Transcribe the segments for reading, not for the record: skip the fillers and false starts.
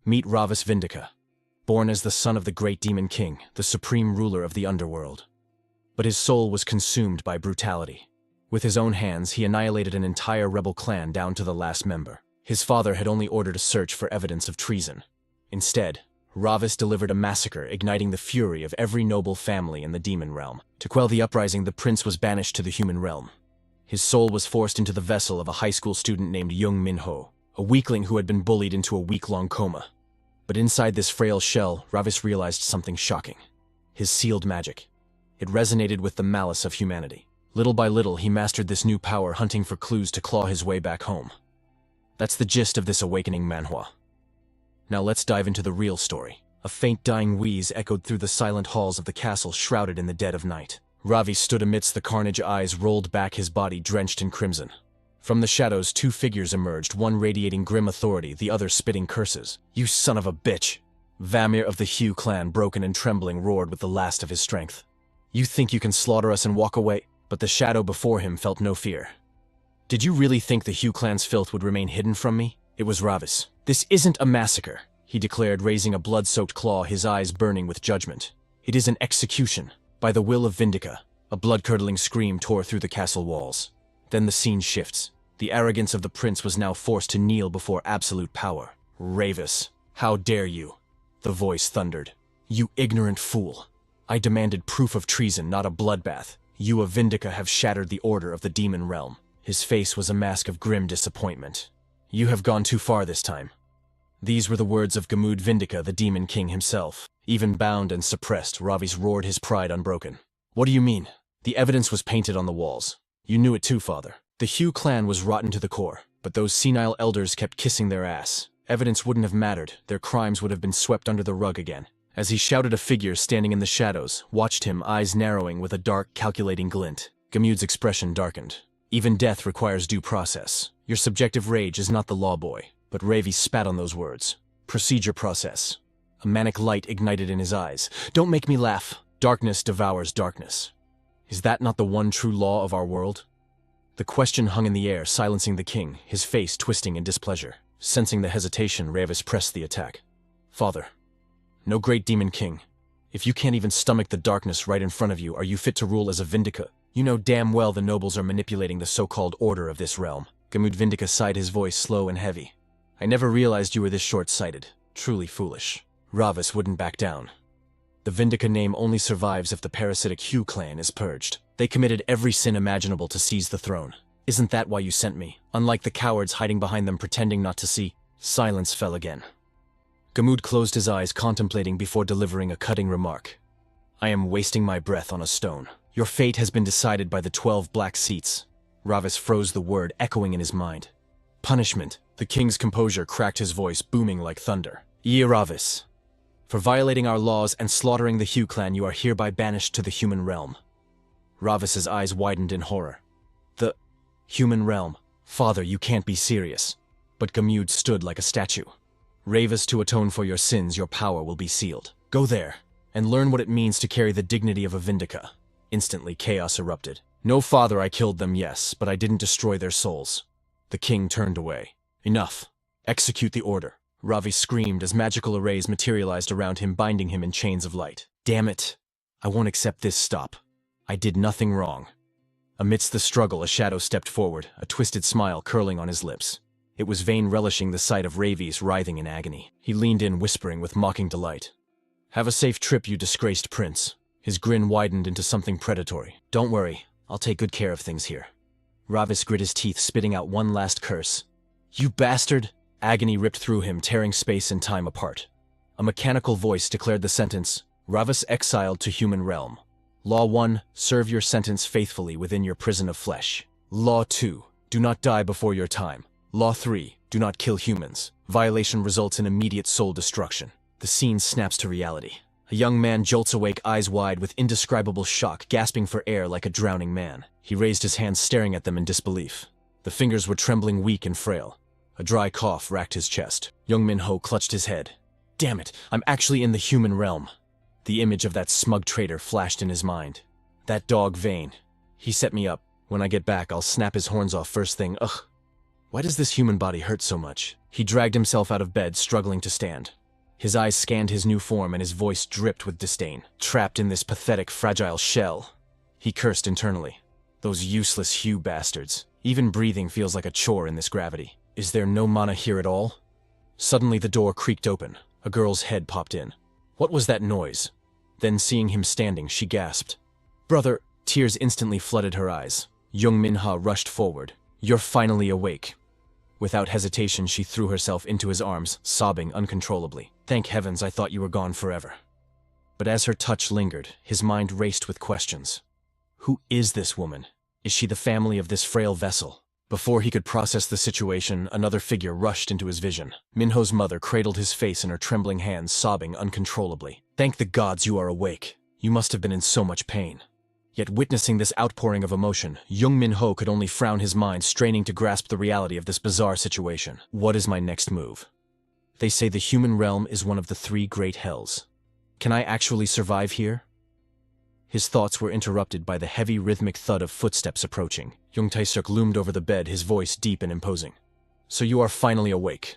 Meet Ravis Vindica, born as the son of the great demon king, the supreme ruler of the underworld. But his soul was consumed by brutality. With his own hands, he annihilated an entire rebel clan down to the last member. His father had only ordered a search for evidence of treason. Instead, Ravis delivered a massacre, igniting the fury of every noble family in the demon realm. To quell the uprising, the prince was banished to the human realm. His soul was forced into the vessel of a high school student named Jung Min-ho, a weakling who had been bullied into a week-long coma. But inside this frail shell, Ravis realized something shocking. His sealed magic. It resonated with the malice of humanity. Little by little, he mastered this new power, hunting for clues to claw his way back home. That's the gist of this awakening manhwa. Now let's dive into the real story. A faint dying wheeze echoed through the silent halls of the castle, shrouded in the dead of night. Ravi stood amidst the carnage, eyes rolled back, his body drenched in crimson. From the shadows, two figures emerged, one radiating grim authority, the other spitting curses. "You son of a bitch!" Vamir of the Hue clan, broken and trembling, roared with the last of his strength. "You think you can slaughter us and walk away?" But the shadow before him felt no fear. "Did you really think the Hue clan's filth would remain hidden from me?" It was Ravis. "This isn't a massacre," he declared, raising a blood-soaked claw, his eyes burning with judgment. "It is an execution, by the will of Vindica." A blood-curdling scream tore through the castle walls. Then the scene shifts. The arrogance of the prince was now forced to kneel before absolute power. "Ravis, how dare you?" the voice thundered. "You ignorant fool. I demanded proof of treason, not a bloodbath. You of Vindica have shattered the order of the demon realm." His face was a mask of grim disappointment. "You have gone too far this time." These were the words of Gamude Vindica, the demon king himself. Even bound and suppressed, Ravis roared, his pride unbroken. "What do you mean?" "The evidence was painted on the walls. You knew it too, father. The Hue clan was rotten to the core, but those senile elders kept kissing their ass. Evidence wouldn't have mattered, their crimes would have been swept under the rug again." As he shouted, a figure standing in the shadows watched him, eyes narrowing with a dark, calculating glint. Gamude's expression darkened. "Even death requires due process. Your subjective rage is not the law, boy." But Ravi spat on those words. "Procedure process." A manic light ignited in his eyes. "Don't make me laugh. Darkness devours darkness. Is that not the one true law of our world?" The question hung in the air, silencing the king, his face twisting in displeasure. Sensing the hesitation, Ravis pressed the attack. "Father, no great demon king. If you can't even stomach the darkness right in front of you, are you fit to rule as a Vindica? You know damn well the nobles are manipulating the so-called order of this realm." Gamude Vindica sighed, his voice slow and heavy. "I never realized you were this short-sighted. Truly foolish." Ravis wouldn't back down. "The Vindica name only survives if the parasitic Hue clan is purged. They committed every sin imaginable to seize the throne. Isn't that why you sent me? Unlike the cowards hiding behind them pretending not to see." Silence fell again. Gamude closed his eyes, contemplating before delivering a cutting remark. "I am wasting my breath on a stone. Your fate has been decided by the 12 black seats." Ravis froze, the word echoing in his mind. "Punishment." The king's composure cracked, his voice booming like thunder. "Ye Ravis, for violating our laws and slaughtering the Hue clan, you are hereby banished to the human realm." Ravis's eyes widened in horror. "The human realm? Father, you can't be serious." But Gamude stood like a statue. "Ravis, to atone for your sins, your power will be sealed. Go there, and learn what it means to carry the dignity of a Vindica." Instantly, chaos erupted. "No, father, I killed them, yes, but I didn't destroy their souls." The king turned away. "Enough. Execute the order." Ravi screamed as magical arrays materialized around him, binding him in chains of light. "Damn it. I won't accept this. Stop. I did nothing wrong." Amidst the struggle, a shadow stepped forward, a twisted smile curling on his lips. It was Vane, relishing the sight of Ravis writhing in agony. He leaned in, whispering with mocking delight. "Have a safe trip, you disgraced prince." His grin widened into something predatory. "Don't worry, I'll take good care of things here." Ravis grit his teeth, spitting out one last curse. "You bastard!" Agony ripped through him, tearing space and time apart. A mechanical voice declared the sentence, "Ravis exiled to human realm. Law 1, serve your sentence faithfully within your prison of flesh. Law 2, do not die before your time. Law 3, do not kill humans. Violation results in immediate soul destruction." The scene snaps to reality. A young man jolts awake, eyes wide with indescribable shock, gasping for air like a drowning man. He raised his hands, staring at them in disbelief. The fingers were trembling, weak and frail. A dry cough racked his chest. Jung Min-ho clutched his head. "Damn it, I'm actually in the human realm." The image of that smug traitor flashed in his mind. That dog Vane. He set me up. When I get back, I'll snap his horns off first thing. Ugh. Why does this human body hurt so much? He dragged himself out of bed, struggling to stand. His eyes scanned his new form and his voice dripped with disdain. Trapped in this pathetic, fragile shell. He cursed internally. Those useless Hugh bastards. Even breathing feels like a chore in this gravity. Is there no mana here at all? Suddenly the door creaked open. A girl's head popped in. What was that noise? Then seeing him standing, she gasped. Brother! Tears instantly flooded her eyes. Jung Min-ho rushed forward. You're finally awake. Without hesitation, she threw herself into his arms, sobbing uncontrollably. Thank heavens, I thought you were gone forever. But as her touch lingered, his mind raced with questions. Who is this woman? Is she the family of this frail vessel? Before he could process the situation, another figure rushed into his vision. Minho's mother cradled his face in her trembling hands, sobbing uncontrollably. Thank the gods you are awake. You must have been in so much pain. Yet witnessing this outpouring of emotion, Jung Min-ho could only frown his mind, straining to grasp the reality of this bizarre situation. What is my next move? They say the human realm is one of the 3 great hells. Can I actually survive here? His thoughts were interrupted by the heavy rhythmic thud of footsteps approaching. Jung Tae-suk loomed over the bed, his voice deep and imposing. So you are finally awake.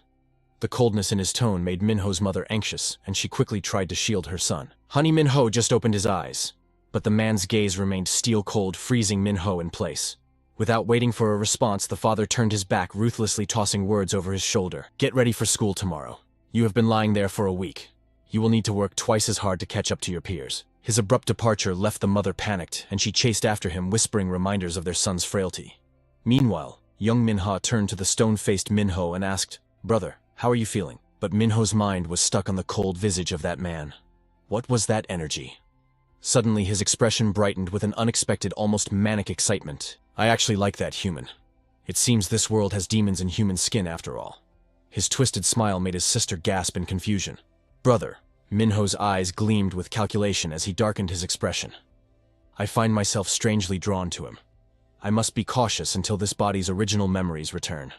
The coldness in his tone made Minho's mother anxious, and she quickly tried to shield her son. Honey, Min-ho just opened his eyes. But the man's gaze remained steel-cold, freezing Min-ho in place. Without waiting for a response, the father turned his back, ruthlessly tossing words over his shoulder. Get ready for school tomorrow. You have been lying there for a week. You will need to work twice as hard to catch up to your peers. His abrupt departure left the mother panicked, and she chased after him, whispering reminders of their son's frailty. Meanwhile, Jung Min-ho turned to the stone-faced Min-ho and asked, Brother, how are you feeling? But Min-ho's mind was stuck on the cold visage of that man. What was that energy? Suddenly, his expression brightened with an unexpected, almost manic excitement. I actually like that human. It seems this world has demons in human skin after all. His twisted smile made his sister gasp in confusion. Brother, Minho's eyes gleamed with calculation as he darkened his expression. I find myself strangely drawn to him. I must be cautious until this body's original memories return.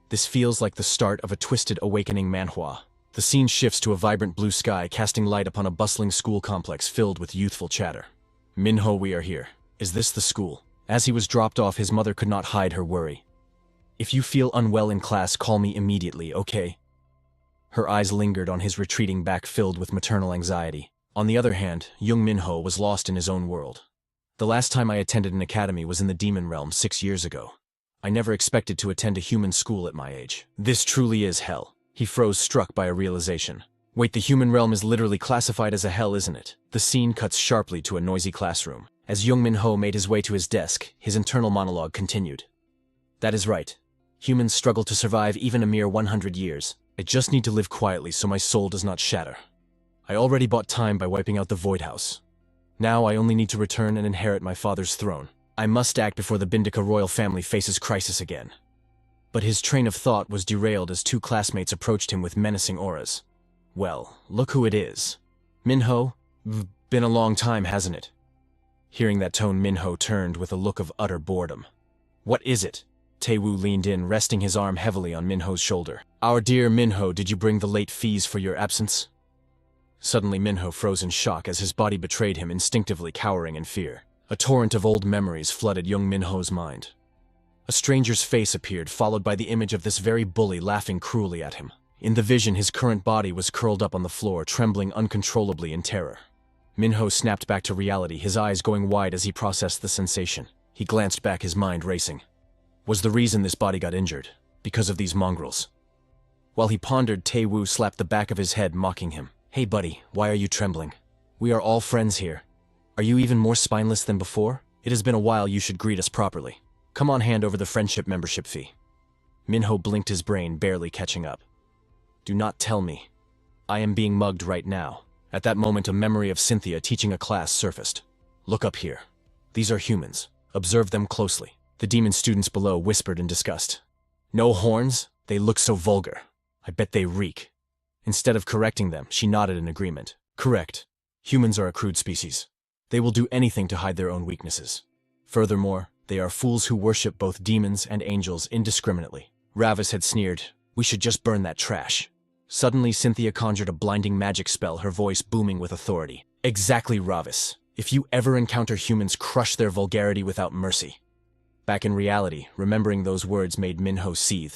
This feels like the start of a twisted awakening manhwa. The scene shifts to a vibrant blue sky, casting light upon a bustling school complex filled with youthful chatter. Min-ho, we are here. Is this the school? As he was dropped off, his mother could not hide her worry. If you feel unwell in class, call me immediately, okay? Her eyes lingered on his retreating back, filled with maternal anxiety. On the other hand, Jung Min-ho was lost in his own world. The last time I attended an academy was in the demon realm 6 years ago. I never expected to attend a human school at my age. This truly is hell. He froze, struck by a realization. Wait, the human realm is literally classified as a hell, isn't it? The scene cuts sharply to a noisy classroom. As Jung Min-ho made his way to his desk, his internal monologue continued. That is right. Humans struggle to survive even a mere 100 years. I just need to live quietly so my soul does not shatter. I already bought time by wiping out the Void House. Now I only need to return and inherit my father's throne. I must act before the Vindica royal family faces crisis again. But his train of thought was derailed as 2 classmates approached him with menacing auras. Well, look who it is. Min-ho? Been a long time, hasn't it? Hearing that tone, Min-ho turned with a look of utter boredom. What is it? Tae-woo leaned in, resting his arm heavily on Min-ho's shoulder. Our dear Min-ho, did you bring the late fees for your absence? Suddenly Min-ho froze in shock as his body betrayed him, instinctively cowering in fear. A torrent of old memories flooded Jung Min-ho's mind. A stranger's face appeared, followed by the image of this very bully laughing cruelly at him. In the vision, his current body was curled up on the floor, trembling uncontrollably in terror. Min-ho snapped back to reality, his eyes going wide as he processed the sensation. He glanced back, his mind racing. Was the reason this body got injured? Because of these mongrels? While he pondered, Tae-woo slapped the back of his head, mocking him. Hey buddy, why are you trembling? We are all friends here. Are you even more spineless than before? It has been a while, you should greet us properly. Come on, hand over the friendship membership fee. Min-ho blinked, his brain barely catching up. Do not tell me. I am being mugged right now. At that moment, a memory of Cynthia teaching a class surfaced. Look up here. These are humans. Observe them closely. The demon students below whispered in disgust. No horns? They look so vulgar. I bet they reek. Instead of correcting them, she nodded in agreement. Correct. Humans are a crude species. They will do anything to hide their own weaknesses. Furthermore, they are fools who worship both demons and angels indiscriminately. Ravis had sneered, we should just burn that trash. Suddenly, Cynthia conjured a blinding magic spell, her voice booming with authority. Exactly, Ravis. If you ever encounter humans, crush their vulgarity without mercy. Back in reality, remembering those words made Min-ho seethe.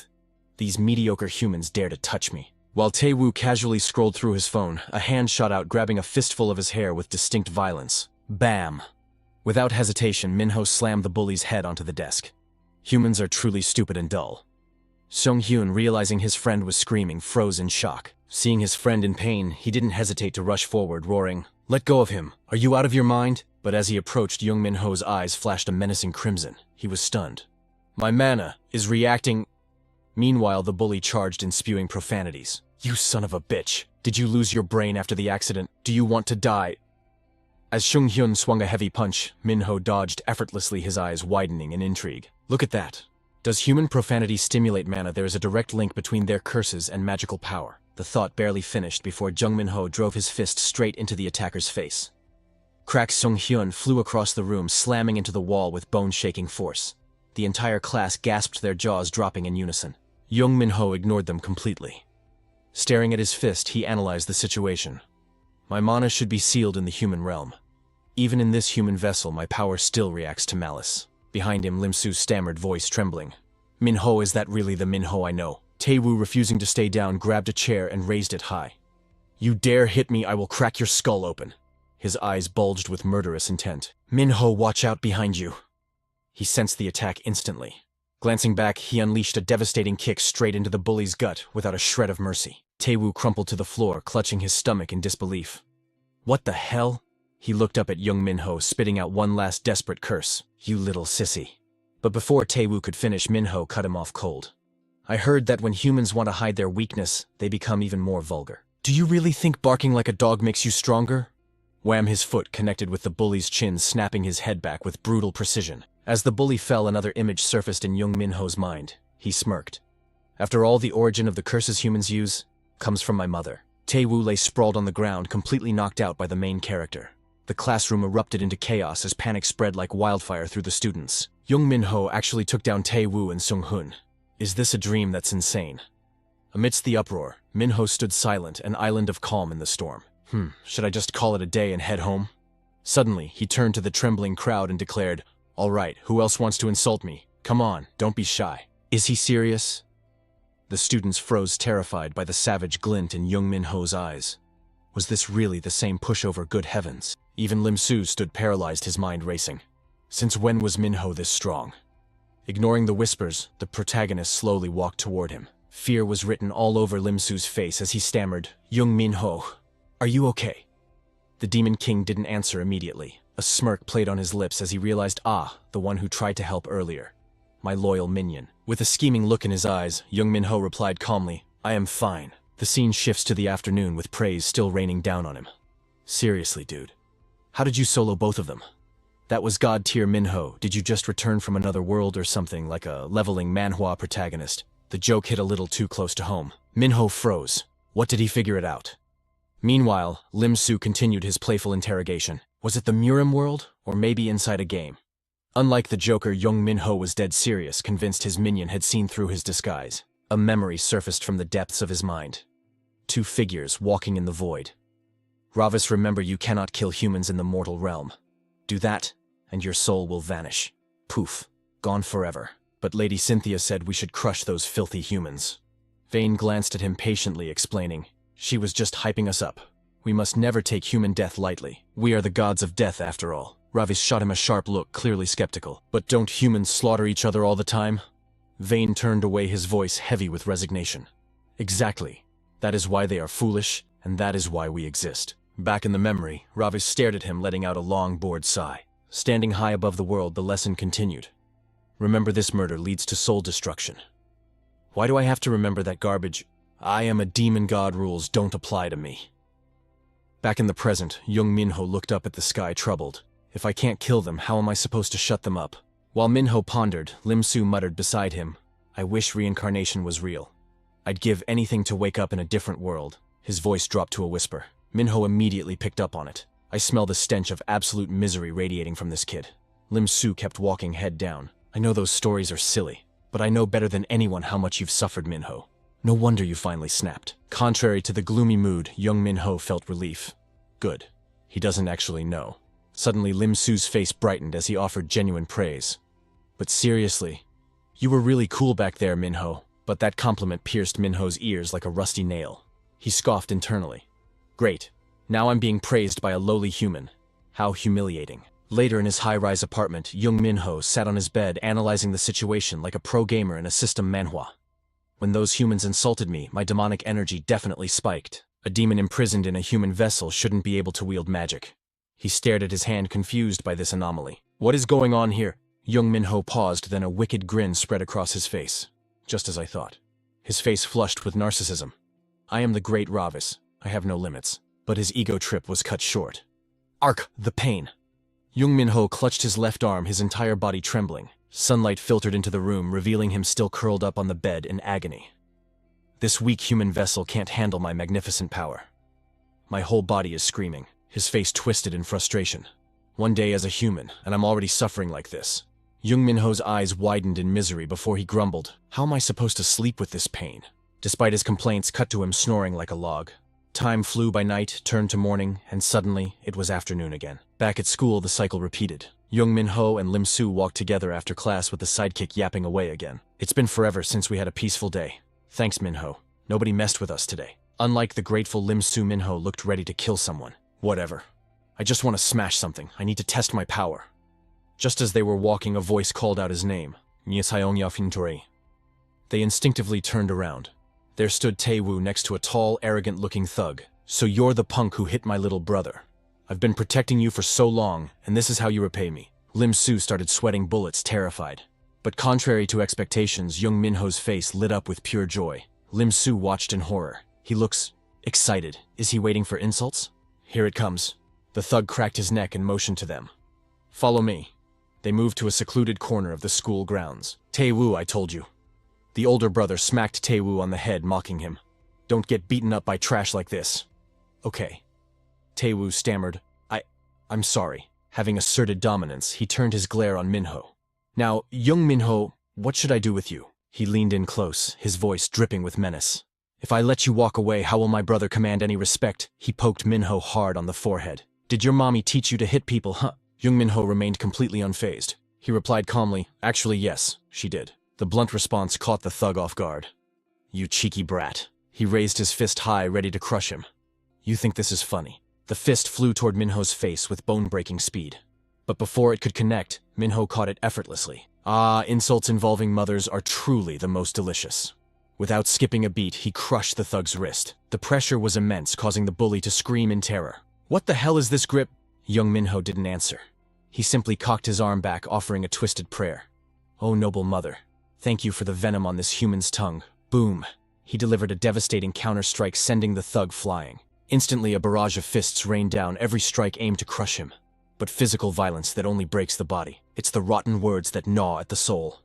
These mediocre humans dare to touch me. While Tae-woo casually scrolled through his phone, a hand shot out, grabbing a fistful of his hair with distinct violence. Bam! Without hesitation, Min-ho slammed the bully's head onto the desk. Humans are truly stupid and dull. Sung-hyun, realizing his friend was screaming, froze in shock. Seeing his friend in pain, he didn't hesitate to rush forward, roaring, "Let go of him! Are you out of your mind?" But as he approached, Jung Min-ho's eyes flashed a menacing crimson. He was stunned. "My mana is reacting." Meanwhile, the bully charged in, spewing profanities. "You son of a bitch! Did you lose your brain after the accident? Do you want to die?" As Sung-hyun swung a heavy punch, Min-ho dodged effortlessly, his eyes widening in intrigue. "Look at that! Does human profanity stimulate mana? There is a direct link between their curses and magical power." The thought barely finished before Jung Min-ho drove his fist straight into the attacker's face. Crack! Sung-hyun flew across the room, slamming into the wall with bone-shaking force. The entire class gasped, their jaws dropping in unison. Jung Min-ho ignored them completely. Staring at his fist, he analyzed the situation. "My mana should be sealed in the human realm. Even in this human vessel, my power still reacts to malice." Behind him, Lim-su's stammered voice trembling. "Min-ho, is that really the Min-ho I know?" Tae-woo, refusing to stay down, grabbed a chair and raised it high. "You dare hit me, I will crack your skull open." His eyes bulged with murderous intent. "Min-ho, watch out behind you." He sensed the attack instantly. Glancing back, he unleashed a devastating kick straight into the bully's gut without a shred of mercy. Tae-woo crumpled to the floor, clutching his stomach in disbelief. "What the hell?" He looked up at Jung Min-ho, spitting out one last desperate curse. "You little sissy." But before Tae-woo could finish, Min-ho cut him off cold. "I heard that when humans want to hide their weakness, they become even more vulgar. Do you really think barking like a dog makes you stronger?" Wham! His foot connected with the bully's chin, snapping his head back with brutal precision. As the bully fell, another image surfaced in Jung Min-ho's mind. He smirked. "After all, the origin of the curses humans use comes from my mother." Tae-woo lay sprawled on the ground, completely knocked out by the main character. The classroom erupted into chaos as panic spread like wildfire through the students. Jung Min-ho actually took down Tae-woo and Sung-hyun. Is this a dream? That's insane. Amidst the uproar, Min-ho stood silent, an island of calm in the storm. Should I just call it a day and head home? Suddenly, he turned to the trembling crowd and declared, "All right, who else wants to insult me? Come on, don't be shy." Is he serious? The students froze, terrified by the savage glint in Jung Min-ho's eyes. Was this really the same pushover? Good heavens. Even Lim-su stood paralyzed, his mind racing. Since when was Min-ho this strong? Ignoring the whispers, the protagonist slowly walked toward him. Fear was written all over Lim-su's face as he stammered, "Jung Min-ho, are you okay?" The Demon King didn't answer immediately. A smirk played on his lips as he realized, the one who tried to help earlier. My loyal minion. With a scheming look in his eyes, Jung Min-ho replied calmly, "I am fine." The scene shifts to the afternoon with praise still raining down on him. "Seriously, dude. How did you solo both of them? That was god tier. Min-ho, did you just return from another world or something, like a leveling Manhwa protagonist?" The joke hit a little too close to home. Min-ho froze. What did he figure it out? Meanwhile, Lim-su continued his playful interrogation. Was it the Murim world, or maybe inside a game? Unlike the Joker, Jung Min-ho was dead serious, convinced his minion had seen through his disguise. A memory surfaced from the depths of his mind. Two figures walking in the void. "Ravis, remember, you cannot kill humans in the mortal realm. Do that, and your soul will vanish. Poof, gone forever." But Lady Cynthia said we should crush those filthy humans. Vane glanced at him patiently, explaining, "She was just hyping us up. We must never take human death lightly. We are the gods of death after all." Ravis shot him a sharp look, clearly skeptical. "But don't humans slaughter each other all the time?" Vane turned away, his voice heavy with resignation. "Exactly. That is why they are foolish, and that is why we exist." Back in the memory, Ravis stared at him, letting out a long, bored sigh. Standing high above the world, the lesson continued. "Remember, this murder leads to soul destruction." Why do I have to remember that garbage? I am a demon god, rules don't apply to me. Back in the present, Jung Min-ho looked up at the sky, troubled. If I can't kill them, how am I supposed to shut them up? While Min-ho pondered, Lim-su muttered beside him, "I wish reincarnation was real. I'd give anything to wake up in a different world." His voice dropped to a whisper. Min-ho immediately picked up on it. "I smell the stench of absolute misery radiating from this kid." Lim-su kept walking, head down. "I know those stories are silly, but I know better than anyone how much you've suffered, Min-ho. No wonder you finally snapped." Contrary to the gloomy mood, Jung Min-ho felt relief. Good. He doesn't actually know. Suddenly, Lim-su's face brightened as he offered genuine praise. But seriously, you were really cool back there, Min-ho. But that compliment pierced Min-ho's ears like a rusty nail. He scoffed internally. Great. Now I'm being praised by a lowly human. How humiliating. Later in his high-rise apartment, Jung Min-ho sat on his bed analyzing the situation like a pro gamer in a system manhwa. When those humans insulted me, my demonic energy definitely spiked. A demon imprisoned in a human vessel shouldn't be able to wield magic. He stared at his hand, confused by this anomaly. What is going on here? Jung Min-ho paused, then a wicked grin spread across his face. Just as I thought. His face flushed with narcissism. I am the great Ravis. I have no limits. But his ego trip was cut short. Arc, the pain. Jung Min-ho clutched his left arm, his entire body trembling. Sunlight filtered into the room, revealing him still curled up on the bed in agony. This weak human vessel can't handle my magnificent power. My whole body is screaming, his face twisted in frustration. One day as a human, and I'm already suffering like this. Jung Min-ho's eyes widened in misery before he grumbled, how am I supposed to sleep with this pain? Despite his complaints, cut to him snoring like a log. Time flew by night, turned to morning, and suddenly it was afternoon again. Back at school, the cycle repeated. Jung Min-ho and Lim Soo walked together after class with the sidekick yapping away again. It's been forever since we had a peaceful day. Thanks, Min-ho. Nobody messed with us today. Unlike the grateful Lim Soo, Min-ho looked ready to kill someone. Whatever. I just want to smash something. I need to test my power. Just as they were walking, a voice called out his name. They instinctively turned around. There stood Tae-woo next to a tall, arrogant-looking thug. So you're the punk who hit my little brother. I've been protecting you for so long, and this is how you repay me. Lim Soo started sweating bullets, terrified. But contrary to expectations, Jung Min-ho's face lit up with pure joy. Lim Soo watched in horror. He looks excited. Is he waiting for insults? Here it comes. The thug cracked his neck and motioned to them. Follow me. They moved to a secluded corner of the school grounds. Tae-woo, I told you. The older brother smacked Tae-woo on the head, mocking him. Don't get beaten up by trash like this. Okay. Tae-woo stammered. I'm sorry. Having asserted dominance, he turned his glare on Min-ho. Now, Jung Min-ho, what should I do with you? He leaned in close, his voice dripping with menace. If I let you walk away, how will my brother command any respect? He poked Min-ho hard on the forehead. Did your mommy teach you to hit people, huh? Jung Min-ho remained completely unfazed. He replied calmly, actually yes, she did. The blunt response caught the thug off guard. You cheeky brat. He raised his fist high, ready to crush him. You think this is funny? The fist flew toward Min-ho's face with bone-breaking speed. But before it could connect, Min-ho caught it effortlessly. Ah, insults involving mothers are truly the most delicious. Without skipping a beat, he crushed the thug's wrist. The pressure was immense, causing the bully to scream in terror. What the hell is this grip? Jung Min-ho didn't answer. He simply cocked his arm back, offering a twisted prayer. Oh, noble mother, thank you for the venom on this human's tongue. Boom. He delivered a devastating counter-strike, sending the thug flying. Instantly, a barrage of fists rained down, every strike aimed to crush him. But physical violence that only breaks the body. It's the rotten words that gnaw at the soul.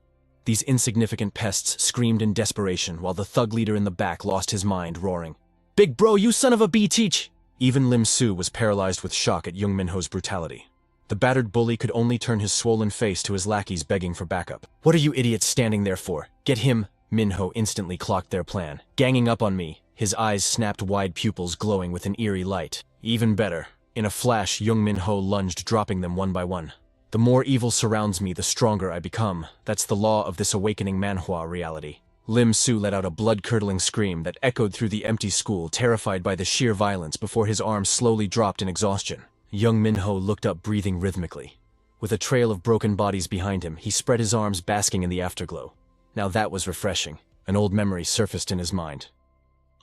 These insignificant pests screamed in desperation, while the thug leader in the back lost his mind, roaring, Big bro, you son of a b-teach! Even Lim Soo was paralyzed with shock at Jung Min-ho's brutality. The battered bully could only turn his swollen face to his lackeys begging for backup. What are you idiots standing there for? Get him! Min-ho instantly clocked their plan. Ganging up on me, his eyes snapped wide, pupils glowing with an eerie light. Even better. In a flash, Jung Min-ho lunged, dropping them one by one. The more evil surrounds me, the stronger I become. That's the law of this awakening manhwa reality. Lim Soo let out a blood-curdling scream that echoed through the empty school, terrified by the sheer violence before his arms slowly dropped in exhaustion. Jung Min-ho looked up, breathing rhythmically. With a trail of broken bodies behind him, he spread his arms, basking in the afterglow. Now that was refreshing. An old memory surfaced in his mind.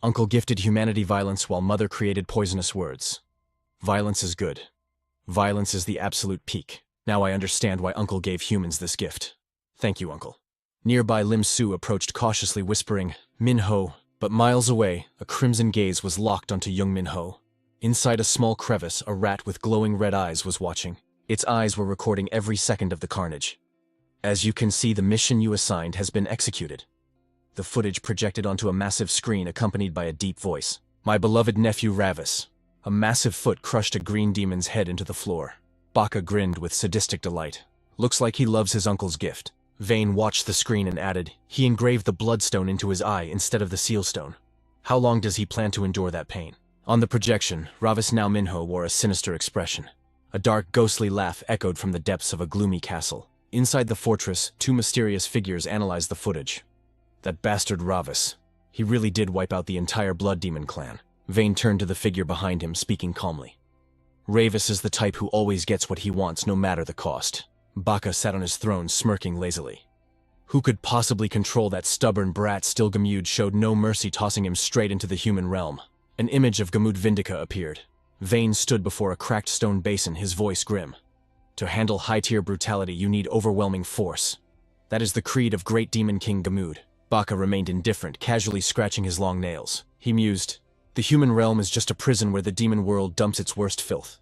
Uncle gifted humanity violence while mother created poisonous words. Violence is good. Violence is the absolute peak. Now I understand why Uncle gave humans this gift. Thank you, Uncle. Nearby, Lim Soo approached cautiously, whispering, Min-ho, but miles away, a crimson gaze was locked onto Jung Min-ho. Inside a small crevice, a rat with glowing red eyes was watching. Its eyes were recording every second of the carnage. As you can see, the mission you assigned has been executed. The footage projected onto a massive screen, accompanied by a deep voice. My beloved nephew Ravis. A massive foot crushed a green demon's head into the floor. Bacca grinned with sadistic delight. Looks like he loves his uncle's gift. Vane watched the screen and added, he engraved the bloodstone into his eye instead of the sealstone. How long does he plan to endure that pain? On the projection, Ravis Min-ho wore a sinister expression. A dark, ghostly laugh echoed from the depths of a gloomy castle. Inside the fortress, two mysterious figures analyzed the footage. That bastard Ravis. He really did wipe out the entire Blood Demon clan. Vayne turned to the figure behind him, speaking calmly. Ravis is the type who always gets what he wants, no matter the cost. Bacca sat on his throne, smirking lazily. Who could possibly control that stubborn brat? Still, Gamude showed no mercy, tossing him straight into the human realm. An image of Gamude Vindica appeared. Vayne stood before a cracked stone basin, his voice grim. To handle high-tier brutality, you need overwhelming force. That is the creed of Great Demon King Gamude. Bacca remained indifferent, casually scratching his long nails. He mused, the human realm is just a prison where the demon world dumps its worst filth.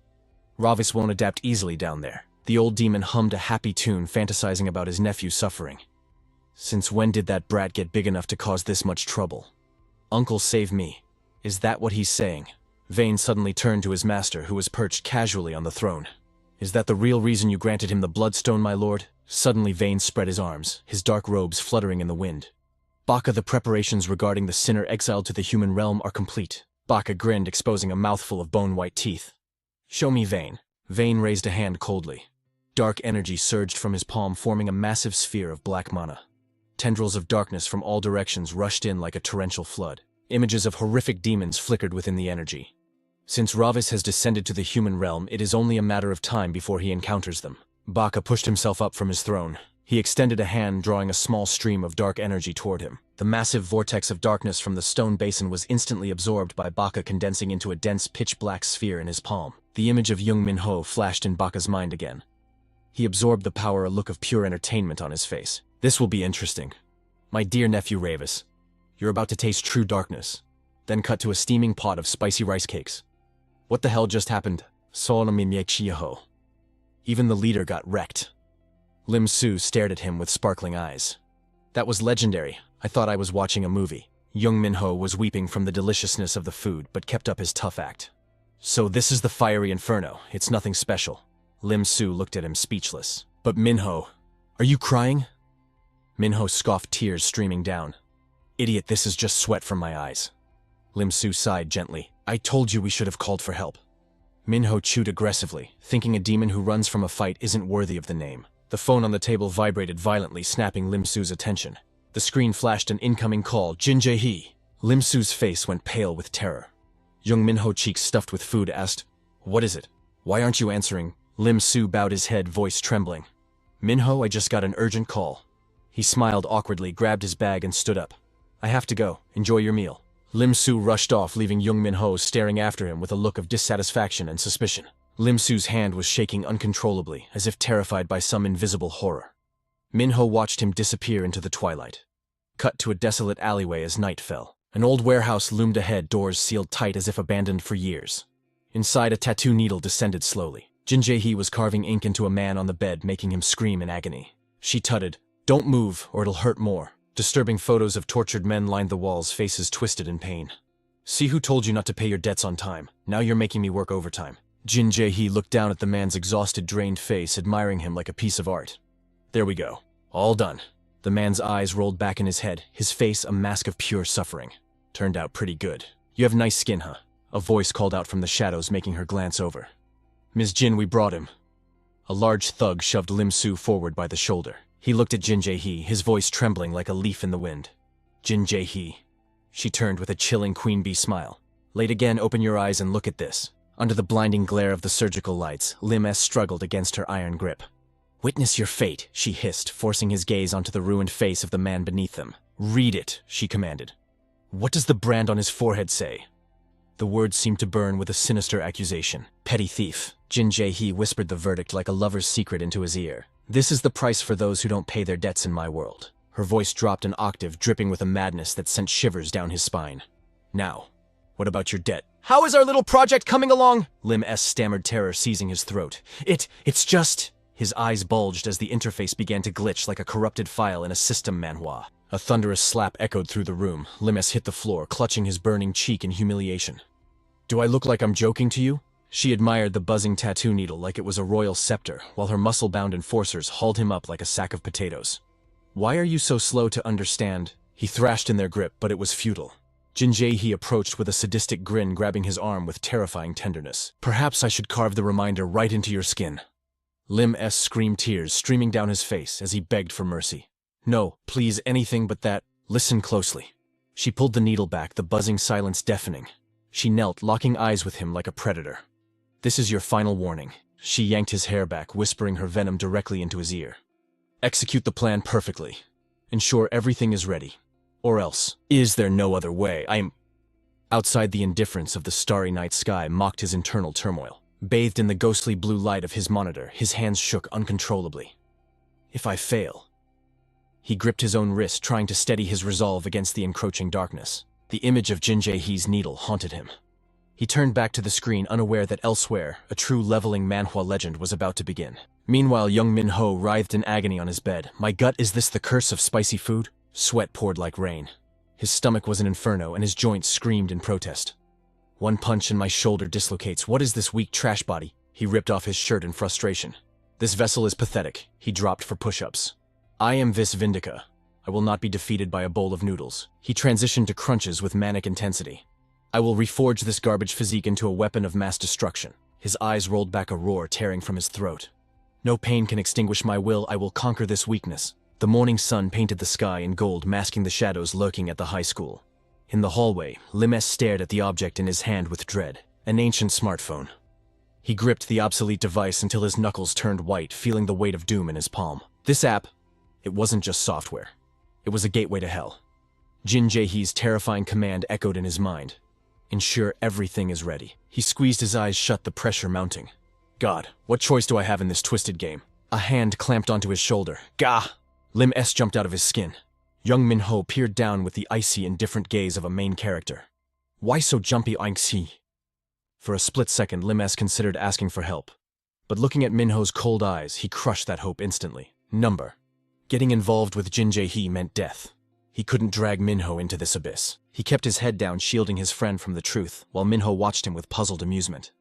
Ravis won't adapt easily down there. The old demon hummed a happy tune, fantasizing about his nephew suffering. Since when did that brat get big enough to cause this much trouble? Uncle, save me. Is that what he's saying? Vayne suddenly turned to his master, who was perched casually on the throne. Is that the real reason you granted him the bloodstone, my lord? Suddenly Vayne spread his arms, his dark robes fluttering in the wind. Bacca, the preparations regarding the sinner exiled to the human realm are complete. Bacca grinned, exposing a mouthful of bone-white teeth. Show me, Vayne. Vayne raised a hand coldly. Dark energy surged from his palm, forming a massive sphere of black mana. Tendrils of darkness from all directions rushed in like a torrential flood. Images of horrific demons flickered within the energy. Since Ravis has descended to the human realm, it is only a matter of time before he encounters them. Bacca pushed himself up from his throne. He extended a hand, drawing a small stream of dark energy toward him. The massive vortex of darkness from the stone basin was instantly absorbed by Bacca, condensing into a dense pitch-black sphere in his palm. The image of Jung Min-ho flashed in Bacca's mind again. He absorbed the power, a look of pure entertainment on his face. This will be interesting. My dear nephew Ravis, you're about to taste true darkness. Then cut to a steaming pot of spicy rice cakes. What the hell just happened? Even the leader got wrecked. Lim Su stared at him with sparkling eyes. That was legendary. I thought I was watching a movie. Jung Min-ho was weeping from the deliciousness of the food, but kept up his tough act. So this is the fiery inferno. It's nothing special. Lim Su looked at him speechless. But Min-ho, are you crying? Min-ho scoffed, tears streaming down. Idiot, this is just sweat from my eyes. Lim Su sighed gently. I told you we should have called for help. Min-ho chewed aggressively, thinking a demon who runs from a fight isn't worthy of the name. The phone on the table vibrated violently, snapping Lim Su's attention. The screen flashed an incoming call. Jin Jae-hee. Lim Su's face went pale with terror. Jung Min-ho, cheeks stuffed with food, asked, What is it? Why aren't you answering? Lim Su bowed his head, voice trembling. Min-ho, I just got an urgent call. He smiled awkwardly, grabbed his bag and stood up. I have to go. Enjoy your meal. Lim Su rushed off, leaving Jung Min-ho staring after him with a look of dissatisfaction and suspicion. Lim Su's hand was shaking uncontrollably, as if terrified by some invisible horror. Min-ho watched him disappear into the twilight. Cut to a desolate alleyway as night fell. An old warehouse loomed ahead, doors sealed tight as if abandoned for years. Inside, a tattoo needle descended slowly. Jin Jae-hee was carving ink into a man on the bed, making him scream in agony. She tutted, Don't move, or it'll hurt more. Disturbing photos of tortured men lined the walls, faces twisted in pain. See, who told you not to pay your debts on time? Now you're making me work overtime. Jin Jae-hee looked down at the man's exhausted, drained face, admiring him like a piece of art. There we go. All done. The man's eyes rolled back in his head, his face a mask of pure suffering. Turned out pretty good. You have nice skin, huh? A voice called out from the shadows, making her glance over. Ms. Jin, we brought him. A large thug shoved Lim Su forward by the shoulder. He looked at Jin Jae-hee, his voice trembling like a leaf in the wind. Jin Jae-hee. She turned with a chilling queen bee smile. Late again, open your eyes and look at this. Under the blinding glare of the surgical lights, Lim S struggled against her iron grip. Witness your fate, she hissed, forcing his gaze onto the ruined face of the man beneath them. Read it, she commanded. What does the brand on his forehead say? The words seemed to burn with a sinister accusation. Petty thief. Jin Jae-hee whispered the verdict like a lover's secret into his ear. This is the price for those who don't pay their debts in my world. Her voice dropped an octave, dripping with a madness that sent shivers down his spine. Now, what about your debt? How is our little project coming along? Lim S stammered, terror seizing his throat. It's just... His eyes bulged as the interface began to glitch like a corrupted file in a system manhwa. A thunderous slap echoed through the room. Lim S hit the floor, clutching his burning cheek in humiliation. Do I look like I'm joking to you? She admired the buzzing tattoo needle like it was a royal scepter, while her muscle-bound enforcers hauled him up like a sack of potatoes. Why are you so slow to understand? He thrashed in their grip, but it was futile. Jin Jae-hee approached with a sadistic grin, grabbing his arm with terrifying tenderness. Perhaps I should carve the reminder right into your skin. Lim S screamed, tears streaming down his face as he begged for mercy. No, please, anything but that. Listen closely. She pulled the needle back, the buzzing silence deafening. She knelt, locking eyes with him like a predator. This is your final warning. She yanked his hair back, whispering her venom directly into his ear. Execute the plan perfectly. Ensure everything is ready. Or else, is there no other way? Outside, the indifference of the starry night sky mocked his internal turmoil. Bathed in the ghostly blue light of his monitor, his hands shook uncontrollably. If I fail... He gripped his own wrist, trying to steady his resolve against the encroaching darkness. The image of Jin Jae-hee's needle haunted him. He turned back to the screen, unaware that elsewhere, a true leveling Manhwa legend was about to begin. Meanwhile, Jung Min-ho writhed in agony on his bed. My gut, is this the curse of spicy food? Sweat poured like rain. His stomach was an inferno, and his joints screamed in protest. One punch and my shoulder dislocates. What is this weak trash body? He ripped off his shirt in frustration. This vessel is pathetic. He dropped for push-ups. I am Ravis Vindica. I will not be defeated by a bowl of noodles. He transitioned to crunches with manic intensity. I will reforge this garbage physique into a weapon of mass destruction. His eyes rolled back, a roar tearing from his throat. No pain can extinguish my will. I will conquer this weakness. The morning sun painted the sky in gold, masking the shadows lurking at the high school. In the hallway, Lim S stared at the object in his hand with dread. An ancient smartphone. He gripped the obsolete device until his knuckles turned white, feeling the weight of doom in his palm. This app, it wasn't just software. It was a gateway to hell. Jin Jae-hee's terrifying command echoed in his mind. Ensure everything is ready. He squeezed his eyes shut, the pressure mounting. God, what choice do I have in this twisted game? A hand clamped onto his shoulder. Gah! Lim S jumped out of his skin. Jung Min-ho peered down with the icy, indifferent gaze of a main character. Why so jumpy, Ainxi? For a split second, Lim S considered asking for help. But looking at Min-ho's cold eyes, he crushed that hope instantly. Getting involved with Jin Jae-hee meant death. He couldn't drag Min-ho into this abyss. He kept his head down, shielding his friend from the truth, while Min-ho watched him with puzzled amusement.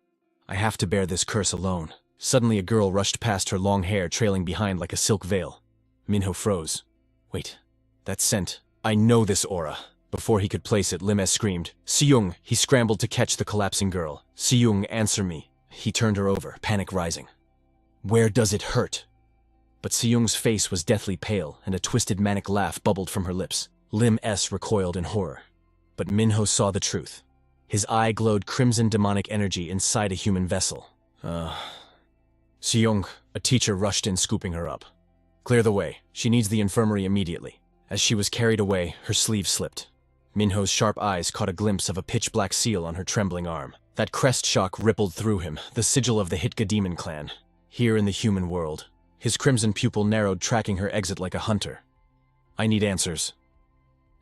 I have to bear this curse alone. Suddenly a girl rushed past, her long hair trailing behind like a silk veil. Min-ho froze. Wait, that scent. I know this aura. Before he could place it, Lim S screamed. Seung! He scrambled to catch the collapsing girl. Seung, answer me. He turned her over, panic rising. Where does it hurt? But Seung's face was deathly pale, and a twisted manic laugh bubbled from her lips. Lim S recoiled in horror. But Min-ho saw the truth. His eye glowed crimson demonic energy inside a human vessel. Seung, a teacher rushed in, scooping her up. Clear the way. She needs the infirmary immediately. As she was carried away, her sleeve slipped. Min-ho's sharp eyes caught a glimpse of a pitch-black seal on her trembling arm. That crest shock rippled through him, the sigil of the Hitka demon clan. Here in the human world. His crimson pupil narrowed, tracking her exit like a hunter. I need answers.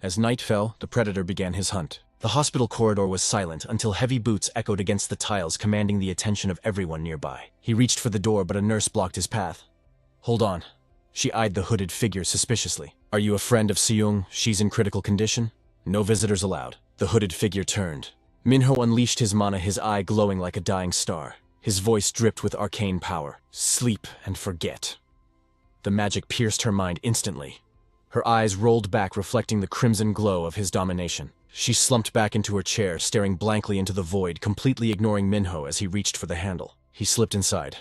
As night fell, the predator began his hunt. The hospital corridor was silent until heavy boots echoed against the tiles, commanding the attention of everyone nearby. He reached for the door, but a nurse blocked his path. Hold on. She eyed the hooded figure suspiciously. Are you a friend of Seung? She's in critical condition? No visitors allowed. The hooded figure turned. Min-ho unleashed his mana, his eye glowing like a dying star. His voice dripped with arcane power. Sleep and forget. The magic pierced her mind instantly. Her eyes rolled back, reflecting the crimson glow of his domination. She slumped back into her chair, staring blankly into the void, completely ignoring Min-ho as he reached for the handle. He slipped inside.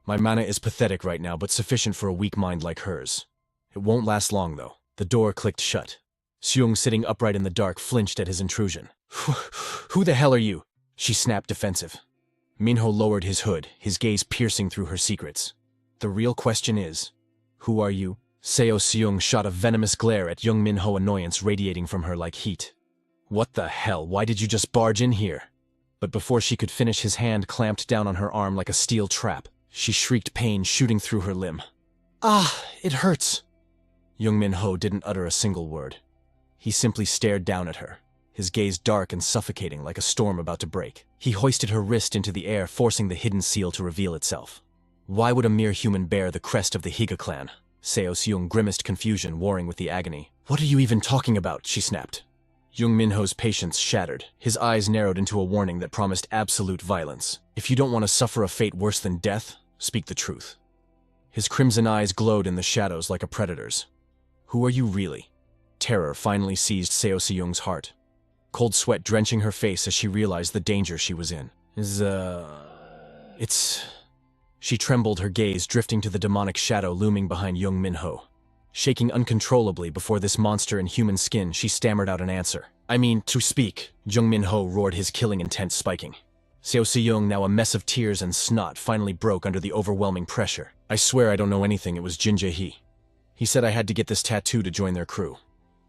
My mana is pathetic right now, but sufficient for a weak mind like hers. It won't last long, though. The door clicked shut. Seung, sitting upright in the dark, flinched at his intrusion. Who the hell are you? She snapped, defensive. Min-ho lowered his hood, his gaze piercing through her secrets. The real question is, who are you? Seo Seung shot a venomous glare at Jung Min-ho, annoyance radiating from her like heat. What the hell? Why did you just barge in here? But before she could finish, his hand clamped down on her arm like a steel trap. She shrieked, pain shooting through her limb. Ah, it hurts. Jung Min-ho didn't utter a single word. He simply stared down at her, his gaze dark and suffocating like a storm about to break. He hoisted her wrist into the air, forcing the hidden seal to reveal itself. Why would a mere human bear the crest of the Higa clan? Seo Seung grimaced confusion, warring with the agony. What are you even talking about? She snapped. Jung Min-ho's patience shattered. His eyes narrowed into a warning that promised absolute violence. If you don't want to suffer a fate worse than death, speak the truth. His crimson eyes glowed in the shadows like a predator's. Who are you really? Terror finally seized Seo Seung's heart. Cold sweat drenching her face as she realized the danger she was in. She trembled, her gaze drifting to the demonic shadow looming behind Jung Min-ho. Shaking uncontrollably before this monster in human skin, she stammered out an answer. "I mean, to speak," Jung Min-ho roared, his killing intent spiking. Seo Si-young, now a mess of tears and snot, finally broke under the overwhelming pressure. "I swear I don't know anything, it was Jin Jae-hee. He said I had to get this tattoo to join their crew.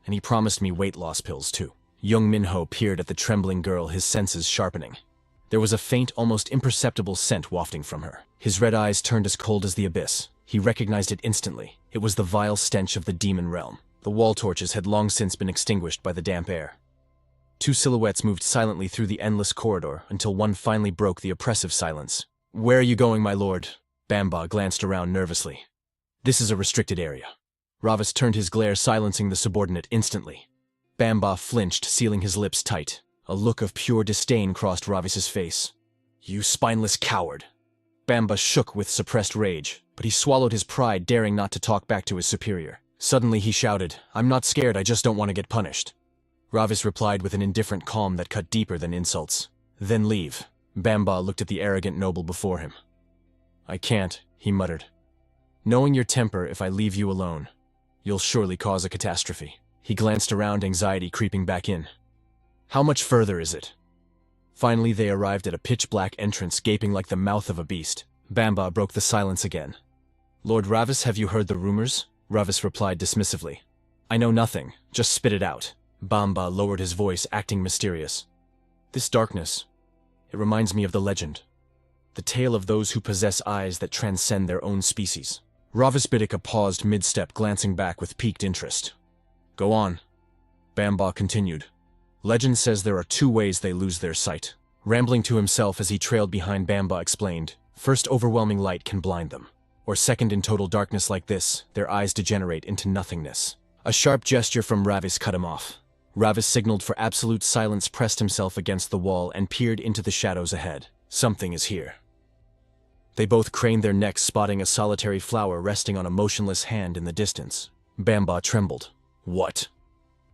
And he promised me weight loss pills too." Jung Min-ho peered at the trembling girl, his senses sharpening. There was a faint, almost imperceptible scent wafting from her. His red eyes turned as cold as the abyss. He recognized it instantly. It was the vile stench of the demon realm. The wall torches had long since been extinguished by the damp air. Two silhouettes moved silently through the endless corridor until one finally broke the oppressive silence. "Where are you going, my lord?" Bamba glanced around nervously. "This is a restricted area." Ravis turned his glare, silencing the subordinate instantly. Bamba flinched, sealing his lips tight. A look of pure disdain crossed Ravis's face. "You spineless coward!" Bamba shook with suppressed rage, but he swallowed his pride, daring not to talk back to his superior. Suddenly he shouted, "I'm not scared, I just don't want to get punished." Ravis replied with an indifferent calm that cut deeper than insults. "Then leave." Bamba looked at the arrogant noble before him. "I can't," he muttered. "Knowing your temper, if I leave you alone, you'll surely cause a catastrophe." He glanced around, anxiety creeping back in. "How much further is it?" Finally they arrived at a pitch-black entrance gaping like the mouth of a beast. Bamba broke the silence again. "Lord Ravis, have you heard the rumors?" Ravis replied dismissively. "I know nothing, just spit it out." Bamba lowered his voice, acting mysterious. "This darkness, it reminds me of the legend. The tale of those who possess eyes that transcend their own species." Ravis Vindica paused mid-step, glancing back with piqued interest. "Go on." Bamba continued. "Legend says there are two ways they lose their sight." Rambling to himself as he trailed behind, Bamba explained, "First, overwhelming light can blind them. Or second, in total darkness like this, their eyes degenerate into nothingness." A sharp gesture from Ravis cut him off. Ravis signaled for absolute silence, pressed himself against the wall, and peered into the shadows ahead. "Something is here." They both craned their necks, spotting a solitary flower resting on a motionless hand in the distance. Bamba trembled. "What?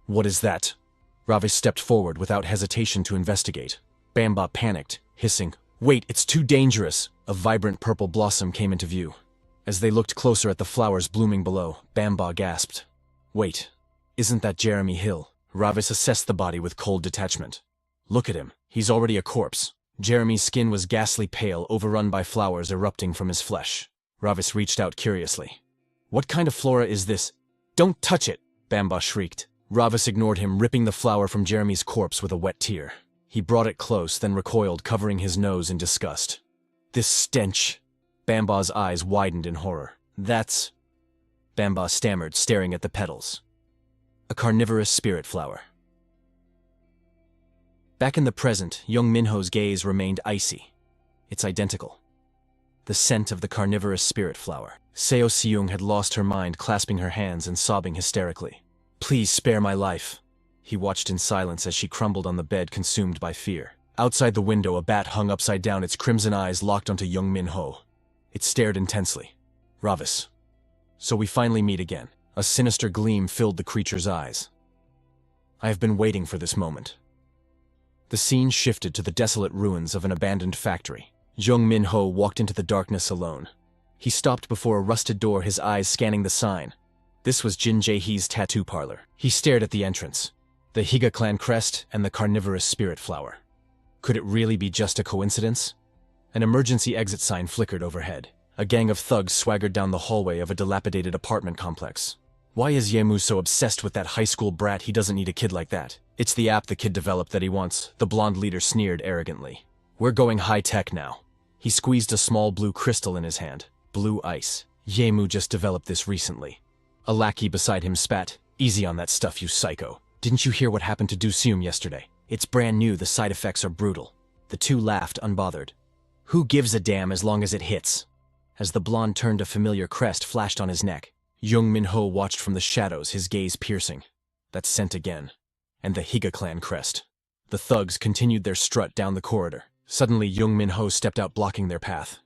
What is that?" Ravis stepped forward without hesitation to investigate. Bamba panicked, hissing, "Wait, it's too dangerous!" A vibrant purple blossom came into view. As they looked closer at the flowers blooming below, Bamba gasped. "Wait, isn't that Jeremy Hill?" Ravis assessed the body with cold detachment. "Look at him, he's already a corpse." Jeremy's skin was ghastly pale, overrun by flowers erupting from his flesh. Ravis reached out curiously. "What kind of flora is this?" "Don't touch it!" Bamba shrieked. Ravis ignored him, ripping the flower from Jeremy's corpse with a wet tear. He brought it close, then recoiled, covering his nose in disgust. "This stench!" Bamba's eyes widened in horror. "That's..." Bamba stammered, staring at the petals. "A carnivorous spirit flower." Back in the present, Jung Min-ho's gaze remained icy. It's identical. The scent of the carnivorous spirit flower. Seo Si-young had lost her mind, clasping her hands and sobbing hysterically. "Please spare my life." He watched in silence as she crumbled on the bed, consumed by fear. Outside the window, a bat hung upside down, its crimson eyes locked onto Jung Min-ho. It stared intensely. "Ravis. So we finally meet again." A sinister gleam filled the creature's eyes. "I have been waiting for this moment." The scene shifted to the desolate ruins of an abandoned factory. Jung Min-ho walked into the darkness alone. He stopped before a rusted door, his eyes scanning the sign. This was Jin Jae-hee's tattoo parlor. He stared at the entrance. The Higa clan crest and the carnivorous spirit flower. Could it really be just a coincidence? An emergency exit sign flickered overhead. A gang of thugs swaggered down the hallway of a dilapidated apartment complex. Why is Yemu so obsessed with that high school brat? He doesn't need a kid like that. It's the app the kid developed that he wants, the blonde leader sneered arrogantly. "We're going high-tech now." He squeezed a small blue crystal in his hand. "Blue ice. Yemu just developed this recently." A lackey beside him spat, "Easy on that stuff, you psycho. Didn't you hear what happened to Duseum yesterday? It's brand new, the side effects are brutal." The two laughed, unbothered. "Who gives a damn as long as it hits?" As the blonde turned, a familiar crest flashed on his neck. Jung Min-ho watched from the shadows, his gaze piercing. That scent again. And the Higa clan crest. The thugs continued their strut down the corridor. Suddenly, Jung Min-ho stepped out, blocking their path.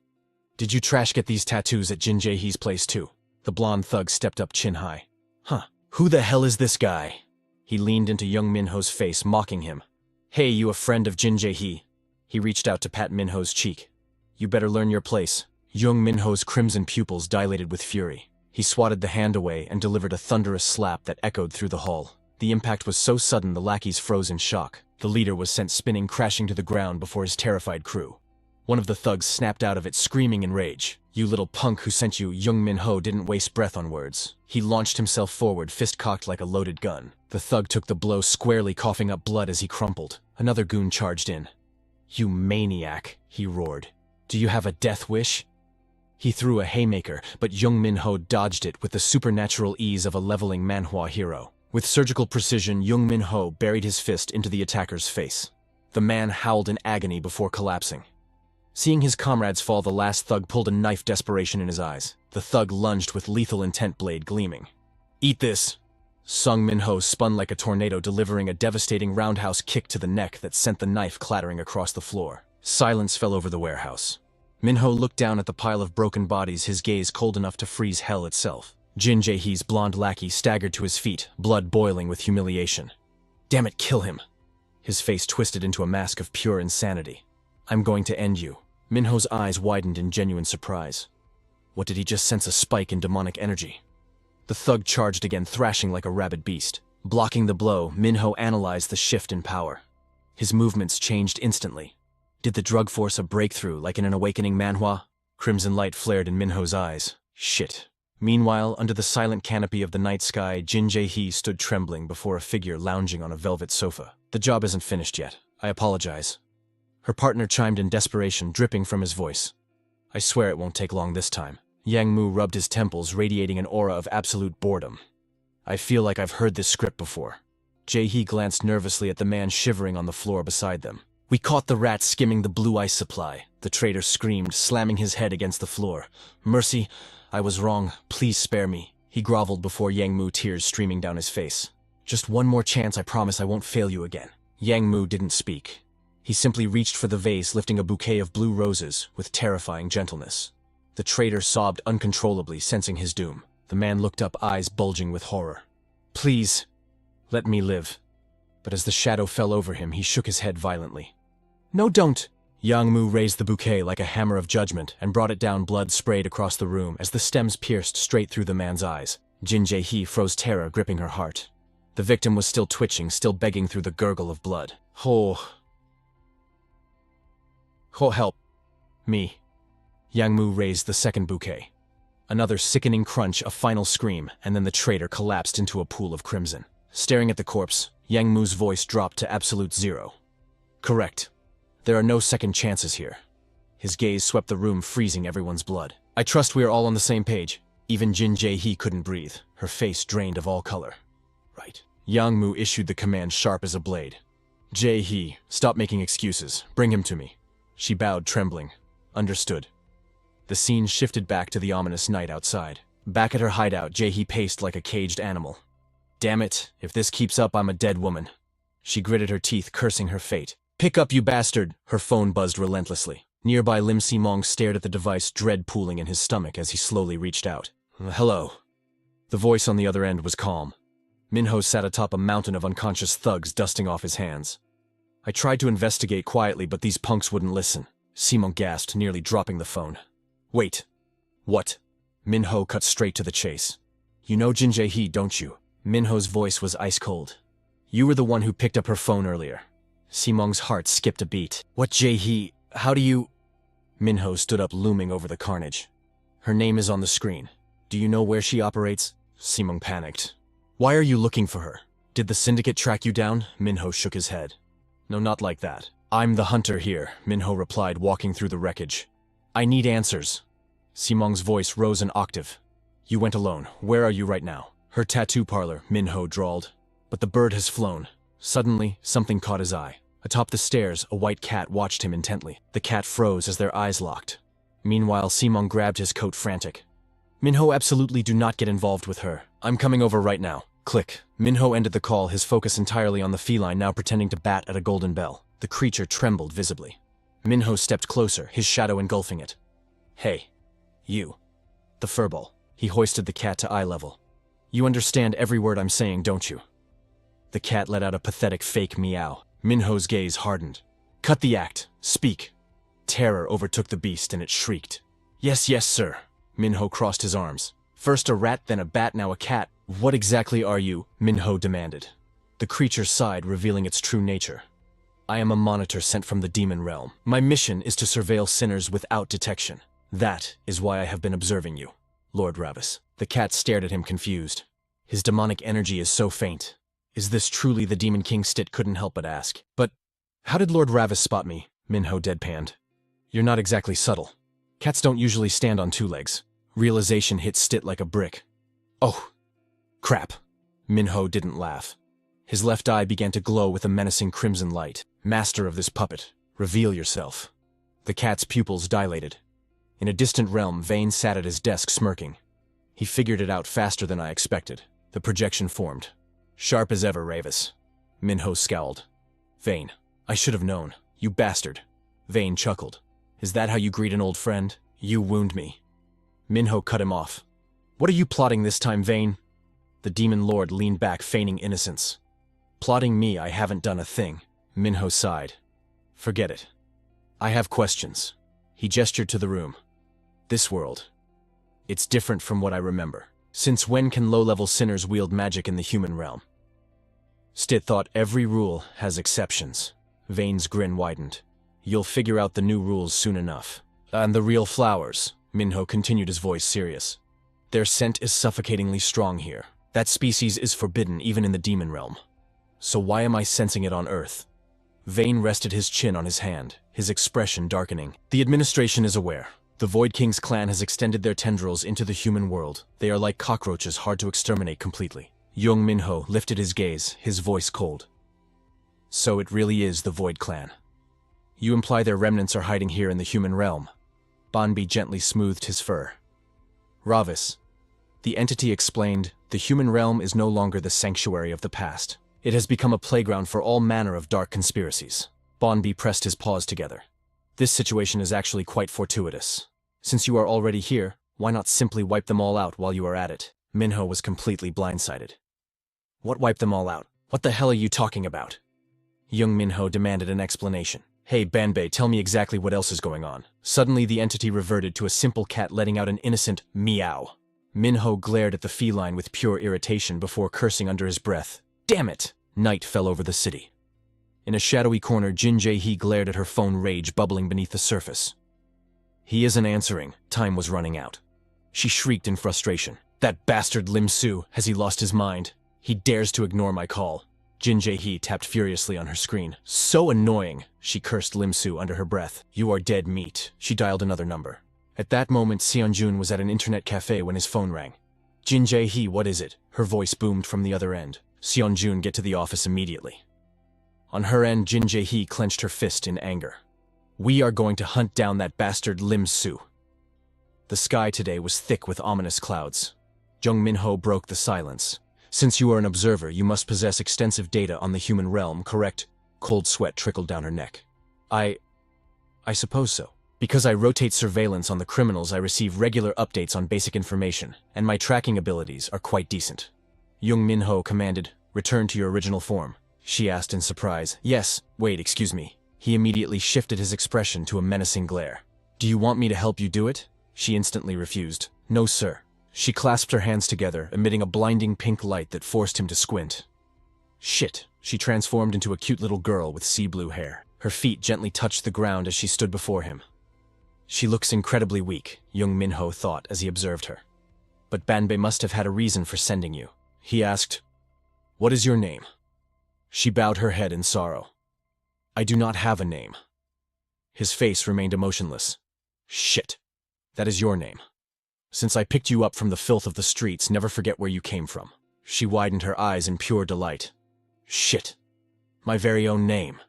"Did you trash get these tattoos at Jin Jae-hee's place too?" The blonde thug stepped up, chin high. "Huh. Who the hell is this guy?" He leaned into Jung Min-ho's face, mocking him. "Hey, you a friend of Jin Jae-hee?" He reached out to pat Min-ho's cheek. "You better learn your place. Jung Min-ho's crimson pupils dilated with fury. He swatted the hand away and delivered a thunderous slap that echoed through the hall. The impact was so sudden the lackeys froze in shock. The leader was sent spinning, crashing to the ground before his terrified crew. One of the thugs snapped out of it, screaming in rage. "You little punk who sent you!" Jung Min-ho didn't waste breath on words. He launched himself forward, fist cocked like a loaded gun. The thug took the blow squarely, coughing up blood as he crumpled. Another goon charged in. "You maniac!" he roared. "Do you have a death wish?" He threw a haymaker, but Jung Min-ho dodged it with the supernatural ease of a leveling Manhwa hero. With surgical precision, Jung Min-ho buried his fist into the attacker's face. The man howled in agony before collapsing. Seeing his comrades fall, the last thug pulled a knife, desperation in his eyes. The thug lunged with lethal intent, blade gleaming. "Eat this!" Jung Min-ho spun like a tornado, delivering a devastating roundhouse kick to the neck that sent the knife clattering across the floor. Silence fell over the warehouse. Min-ho looked down at the pile of broken bodies, his gaze cold enough to freeze hell itself. Jin Jae-hee's blonde lackey staggered to his feet, blood boiling with humiliation. "Damn it, kill him!" His face twisted into a mask of pure insanity. "I'm going to end you." Min-ho's eyes widened in genuine surprise. What, did he just sense a spike in demonic energy? The thug charged again, thrashing like a rabid beast. Blocking the blow, Min-ho analyzed the shift in power. His movements changed instantly. Did the drug force a breakthrough, like in an awakening Manhwa? Crimson light flared in Min-ho's eyes. Shit. Meanwhile, under the silent canopy of the night sky, Jin Jae-hee stood trembling before a figure lounging on a velvet sofa. "The job isn't finished yet. I apologize." Her partner chimed in desperation, dripping from his voice. "I swear it won't take long this time." Yang Mu rubbed his temples, radiating an aura of absolute boredom. "I feel like I've heard this script before." Jae-hee glanced nervously at the man shivering on the floor beside them. "We caught the rat skimming the blue ice supply," the traitor screamed, slamming his head against the floor. "Mercy, I was wrong. Please spare me." He groveled before Yang Mu, tears streaming down his face. "Just one more chance, I promise I won't fail you again." Yang Mu didn't speak. He simply reached for the vase, lifting a bouquet of blue roses with terrifying gentleness. The traitor sobbed uncontrollably, sensing his doom. The man looked up, eyes bulging with horror. "Please, let me live." But as the shadow fell over him, he shook his head violently. "No, don't!" Yang Mu raised the bouquet like a hammer of judgment and brought it down. Blood sprayed across the room as the stems pierced straight through the man's eyes. Jin Jae-hee froze, terror gripping her heart. The victim was still twitching, still begging through the gurgle of blood. Oh, help me." Yang Mu raised the second bouquet. Another sickening crunch, a final scream, and then the traitor collapsed into a pool of crimson. Staring at the corpse, Yang Mu's voice dropped to absolute zero. "Correct. There are no second chances here." His gaze swept the room, freezing everyone's blood. "I trust we are all on the same page." Even Jin Jae-hee couldn't breathe, her face drained of all color. "Right." Yang Mu issued the command, sharp as a blade. "Jae-hee, stop making excuses. Bring him to me." She bowed, trembling. "Understood." The scene shifted back to the ominous night outside. Back at her hideout, Jae-hee paced like a caged animal. "Damn it, if this keeps up, I'm a dead woman." She gritted her teeth, cursing her fate. "Pick up, you bastard!" Her phone buzzed relentlessly. Nearby, Lim Si-mong stared at the device, dread pooling in his stomach as he slowly reached out. "Hello." The voice on the other end was calm. Min-ho sat atop a mountain of unconscious thugs, dusting off his hands. "I tried to investigate quietly, but these punks wouldn't listen." Si-mong gasped, nearly dropping the phone. "Wait. What?" Min-ho cut straight to the chase. "You know Jin Jae-hee, don't you?" Min-ho's voice was ice cold. "You were the one who picked up her phone earlier." Si-mong's heart skipped a beat. "What Jae-hee? How do you—" Min-ho stood up, looming over the carnage. "Her name is on the screen. Do you know where she operates?" Si-mong panicked. "Why are you looking for her? Did the syndicate track you down?" Min-ho shook his head. "No, not like that. I'm the hunter here," Min-ho replied, walking through the wreckage. "I need answers." Si-mong's voice rose an octave. "You went alone. Where are you right now?" "Her tattoo parlor," Min-ho drawled. "But the bird has flown." Suddenly, something caught his eye. Atop the stairs, a white cat watched him intently. The cat froze as their eyes locked. Meanwhile, Si-mong grabbed his coat, frantic. "Min-ho, absolutely do not get involved with her. I'm coming over right now." Click. Min-ho ended the call, his focus entirely on the feline, now pretending to bat at a golden bell. The creature trembled visibly. Min-ho stepped closer, his shadow engulfing it. "Hey. You. The furball." He hoisted the cat to eye level. "You understand every word I'm saying, don't you?" The cat let out a pathetic fake meow. Min-ho's gaze hardened. "Cut the act. Speak." Terror overtook the beast and it shrieked. Yes, yes, sir. Min-ho crossed his arms. First a rat, then a bat, now a cat. What exactly are you? Min-ho demanded. The creature sighed, revealing its true nature. I am a monitor sent from the demon realm. My mission is to surveil sinners without detection. That is why I have been observing you, Lord Ravis. The cat stared at him confused. His demonic energy is so faint. Is this truly the Demon King? Stit couldn't help but ask. But how did Lord Ravis spot me? Min-ho deadpanned. You're not exactly subtle. Cats don't usually stand on two legs. Realization hit Stit like a brick. Oh, crap. Min-ho didn't laugh. His left eye began to glow with a menacing crimson light. Master of this puppet, reveal yourself. The cat's pupils dilated. In a distant realm, Vane sat at his desk smirking. He figured it out faster than I expected. The projection formed. Sharp as ever, Ravis. Min-ho scowled. Vane, I should have known. You bastard. Vane chuckled. Is that how you greet an old friend? You wound me. Min-ho cut him off. What are you plotting this time, Vane? The demon lord leaned back, feigning innocence. Plotting me, I haven't done a thing. Min-ho sighed. Forget it. I have questions. He gestured to the room. This world. It's different from what I remember. Since when can low-level sinners wield magic in the human realm? Stit thought every rule has exceptions. Vane's grin widened. You'll figure out the new rules soon enough. And the real flowers, Min-ho continued, his voice serious. Their scent is suffocatingly strong here. That species is forbidden even in the demon realm. So why am I sensing it on Earth? Vane rested his chin on his hand, his expression darkening. The administration is aware. The Void King's clan has extended their tendrils into the human world. They are like cockroaches, hard to exterminate completely. Jung Min-ho lifted his gaze, his voice cold. So it really is the Void Clan. You imply their remnants are hiding here in the human realm. Banbi gently smoothed his fur. Ravis. The entity explained, the human realm is no longer the sanctuary of the past. It has become a playground for all manner of dark conspiracies. Banbi pressed his paws together. This situation is actually quite fortuitous. Since you are already here, why not simply wipe them all out while you are at it? Min-ho was completely blindsided. What wipe them all out? What the hell are you talking about? Jung Min-ho demanded an explanation. Hey Banbei, tell me exactly what else is going on. Suddenly the entity reverted to a simple cat letting out an innocent meow. Min-ho glared at the feline with pure irritation before cursing under his breath. Damn it! Night fell over the city. In a shadowy corner, Jin Jae-hee glared at her phone, rage bubbling beneath the surface. He isn't answering. Time was running out. She shrieked in frustration. That bastard Lim Su, has he lost his mind? He dares to ignore my call. Jin Jae-hee tapped furiously on her screen. So annoying, she cursed Lim Su under her breath. You are dead meat. She dialed another number. At that moment, Seon-jun was at an internet cafe when his phone rang. Jin Jae-hee, what is it? Her voice boomed from the other end. Seon-jun, get to the office immediately. On her end, Jin Jae-hee clenched her fist in anger. We are going to hunt down that bastard Lim Su. The sky today was thick with ominous clouds. Jung Min-ho broke the silence. Since you are an observer, you must possess extensive data on the human realm, correct? Cold sweat trickled down her neck. I suppose so. Because I rotate surveillance on the criminals, I receive regular updates on basic information, and my tracking abilities are quite decent. Jung Min-ho commanded, return to your original form. She asked in surprise. Yes, wait, excuse me. He immediately shifted his expression to a menacing glare. Do you want me to help you do it? She instantly refused. No, sir. She clasped her hands together, emitting a blinding pink light that forced him to squint. Shit. She transformed into a cute little girl with sea blue hair. Her feet gently touched the ground as she stood before him. She looks incredibly weak, Jung Min-ho thought as he observed her. But Banbei must have had a reason for sending you. He asked, what is your name? She bowed her head in sorrow. I do not have a name. His face remained emotionless. Shit. That is your name. Since I picked you up from the filth of the streets, never forget where you came from. She widened her eyes in pure delight. Shit. My very own name.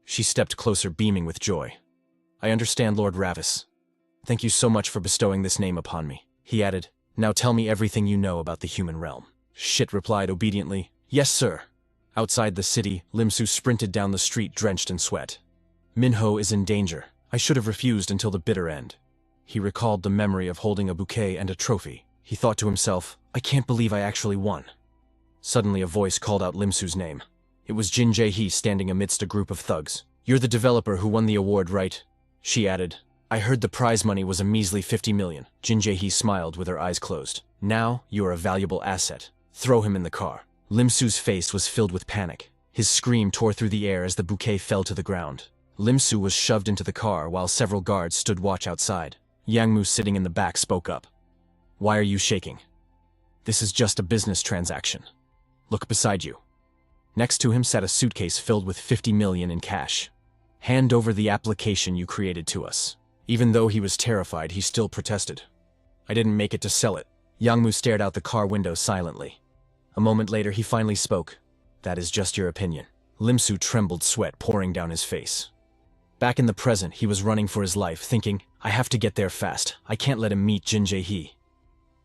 She stepped closer, beaming with joy. I understand, Lord Ravis. Thank you so much for bestowing this name upon me. He added, now tell me everything you know about the human realm. Shit replied obediently, yes, sir. Outside the city, Lim Su sprinted down the street drenched in sweat. Min-ho is in danger. I should have refused until the bitter end. He recalled the memory of holding a bouquet and a trophy. He thought to himself, I can't believe I actually won. Suddenly a voice called out Lim Su's name. It was Jin Jae-hee standing amidst a group of thugs. You're the developer who won the award, right? She added, I heard the prize money was a measly 50 million. Jin Jae-hee smiled with her eyes closed. Now, you are a valuable asset. Throw him in the car. Lim Su's face was filled with panic. His scream tore through the air as the bouquet fell to the ground. Lim Su was shoved into the car while several guards stood watch outside. Yang Mu, sitting in the back, spoke up. Why are you shaking? This is just a business transaction. Look beside you. Next to him sat a suitcase filled with 50 million in cash. Hand over the application you created to us. Even though he was terrified, he still protested. I didn't make it to sell it. Yang Mu stared out the car window silently. A moment later, he finally spoke. That is just your opinion. Lim Su trembled, sweat pouring down his face. Back in the present, he was running for his life, thinking, I have to get there fast. I can't let him meet Jin Jae-hee.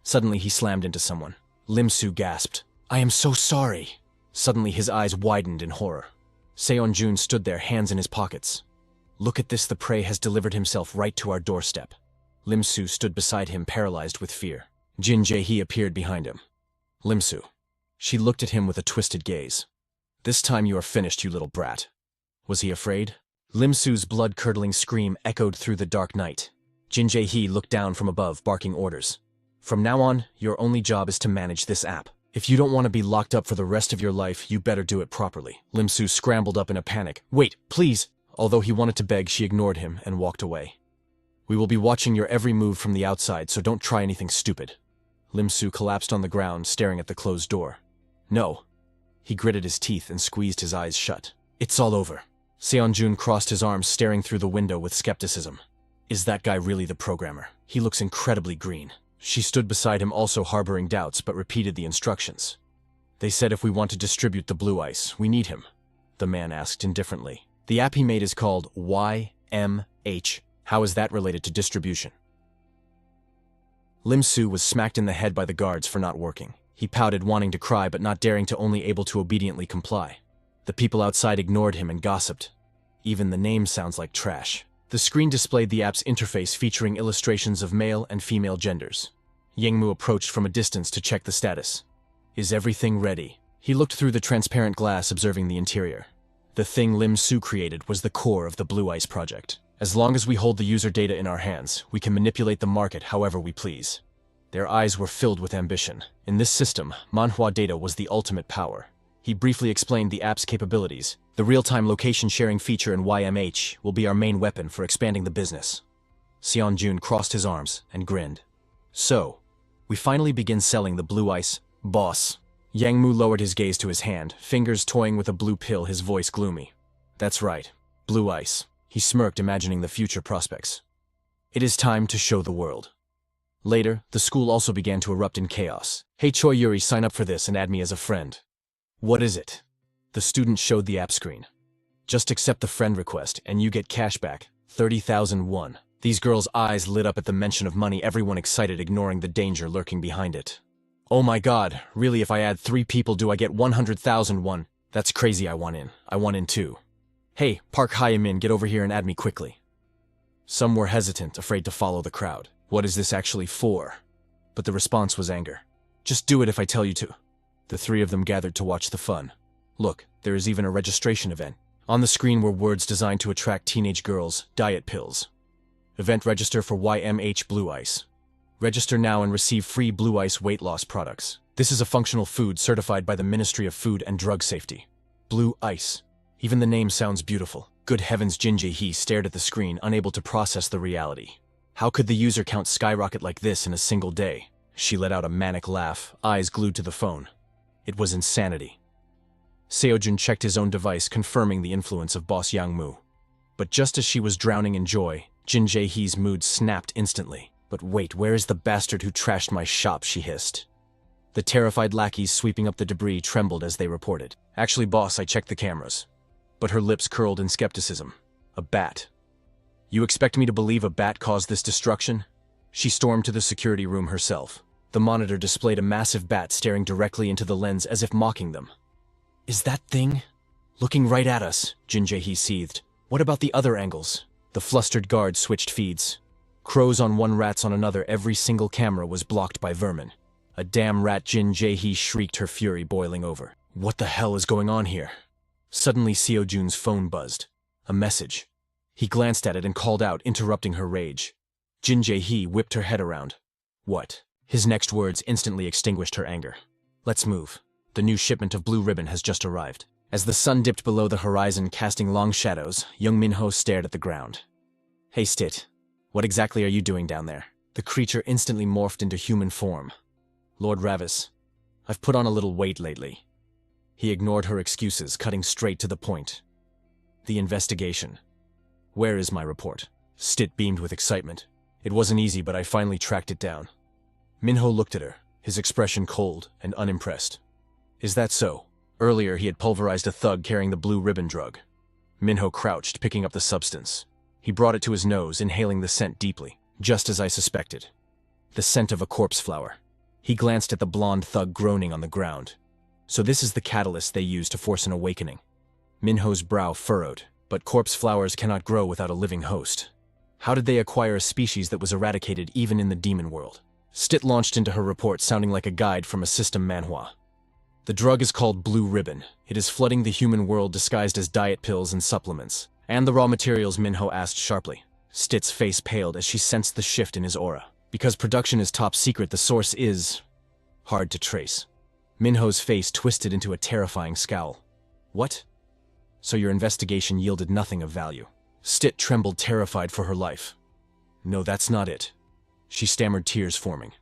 Suddenly, he slammed into someone. Lim Su gasped. I am so sorry. Suddenly, his eyes widened in horror. Seon-jun stood there, hands in his pockets. Look at this, the prey has delivered himself right to our doorstep. Lim Su stood beside him, paralyzed with fear. Jin Jae-hee appeared behind him. Lim Su. She looked at him with a twisted gaze. This time you are finished, you little brat. Was he afraid? Lim Su's blood-curdling scream echoed through the dark night. Jin Jae-hee looked down from above, barking orders. From now on, your only job is to manage this app. If you don't want to be locked up for the rest of your life, you better do it properly. Lim Su scrambled up in a panic. Wait, please! Although he wanted to beg, she ignored him and walked away. We will be watching your every move from the outside, so don't try anything stupid. Lim Su collapsed on the ground, staring at the closed door. No. He gritted his teeth and squeezed his eyes shut. It's all over. Seon-jun crossed his arms, staring through the window with skepticism. Is that guy really the programmer? He looks incredibly green. She stood beside him, also harboring doubts, but repeated the instructions. They said if we want to distribute the blue ice, we need him. The man asked indifferently. The app he made is called YMH. How is that related to distribution? Lim Su was smacked in the head by the guards for not working. He pouted, wanting to cry but not daring to, only able to obediently comply. The people outside ignored him and gossiped. Even the name sounds like trash. The screen displayed the app's interface featuring illustrations of male and female genders. Yang Mu approached from a distance to check the status. Is everything ready? He looked through the transparent glass, observing the interior. The thing Lim Su created was the core of the Blue Ice project. As long as we hold the user data in our hands, we can manipulate the market however we please. Their eyes were filled with ambition. In this system, Manhwa data was the ultimate power. He briefly explained the app's capabilities. The real-time location sharing feature in YMH will be our main weapon for expanding the business. Seon-jun crossed his arms and grinned. So, we finally begin selling the Blue Ice, boss. Yang Mu lowered his gaze to his hand, fingers toying with a blue pill, his voice gloomy. That's right, Blue Ice. He smirked, imagining the future prospects. It is time to show the world. Later, the school also began to erupt in chaos. Hey Choi Yuri, sign up for this and add me as a friend. What is it? The student showed the app screen. Just accept the friend request and you get cash back, 30,000 won. These girls' eyes lit up at the mention of money, everyone excited, ignoring the danger lurking behind it. Oh my god, really, if I add 3 people do I get 100,000 won? That's crazy, I want in. I want in too. Hey, Park Hye-min, get over here and add me quickly. Some were hesitant, afraid to follow the crowd. What is this actually for? But the response was anger. Just do it if I tell you to. The 3 of them gathered to watch the fun. Look, there is even a registration event. On the screen were words designed to attract teenage girls, diet pills. Event register for YMH Blue Ice. Register now and receive free Blue Ice weight loss products. This is a functional food certified by the Ministry of Food and Drug Safety. Blue Ice. Even the name sounds beautiful. Good heavens, Jin Jae-hee stared at the screen, unable to process the reality. How could the user count skyrocket like this in a single day? She let out a manic laugh, eyes glued to the phone. It was insanity. Seojun checked his own device, confirming the influence of boss Yang Mu. But just as she was drowning in joy, Jin Jae-hee's mood snapped instantly. But wait, where is the bastard who trashed my shop, she hissed. The terrified lackeys sweeping up the debris trembled as they reported. Actually, boss, I checked the cameras. But her lips curled in skepticism. A bat. You expect me to believe a bat caused this destruction? She stormed to the security room herself. The monitor displayed a massive bat staring directly into the lens as if mocking them. Is that thing looking right at us? Jin Jae-hee seethed. What about the other angles? The flustered guard switched feeds. Crows on one, rats on another, every single camera was blocked by vermin. A damn rat, Jin Jae-hee shrieked, her fury boiling over. What the hell is going on here? Suddenly Seojun's phone buzzed. A message. He glanced at it and called out, interrupting her rage. Jin Jae-hee whipped her head around. What? His next words instantly extinguished her anger. Let's move. The new shipment of blue ribbon has just arrived. As the sun dipped below the horizon, casting long shadows, Jung Min-ho stared at the ground. Hey Stit, what exactly are you doing down there? The creature instantly morphed into human form. Lord Ravis, I've put on a little weight lately. He ignored her excuses, cutting straight to the point. The investigation. Where is my report? Stit beamed with excitement. It wasn't easy, but I finally tracked it down. Min-ho looked at her, his expression cold and unimpressed. Is that so? Earlier he had pulverized a thug carrying the blue ribbon drug. Min-ho crouched, picking up the substance. He brought it to his nose, inhaling the scent deeply, just as I suspected. The scent of a corpse flower. He glanced at the blonde thug groaning on the ground. So this is the catalyst they use to force an awakening. Min-ho's brow furrowed, but corpse flowers cannot grow without a living host. How did they acquire a species that was eradicated even in the demon world? Stit launched into her report, sounding like a guide from a system manhwa. The drug is called Blue Ribbon. It is flooding the human world disguised as diet pills and supplements. And the raw materials? Min-ho asked sharply. Stit's face paled as she sensed the shift in his aura. Because production is top secret, the source is hard to trace. Min-ho's face twisted into a terrifying scowl. What? So your investigation yielded nothing of value. Stit trembled, terrified for her life. No, that's not it. She stammered, tears forming.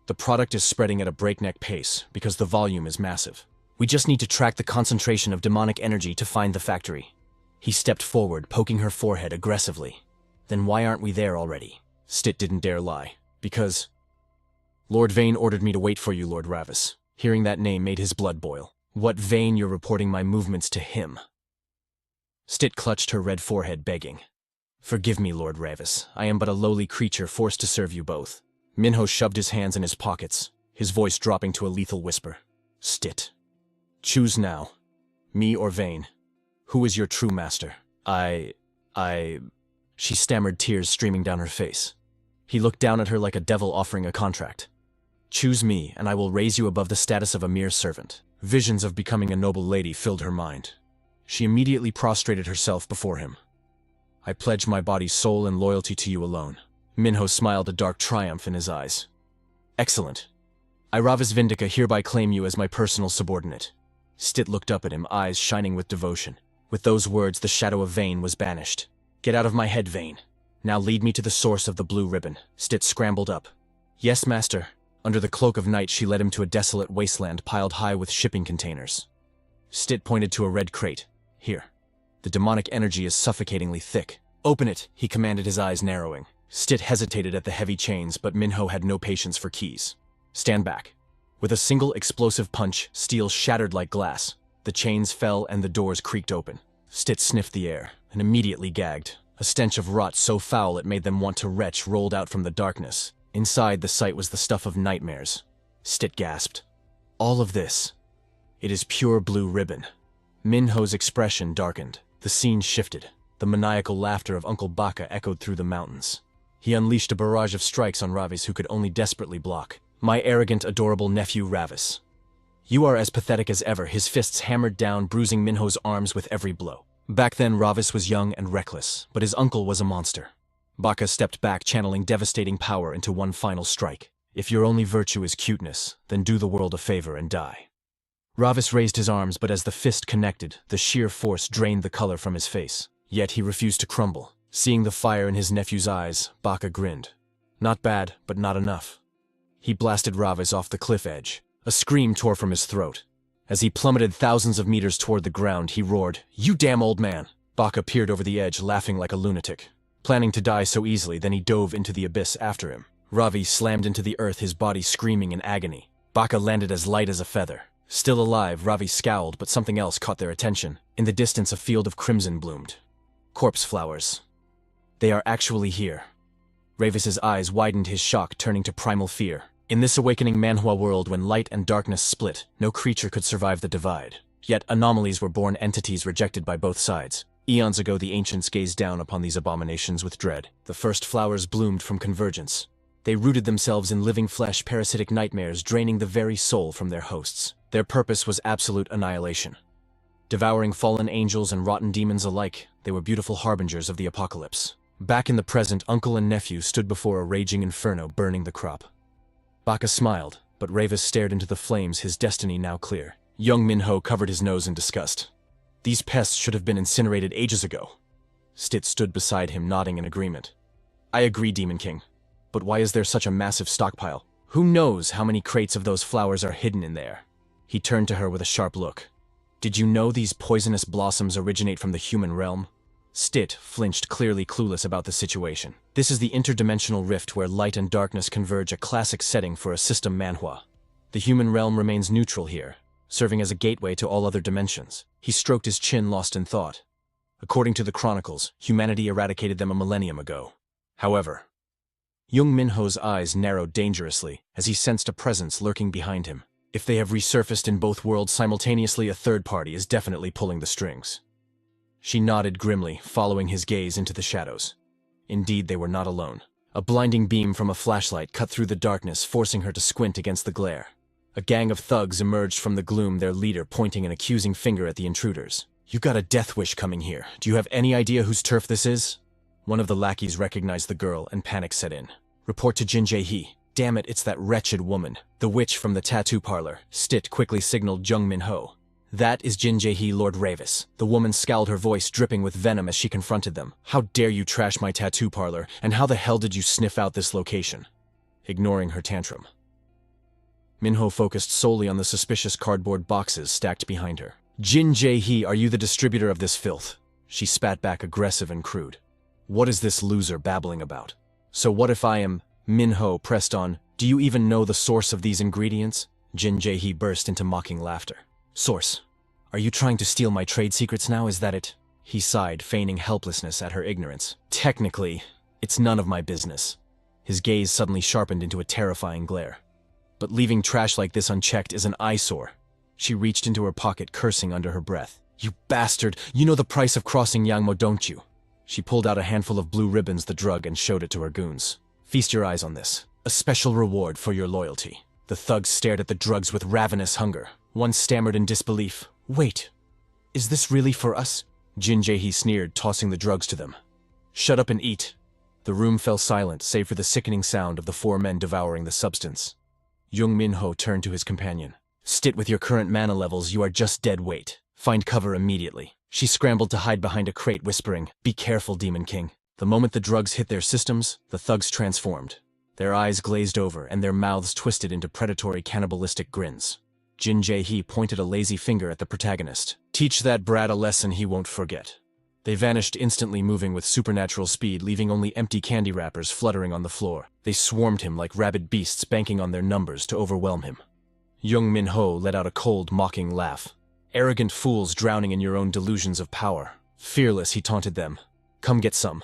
The product is spreading at a breakneck pace because the volume is massive. We just need to track the concentration of demonic energy to find the factory. He stepped forward, poking her forehead aggressively. Then why aren't we there already? Stit didn't dare lie. Because Lord Vane ordered me to wait for you, Lord Ravis. Hearing that name made his blood boil. What Vane? You're reporting my movements to him. Stit clutched her red forehead, begging. Forgive me, Lord Ravis. I am but a lowly creature forced to serve you both. Min-ho shoved his hands in his pockets, his voice dropping to a lethal whisper. Stit. Choose now. Me or Vane. Who is your true master? She stammered, tears streaming down her face. He looked down at her like a devil offering a contract. Choose me, and I will raise you above the status of a mere servant. Visions of becoming a noble lady filled her mind. She immediately prostrated herself before him. I pledge my body, soul, and loyalty to you alone. Min-ho smiled, a dark triumph in his eyes. Excellent. I, Ravis Vindica, hereby claim you as my personal subordinate. Stit looked up at him, eyes shining with devotion. With those words, the shadow of Vane was banished. Get out of my head, Vane. Now lead me to the source of the blue ribbon. Stit scrambled up. Yes, master. Under the cloak of night, she led him to a desolate wasteland piled high with shipping containers. Stit pointed to a red crate. Here. The demonic energy is suffocatingly thick. Open it, he commanded, his eyes narrowing. Stit hesitated at the heavy chains, but Min-ho had no patience for keys. Stand back. With a single explosive punch, steel shattered like glass. The chains fell and the doors creaked open. Stit sniffed the air, and immediately gagged. A stench of rot so foul it made them want to retch rolled out from the darkness. Inside, the sight was the stuff of nightmares. Stit gasped. All of this. It is pure blue ribbon. Min-ho's expression darkened. The scene shifted. The maniacal laughter of Uncle Bacca echoed through the mountains. He unleashed a barrage of strikes on Ravis, who could only desperately block. My arrogant, adorable nephew Ravis. You are as pathetic as ever. His fists hammered down, bruising Min-ho's arms with every blow. Back then, Ravis was young and reckless, but his uncle was a monster. Bacca stepped back, channeling devastating power into one final strike. If your only virtue is cuteness, then do the world a favor and die. Ravis raised his arms, but as the fist connected, the sheer force drained the color from his face. Yet he refused to crumble. Seeing the fire in his nephew's eyes, Bacca grinned. Not bad, but not enough. He blasted Ravis off the cliff edge. A scream tore from his throat. As he plummeted thousands of meters toward the ground, he roared, "You damn old man!" Bacca peered over the edge, laughing like a lunatic. Planning to die so easily, then he dove into the abyss after him. Ravi slammed into the earth, his body screaming in agony. Bacca landed as light as a feather. Still alive, Ravi scowled, but something else caught their attention. In the distance, a field of crimson bloomed. Corpse flowers. They are actually here. Ravis's eyes widened, his shock turning to primal fear. In this awakening Manhwa world, when light and darkness split, no creature could survive the divide. Yet anomalies were born, entities rejected by both sides. Eons ago, the ancients gazed down upon these abominations with dread. The first flowers bloomed from convergence. They rooted themselves in living flesh, parasitic nightmares, draining the very soul from their hosts. Their purpose was absolute annihilation. Devouring fallen angels and rotten demons alike, they were beautiful harbingers of the apocalypse. Back in the present, uncle and nephew stood before a raging inferno burning the crop. Bacca smiled, but Ravis stared into the flames, his destiny now clear. Jung Min-ho covered his nose in disgust. These pests should have been incinerated ages ago. Stit stood beside him, nodding in agreement. I agree, Demon King. But why is there such a massive stockpile? Who knows how many crates of those flowers are hidden in there? He turned to her with a sharp look. Did you know these poisonous blossoms originate from the human realm? Stit flinched, clearly clueless about the situation. This is the interdimensional rift where light and darkness converge, a classic setting for a system manhwa. The human realm remains neutral here, serving as a gateway to all other dimensions. He stroked his chin, lost in thought. According to the chronicles, humanity eradicated them a millennium ago. However, Jung Min-ho's eyes narrowed dangerously as he sensed a presence lurking behind him. If they have resurfaced in both worlds simultaneously, a third party is definitely pulling the strings. She nodded grimly, following his gaze into the shadows. Indeed, they were not alone. A blinding beam from a flashlight cut through the darkness, forcing her to squint against the glare. A gang of thugs emerged from the gloom, their leader pointing an accusing finger at the intruders. You got a death wish coming here. Do you have any idea whose turf this is? One of the lackeys recognized the girl, and panic set in. Report to Jin Jae-hee. Damn it, it's that wretched woman. The witch from the tattoo parlor. Stit quickly signaled Jung Min-ho. That is Jin Jae-hee, Lord Ravis. The woman scowled, her voice dripping with venom as she confronted them. How dare you trash my tattoo parlor, and how the hell did you sniff out this location? Ignoring her tantrum, Min-ho focused solely on the suspicious cardboard boxes stacked behind her. Jin Jae-hee, are you the distributor of this filth? She spat back, aggressive and crude. What is this loser babbling about? So what if I am? Min-ho pressed on. Do you even know the source of these ingredients? Jin Jae-hee burst into mocking laughter. Source? Are you trying to steal my trade secrets now, is that it? He sighed, feigning helplessness at her ignorance. Technically, it's none of my business. His gaze suddenly sharpened into a terrifying glare. But leaving trash like this unchecked is an eyesore. She reached into her pocket, cursing under her breath. You bastard! You know the price of crossing Yangmo, don't you? She pulled out a handful of blue ribbons, the drug, and showed it to her goons. Feast your eyes on this. A special reward for your loyalty. The thugs stared at the drugs with ravenous hunger. One stammered in disbelief. Wait, is this really for us? Jin Jae-hee sneered, tossing the drugs to them. Shut up and eat. The room fell silent, save for the sickening sound of the four men devouring the substance. Jung Min-ho turned to his companion. Stit, with your current mana levels, you are just dead weight. Find cover immediately. She scrambled to hide behind a crate, whispering, Be careful, Demon King. The moment the drugs hit their systems, the thugs transformed. Their eyes glazed over and their mouths twisted into predatory cannibalistic grins. Jin Jae-hee pointed a lazy finger at the protagonist. Teach that brat a lesson he won't forget. They vanished instantly, moving with supernatural speed, leaving only empty candy wrappers fluttering on the floor. They swarmed him like rabid beasts, banking on their numbers to overwhelm him. Jung Min-ho let out a cold, mocking laugh. Arrogant fools drowning in your own delusions of power. Fearless, he taunted them. Come get some.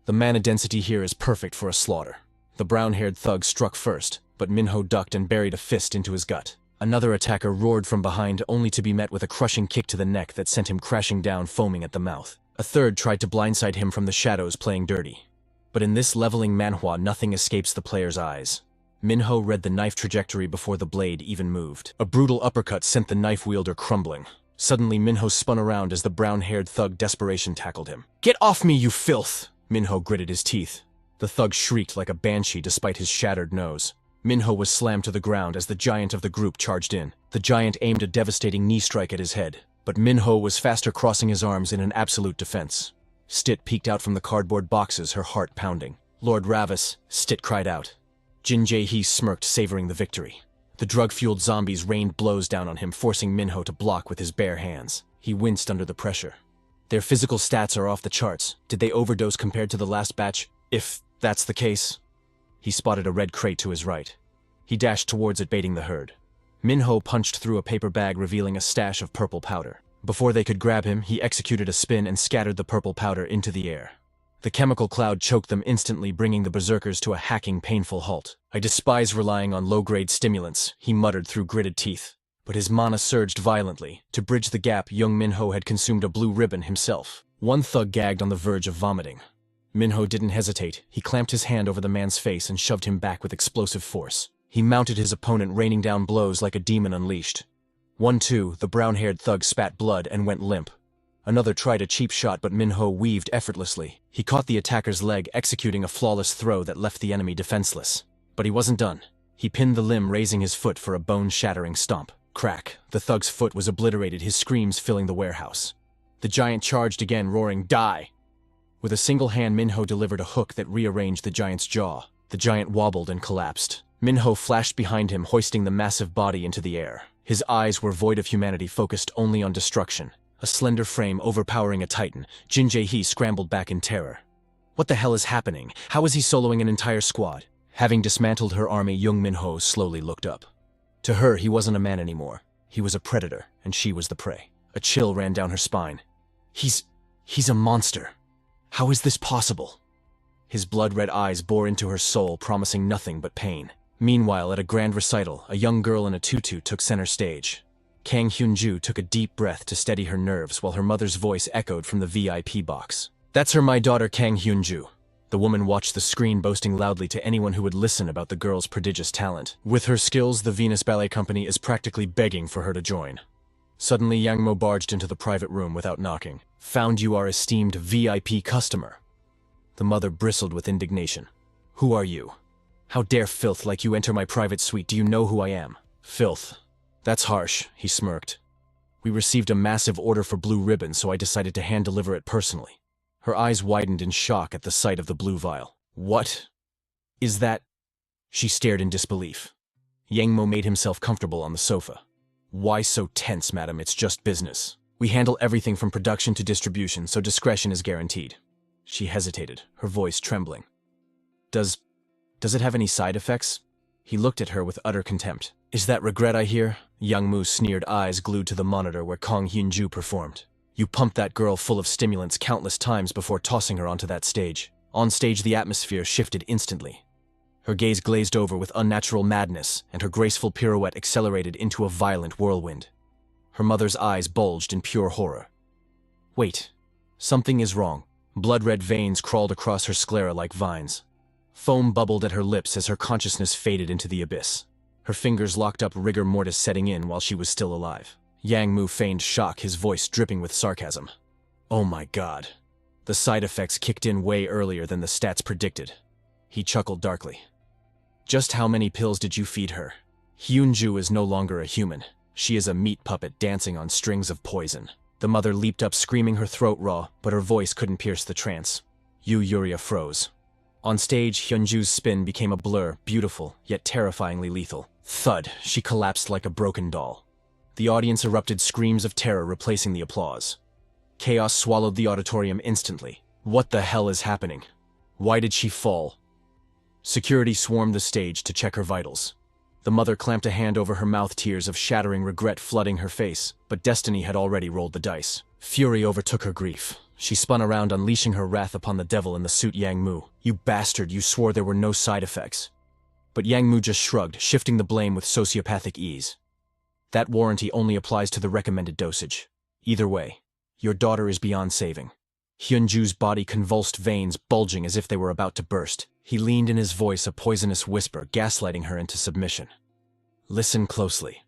The mana density here is perfect for a slaughter. The brown-haired thug struck first, but Min-ho ducked and buried a fist into his gut. Another attacker roared from behind, only to be met with a crushing kick to the neck that sent him crashing down, foaming at the mouth. A third tried to blindside him from the shadows, playing dirty. But in this leveling manhwa, nothing escapes the player's eyes. Min-ho read the knife trajectory before the blade even moved. A brutal uppercut sent the knife wielder crumbling. Suddenly, Min-ho spun around as the brown-haired thug desperation tackled him. Get off me, you filth! Min-ho gritted his teeth. The thug shrieked like a banshee despite his shattered nose. Min-ho was slammed to the ground as the giant of the group charged in. The giant aimed a devastating knee strike at his head, but Min-ho was faster, crossing his arms in an absolute defense. Stit peeked out from the cardboard boxes, her heart pounding. Lord Ravis, Stit cried out. Jin Jae-hee smirked, savoring the victory. The drug-fueled zombies rained blows down on him, forcing Min-ho to block with his bare hands. He winced under the pressure. Their physical stats are off the charts. Did they overdose compared to the last batch? If that's the case. He spotted a red crate to his right. He dashed towards it, baiting the herd. Min-ho punched through a paper bag, revealing a stash of purple powder. Before they could grab him, he executed a spin and scattered the purple powder into the air. The chemical cloud choked them instantly, bringing the berserkers to a hacking, painful halt. I despise relying on low-grade stimulants, he muttered through gritted teeth. But his mana surged violently. To bridge the gap, Jung Min-ho had consumed a blue ribbon himself. One thug gagged on the verge of vomiting. Min-ho didn't hesitate. He clamped his hand over the man's face and shoved him back with explosive force. He mounted his opponent, raining down blows like a demon unleashed. 1-2, the brown-haired thug spat blood and went limp. Another tried a cheap shot, but Min-ho weaved effortlessly. He caught the attacker's leg, executing a flawless throw that left the enemy defenseless. But he wasn't done. He pinned the limb, raising his foot for a bone-shattering stomp. Crack. The thug's foot was obliterated, his screams filling the warehouse. The giant charged again, roaring, "Die!" With a single hand, Min-ho delivered a hook that rearranged the giant's jaw. The giant wobbled and collapsed. Min-ho flashed behind him, hoisting the massive body into the air. His eyes were void of humanity, focused only on destruction. A slender frame overpowering a titan, Jin Jae-hee scrambled back in terror. What the hell is happening? How is he soloing an entire squad? Having dismantled her army, Jung Min-ho slowly looked up. To her, he wasn't a man anymore. He was a predator, and she was the prey. A chill ran down her spine. He's a monster. How is this possible? His blood-red eyes bore into her soul, promising nothing but pain. Meanwhile, at a grand recital, a young girl in a tutu took center stage. Kang Hyun-ju took a deep breath to steady her nerves while her mother's voice echoed from the VIP box. "That's her, my daughter Kang Hyun-ju." The woman watched the screen, boasting loudly to anyone who would listen about the girl's prodigious talent. With her skills, the Venus Ballet Company is practically begging for her to join. Suddenly, Yang Mo barged into the private room without knocking. "Found you our esteemed VIP customer." The mother bristled with indignation. "Who are you? How dare filth like you enter my private suite? Do you know who I am?" "Filth? That's harsh," he smirked. "We received a massive order for blue ribbon, so I decided to hand-deliver it personally." Her eyes widened in shock at the sight of the blue vial. "What is that?" She stared in disbelief. Yang Mo made himself comfortable on the sofa. "Why so tense, madam? It's just business. We handle everything from production to distribution, so discretion is guaranteed." She hesitated, her voice trembling. Does it have any side effects?" He looked at her with utter contempt. "Is that regret I hear?" Young Moo sneered, eyes glued to the monitor where Kang Hyun-ju performed. "You pumped that girl full of stimulants countless times before tossing her onto that stage." On stage, the atmosphere shifted instantly. Her gaze glazed over with unnatural madness, and her graceful pirouette accelerated into a violent whirlwind. Her mother's eyes bulged in pure horror. "Wait, something is wrong." Blood-red veins crawled across her sclera like vines. Foam bubbled at her lips as her consciousness faded into the abyss. Her fingers locked up, rigor mortis setting in while she was still alive. Yang Mu feigned shock, his voice dripping with sarcasm. "Oh my god." The side effects kicked in way earlier than the stats predicted. He chuckled darkly. "Just how many pills did you feed her? Hyun-ju is no longer a human. She is a meat puppet dancing on strings of poison." The mother leaped up, screaming, her throat raw, but her voice couldn't pierce the trance. Yuria froze. On stage, Hyunju's spin became a blur, beautiful, yet terrifyingly lethal. Thud, she collapsed like a broken doll. The audience erupted, screams of terror replacing the applause. Chaos swallowed the auditorium instantly. What the hell is happening? Why did she fall? Security swarmed the stage to check her vitals. The mother clamped a hand over her mouth, tears of shattering regret flooding her face, but destiny had already rolled the dice. Fury overtook her grief. She spun around, unleashing her wrath upon the devil in the suit. "Yang Mu, you bastard, you swore there were no side effects." But Yang Mu just shrugged, shifting the blame with sociopathic ease. "That warranty only applies to the recommended dosage. Either way, your daughter is beyond saving." Hyunju's body convulsed, veins bulging as if they were about to burst. He leaned in, his voice a poisonous whisper, gaslighting her into submission. "Listen closely.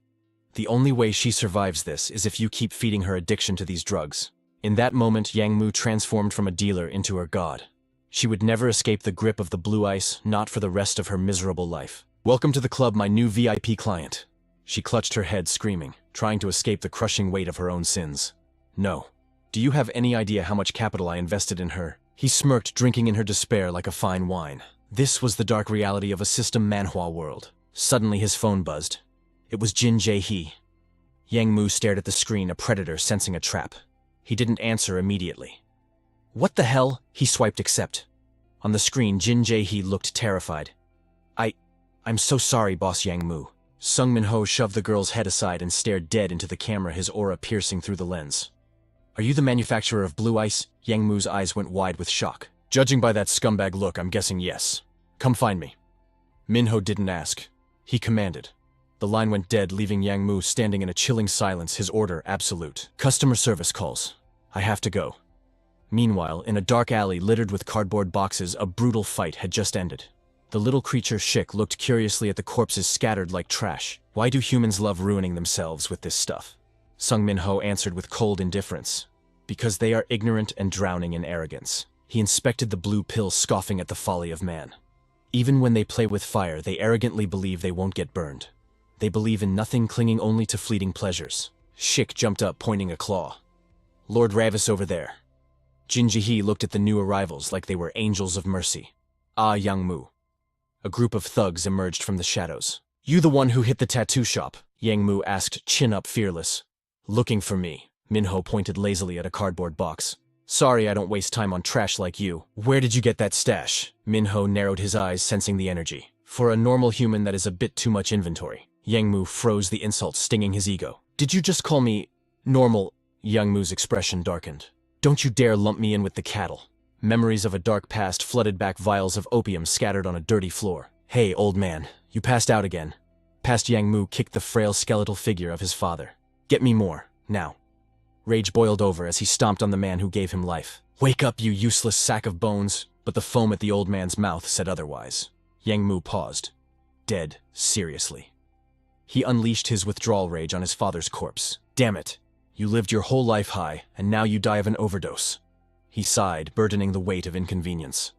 The only way she survives this is if you keep feeding her addiction to these drugs." In that moment, Yang Mu transformed from a dealer into her god. She would never escape the grip of the blue ice, not for the rest of her miserable life. "Welcome to the club, my new VIP client." She clutched her head, screaming, trying to escape the crushing weight of her own sins. "No. Do you have any idea how much capital I invested in her?" He smirked, drinking in her despair like a fine wine. This was the dark reality of a system Manhwa world. Suddenly his phone buzzed. It was Jin Jae-hee. Yang Mu stared at the screen, a predator sensing a trap. He didn't answer immediately. "What the hell?" He swiped accept. On the screen, Jin Jae-hee looked terrified. I'm so sorry, boss." Yang Mu. Jung Min-ho shoved the girl's head aside and stared dead into the camera, his aura piercing through the lens. "Are you the manufacturer of blue ice?" Yang Mu's eyes went wide with shock. "Judging by that scumbag look, I'm guessing yes. Come find me." Min-ho didn't ask. He commanded. The line went dead, leaving Yang Mu standing in a chilling silence, his order absolute. "Customer service calls. I have to go." Meanwhile, in a dark alley littered with cardboard boxes, a brutal fight had just ended. The little creature Shik looked curiously at the corpses scattered like trash. Why do humans love ruining themselves with this stuff? Jung Min-ho answered with cold indifference. Because they are ignorant and drowning in arrogance. He inspected the blue pill, scoffing at the folly of man. Even when they play with fire, they arrogantly believe they won't get burned. They believe in nothing, clinging only to fleeting pleasures. Shik jumped up, pointing a claw. Lord Ravis over there. Jin Ji-hee looked at the new arrivals like they were angels of mercy. Ah, Yang Mu. A group of thugs emerged from the shadows. You the one who hit the tattoo shop? Yang Mu asked, chin up, fearless. Looking for me. Min-ho pointed lazily at a cardboard box. Sorry, I don't waste time on trash like you. Where did you get that stash? Min-ho narrowed his eyes, sensing the energy. For a normal human, that is a bit too much inventory. Yang Mu froze, the insult stinging his ego. Did you just call me normal? Yang Mu's expression darkened. Don't you dare lump me in with the cattle. Memories of a dark past flooded back, vials of opium scattered on a dirty floor. Hey, old man, you passed out again. Past Yang Mu kicked the frail skeletal figure of his father. Get me more, now. Rage boiled over as he stomped on the man who gave him life. Wake up, you useless sack of bones, but the foam at the old man's mouth said otherwise. Yang Mu paused. Dead, seriously. He unleashed his withdrawal rage on his father's corpse. Damn it. You lived your whole life high, and now you die of an overdose. He sighed, burdening the weight of inconvenience.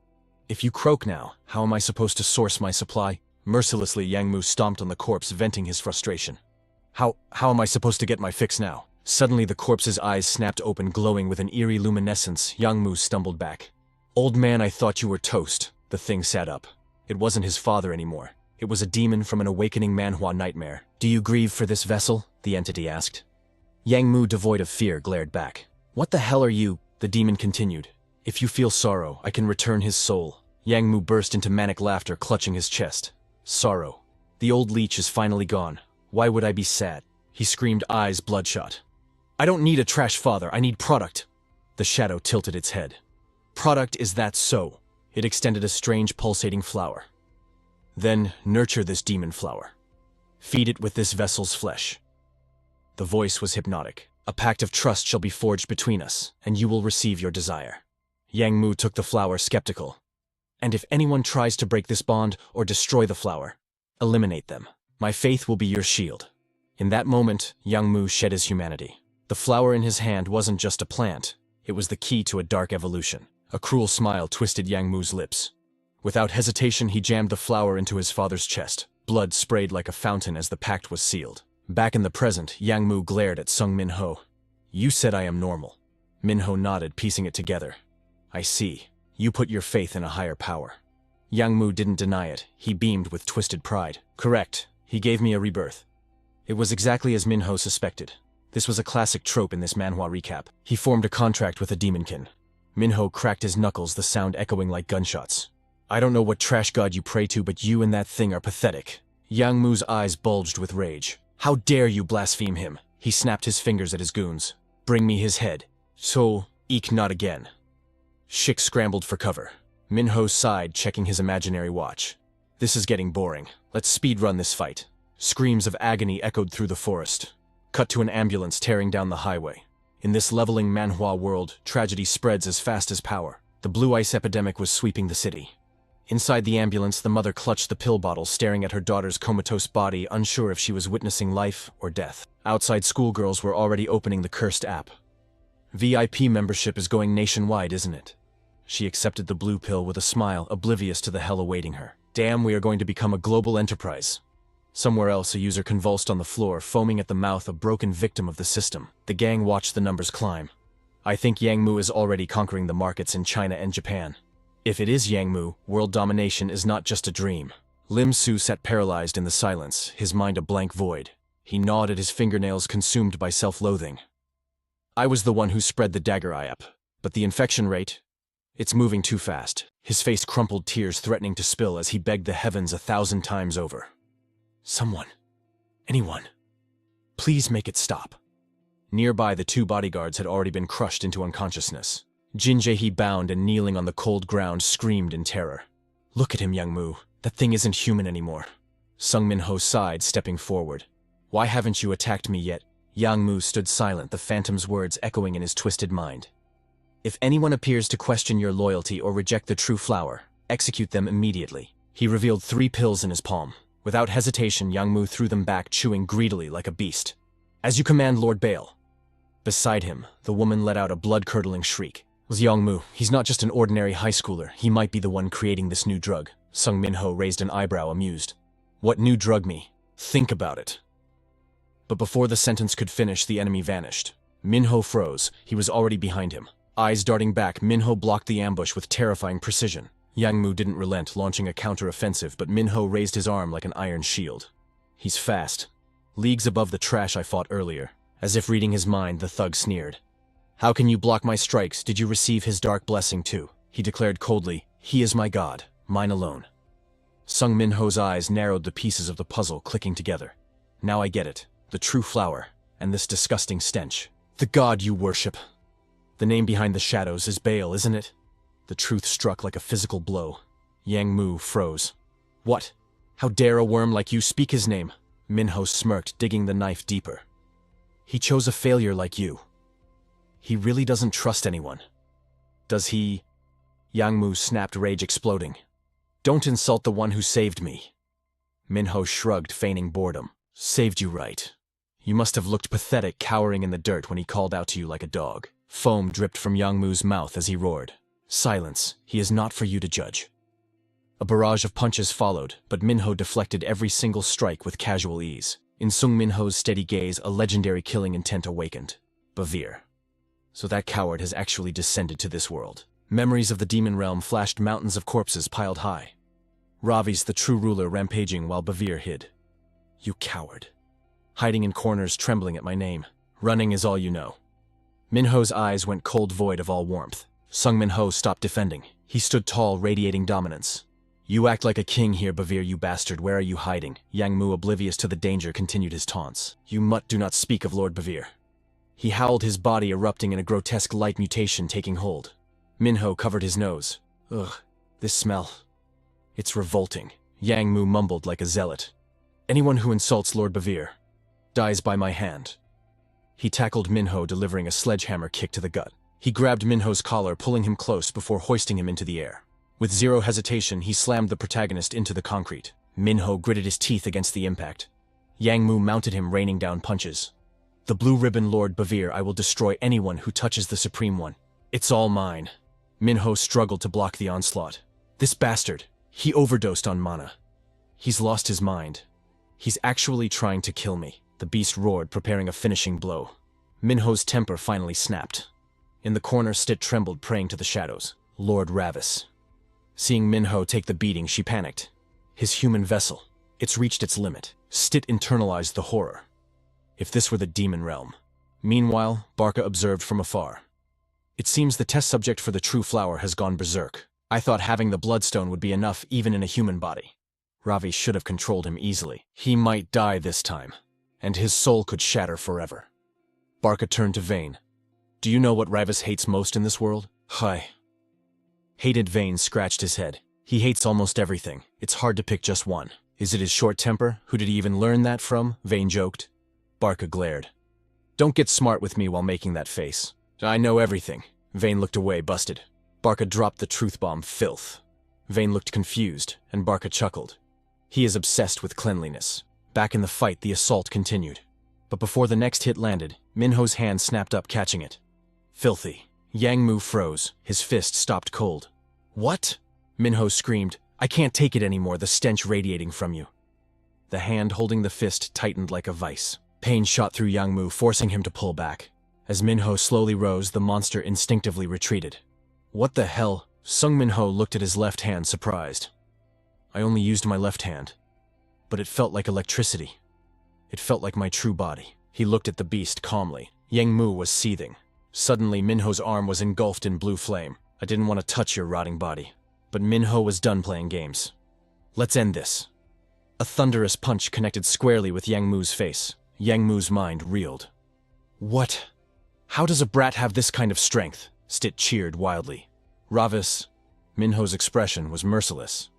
If you croak now, how am I supposed to source my supply? Mercilessly, Yang Mu stomped on the corpse, venting his frustration. How am I supposed to get my fix now? Suddenly the corpse's eyes snapped open, glowing with an eerie luminescence. Yang Mu stumbled back. Old man, I thought you were toast. The thing sat up. It wasn't his father anymore. It was a demon from an awakening Manhwa nightmare. Do you grieve for this vessel? The entity asked. Yang Mu, devoid of fear, glared back. What the hell are you? The demon continued. If you feel sorrow, I can return his soul. Yang Mu burst into manic laughter, clutching his chest. Sorrow. The old leech is finally gone. Why would I be sad? He screamed, eyes bloodshot. I don't need a trash father, I need product. The shadow tilted its head. Product, is that so? It extended a strange pulsating flower. Then nurture this demon flower. Feed it with this vessel's flesh. The voice was hypnotic. A pact of trust shall be forged between us, and you will receive your desire. Yang Mu took the flower, skeptical. And if anyone tries to break this bond or destroy the flower, eliminate them. My faith will be your shield. In that moment, Yang Mu shed his humanity. The flower in his hand wasn't just a plant. It was the key to a dark evolution. A cruel smile twisted Yang Mu's lips. Without hesitation, he jammed the flower into his father's chest. Blood sprayed like a fountain as the pact was sealed. Back in the present, Yang Mu glared at Jung Min-ho. You said I am normal. Min-ho nodded, piecing it together. I see. You put your faith in a higher power. Yang Mu didn't deny it. He beamed with twisted pride. Correct. He gave me a rebirth. It was exactly as Min-ho suspected. This was a classic trope in this manhwa recap. He formed a contract with a demonkin. Min-ho cracked his knuckles, the sound echoing like gunshots. I don't know what trash god you pray to, but you and that thing are pathetic. Yang Mu's eyes bulged with rage. How dare you blaspheme him? He snapped his fingers at his goons. Bring me his head. So, eek, not again. Shik scrambled for cover. Min-ho sighed, checking his imaginary watch. This is getting boring. Let's speedrun this fight. Screams of agony echoed through the forest. Cut to an ambulance tearing down the highway. In this leveling manhwa world, tragedy spreads as fast as power. The blue ice epidemic was sweeping the city. Inside the ambulance, the mother clutched the pill bottle, staring at her daughter's comatose body, unsure if she was witnessing life or death. Outside, schoolgirls were already opening the cursed app. VIP membership is going nationwide, isn't it? She accepted the blue pill with a smile, oblivious to the hell awaiting her. Damn, we are going to become a global enterprise. Somewhere else, a user convulsed on the floor, foaming at the mouth, a broken victim of the system. The gang watched the numbers climb. I think Yang Mu is already conquering the markets in China and Japan. If it is Yang Mu, world domination is not just a dream. Lim Su sat paralyzed in the silence, his mind a blank void. He gnawed at his fingernails, consumed by self-loathing. I was the one who spread the dagger eye up. But the infection rate? It's moving too fast. His face crumpled, tears threatening to spill as he begged the heavens 1,000 times over. Someone. Anyone. Please make it stop. Nearby, the two bodyguards had already been crushed into unconsciousness. Jin Ji-hee, bound and kneeling on the cold ground, screamed in terror. Look at him, Yang Mu. That thing isn't human anymore. Jung Min-ho sighed, stepping forward. Why haven't you attacked me yet? Yang Mu stood silent, the phantom's words echoing in his twisted mind. If anyone appears to question your loyalty or reject the true flower, execute them immediately. He revealed 3 pills in his palm. Without hesitation, Yang Mu threw them back, chewing greedily like a beast. "As you command, Lord Bale." Beside him, the woman let out a blood-curdling shriek. It was Yang Mu. He's not just an ordinary high schooler. He might be the one creating this new drug. Jung Min-ho raised an eyebrow, amused. "What new drug me? Think about it." But before the sentence could finish, the enemy vanished. Min-ho froze. He was already behind him. Eyes darting back, Min-ho blocked the ambush with terrifying precision. Yang Mu didn't relent, launching a counter-offensive, but Min-ho raised his arm like an iron shield. "He's fast. Leagues above the trash I fought earlier." As if reading his mind, the thug sneered. "How can you block my strikes? Did you receive his dark blessing too?" He declared coldly, "He is my god, mine alone." Jung Min-ho's eyes narrowed, the pieces of the puzzle clicking together. "Now I get it. The true flower, and this disgusting stench. The god you worship. The name behind the shadows is Baal, isn't it?" The truth struck like a physical blow. Yang Mu froze. "What? How dare a worm like you speak his name?" Min-ho smirked, digging the knife deeper. "He chose a failure like you. He really doesn't trust anyone. Does he?" Yang Mu snapped, rage exploding. "Don't insult the one who saved me." Min-ho shrugged, feigning boredom. "Saved you right. You must have looked pathetic, cowering in the dirt when he called out to you like a dog." Foam dripped from Yang Mu's mouth as he roared. "Silence. He is not for you to judge." A barrage of punches followed, but Min-ho deflected every single strike with casual ease. In Jung Min-ho's steady gaze, a legendary killing intent awakened. Bavir. So that coward has actually descended to this world. Memories of the demon realm flashed, mountains of corpses piled high. Ravis, the true ruler, rampaging while Bavir hid. "You coward. Hiding in corners, trembling at my name. Running is all you know." Min-ho's eyes went cold, void of all warmth. Jung Min-ho stopped defending. He stood tall, radiating dominance. "You act like a king here, Bavir, you bastard. Where are you hiding?" Yang Mu, oblivious to the danger, continued his taunts. "You mutt, do not speak of Lord Bavir." He howled, his body erupting in a grotesque light mutation taking hold. Min-ho covered his nose. "Ugh, this smell. It's revolting." Yang Mu mumbled like a zealot. "Anyone who insults Lord Bavir dies by my hand." He tackled Min-ho, delivering a sledgehammer kick to the gut. He grabbed Min-ho's collar, pulling him close before hoisting him into the air. With zero hesitation, he slammed the protagonist into the concrete. Min-ho gritted his teeth against the impact. Yang Mu mounted him, raining down punches. "The blue ribbon Lord Bavir, I will destroy anyone who touches the Supreme One. It's all mine." Min-ho struggled to block the onslaught. "This bastard, he overdosed on mana. He's lost his mind. He's actually trying to kill me." The beast roared, preparing a finishing blow. Min-ho's temper finally snapped. In the corner, Stit trembled, praying to the shadows. Lord Ravis. Seeing Min-ho take the beating, she panicked. His human vessel. It's reached its limit. Stit internalized the horror. If this were the demon realm. Meanwhile, Bacca observed from afar. "It seems the test subject for the true flower has gone berserk. I thought having the bloodstone would be enough even in a human body. Ravi should have controlled him easily. He might die this time, and his soul could shatter forever." Bacca turned to Vane. "Do you know what Ravis hates most in this world?" "Hi." Hated Vane scratched his head. "He hates almost everything. It's hard to pick just one." "Is it his short temper? Who did he even learn that from?" Vane joked. Bacca glared. "Don't get smart with me while making that face. I know everything." Vane looked away, busted. Bacca dropped the truth bomb. "Filth." Vane looked confused, and Bacca chuckled. "He is obsessed with cleanliness." Back in the fight, the assault continued. But before the next hit landed, Min-ho's hand snapped up, catching it. "Filthy." Yang Mu froze. His fist stopped cold. "What?" Min-ho screamed. "I can't take it anymore, the stench radiating from you." The hand holding the fist tightened like a vice. Pain shot through Yang Mu, forcing him to pull back. As Min-ho slowly rose, the monster instinctively retreated. "What the hell?" Jung Min-ho looked at his left hand, surprised. "I only used my left hand. But it felt like electricity. It felt like my true body." He looked at the beast calmly. Yang Mu was seething. Suddenly, Min-ho's arm was engulfed in blue flame. "I didn't want to touch your rotting body." But Min-ho was done playing games. "Let's end this." A thunderous punch connected squarely with Yang Mu's face. Yang Mu's mind reeled. "What? How does a brat have this kind of strength?" Stit cheered wildly. "Ravis." Min-ho's expression was merciless.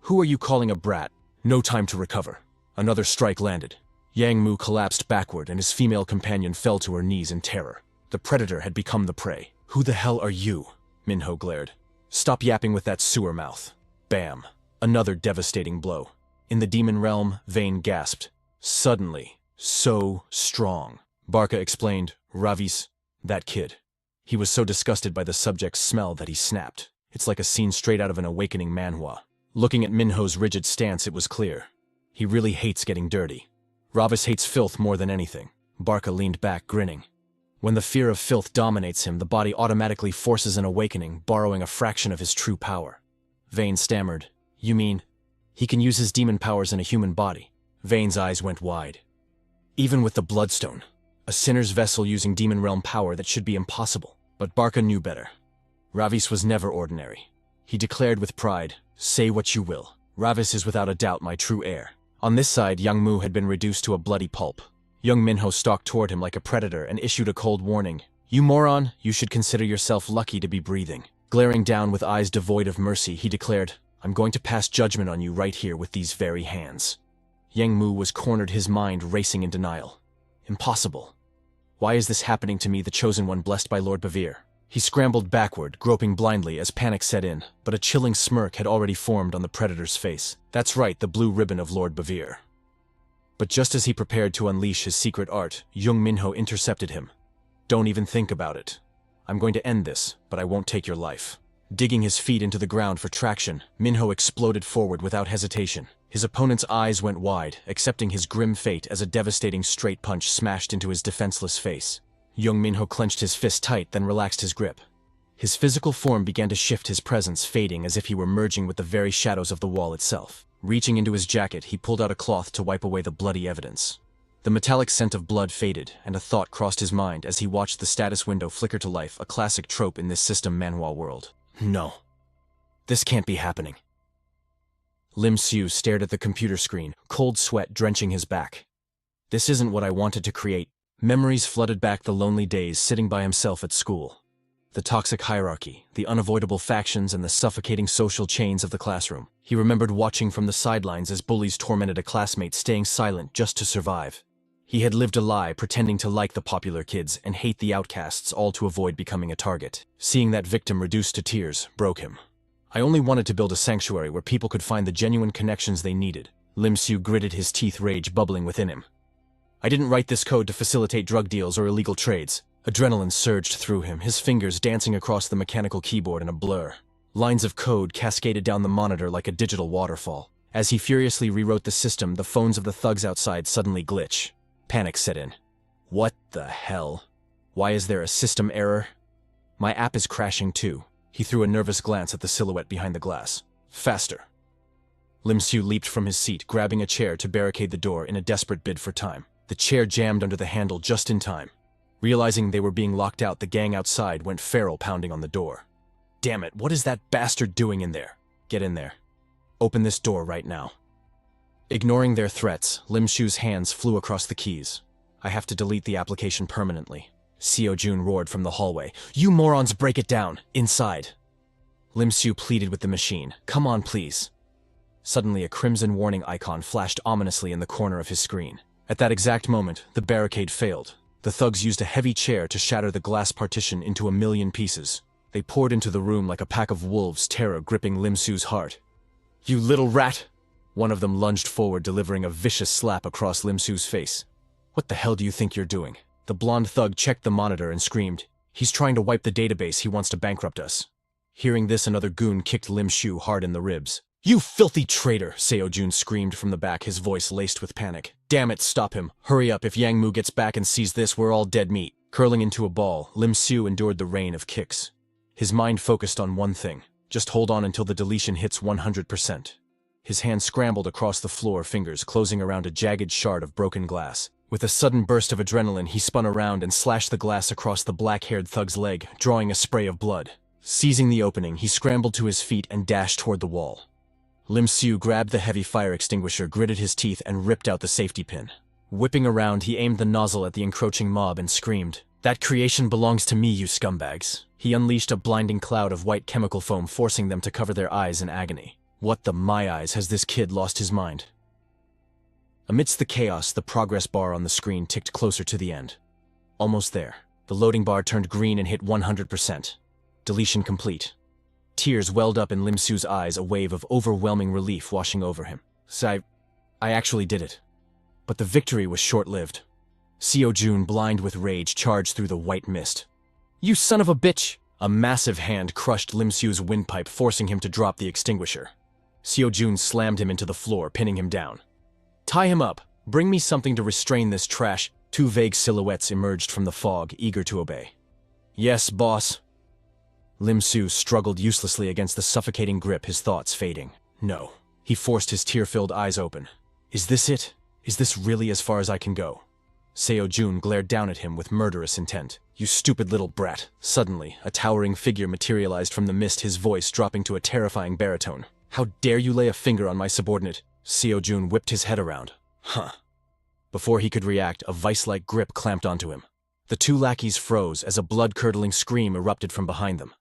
"Who are you calling a brat? No time to recover." Another strike landed. Yang Mu collapsed backward, and his female companion fell to her knees in terror. The predator had become the prey. "Who the hell are you?" Min-ho glared. "Stop yapping with that sewer mouth." Bam. Another devastating blow. In the demon realm, Vayne gasped. Suddenly, so strong. Bacca explained, Ravis, that kid. He was so disgusted by the subject's smell that he snapped. It's like a scene straight out of an awakening manhwa. Looking at Min-ho's rigid stance, it was clear. He really hates getting dirty. Ravis hates filth more than anything. Bacca leaned back, grinning. When the fear of filth dominates him, the body automatically forces an awakening, borrowing a fraction of his true power. Vayne stammered, You mean, he can use his demon powers in a human body? Vayne's eyes went wide. Even with the Bloodstone, a sinner's vessel using demon realm power, that should be impossible. But Bacca knew better. Ravis was never ordinary. He declared with pride, Say what you will. Ravis is without a doubt my true heir. On this side, Young Mu had been reduced to a bloody pulp. Jung Min-ho stalked toward him like a predator and issued a cold warning. You moron, you should consider yourself lucky to be breathing. Glaring down with eyes devoid of mercy, he declared, I'm going to pass judgment on you right here with these very hands. Yang Mu was cornered, his mind racing in denial. Impossible. Why is this happening to me, the chosen one blessed by Lord Bevere? He scrambled backward, groping blindly as panic set in, but a chilling smirk had already formed on the predator's face. That's right, the blue ribbon of Lord Bevere. But just as he prepared to unleash his secret art, Jung Min-ho intercepted him. Don't even think about it. I'm going to end this, but I won't take your life. Digging his feet into the ground for traction, Min-ho exploded forward without hesitation. His opponent's eyes went wide, accepting his grim fate as a devastating straight punch smashed into his defenseless face. Jung Min-ho clenched his fist tight, then relaxed his grip. His physical form began to shift, his presence fading as if he were merging with the very shadows of the wall itself. Reaching into his jacket, he pulled out a cloth to wipe away the bloody evidence. The metallic scent of blood faded, and a thought crossed his mind as he watched the status window flicker to life, a classic trope in this system manhwa world. No. This can't be happening. Lim Siu stared at the computer screen, cold sweat drenching his back. This isn't what I wanted to create. Memories flooded back the lonely days sitting by himself at school. The toxic hierarchy, the unavoidable factions, and the suffocating social chains of the classroom. He remembered watching from the sidelines as bullies tormented a classmate, staying silent just to survive. He had lived a lie, pretending to like the popular kids and hate the outcasts, all to avoid becoming a target. Seeing that victim reduced to tears broke him. I only wanted to build a sanctuary where people could find the genuine connections they needed. Lim Siu gritted his teeth, rage bubbling within him. I didn't write this code to facilitate drug deals or illegal trades. Adrenaline surged through him, his fingers dancing across the mechanical keyboard in a blur. Lines of code cascaded down the monitor like a digital waterfall. As he furiously rewrote the system, the phones of the thugs outside suddenly glitch. Panic set in. What the hell? Why is there a system error? My app is crashing too. He threw a nervous glance at the silhouette behind the glass. Faster. Lim Siu leaped from his seat, grabbing a chair to barricade the door in a desperate bid for time. The chair jammed under the handle just in time. Realizing they were being locked out, the gang outside went feral, pounding on the door. Damn it, what is that bastard doing in there? Get in there. Open this door right now. Ignoring their threats, Lim Siu's hands flew across the keys. I have to delete the application permanently. Seo Jun roared from the hallway. You morons, break it down. Inside. Lim Siu pleaded with the machine. Come on, please. Suddenly, a crimson warning icon flashed ominously in the corner of his screen. At that exact moment, the barricade failed. The thugs used a heavy chair to shatter the glass partition into a million pieces. They poured into the room like a pack of wolves, terror gripping Lim Siu's heart. You little rat! One of them lunged forward, delivering a vicious slap across Lim Siu's face. What the hell do you think you're doing? The blonde thug checked the monitor and screamed. He's trying to wipe the database, he wants to bankrupt us. Hearing this, another goon kicked Lim Siu hard in the ribs. You filthy traitor, Seo Jun screamed from the back, his voice laced with panic. Damn it, stop him. Hurry up, if Yang Mu gets back and sees this, we're all dead meat. Curling into a ball, Lim Siu endured the rain of kicks. His mind focused on one thing. Just hold on until the deletion hits 100%. His hand scrambled across the floor, fingers closing around a jagged shard of broken glass. With a sudden burst of adrenaline, he spun around and slashed the glass across the black-haired thug's leg, drawing a spray of blood. Seizing the opening, he scrambled to his feet and dashed toward the wall. Lim Siu grabbed the heavy fire extinguisher, gritted his teeth, and ripped out the safety pin. Whipping around, he aimed the nozzle at the encroaching mob and screamed, That creation belongs to me, you scumbags. He unleashed a blinding cloud of white chemical foam, forcing them to cover their eyes in agony. What the my eyes, has this kid lost his mind? Amidst the chaos, the progress bar on the screen ticked closer to the end. Almost there. The loading bar turned green and hit 100%. Deletion complete. Tears welled up in Lim Su's eyes, a wave of overwhelming relief washing over him. I actually did it. But the victory was short-lived. Seo Jun, blind with rage, charged through the white mist. "You son of a bitch!" A massive hand crushed Lim Su's windpipe, forcing him to drop the extinguisher. Seo Jun slammed him into the floor, pinning him down. "Tie him up. Bring me something to restrain this trash." Two vague silhouettes emerged from the fog, eager to obey. "Yes, boss." Lim Su struggled uselessly against the suffocating grip, his thoughts fading. No. He forced his tear-filled eyes open. Is this it? Is this really as far as I can go? Seo Jun glared down at him with murderous intent. "You stupid little brat." Suddenly, a towering figure materialized from the mist, his voice dropping to a terrifying baritone. "How dare you lay a finger on my subordinate?" Seo Jun whipped his head around. Huh. Before he could react, a vice-like grip clamped onto him. The two lackeys froze as a blood-curdling scream erupted from behind them.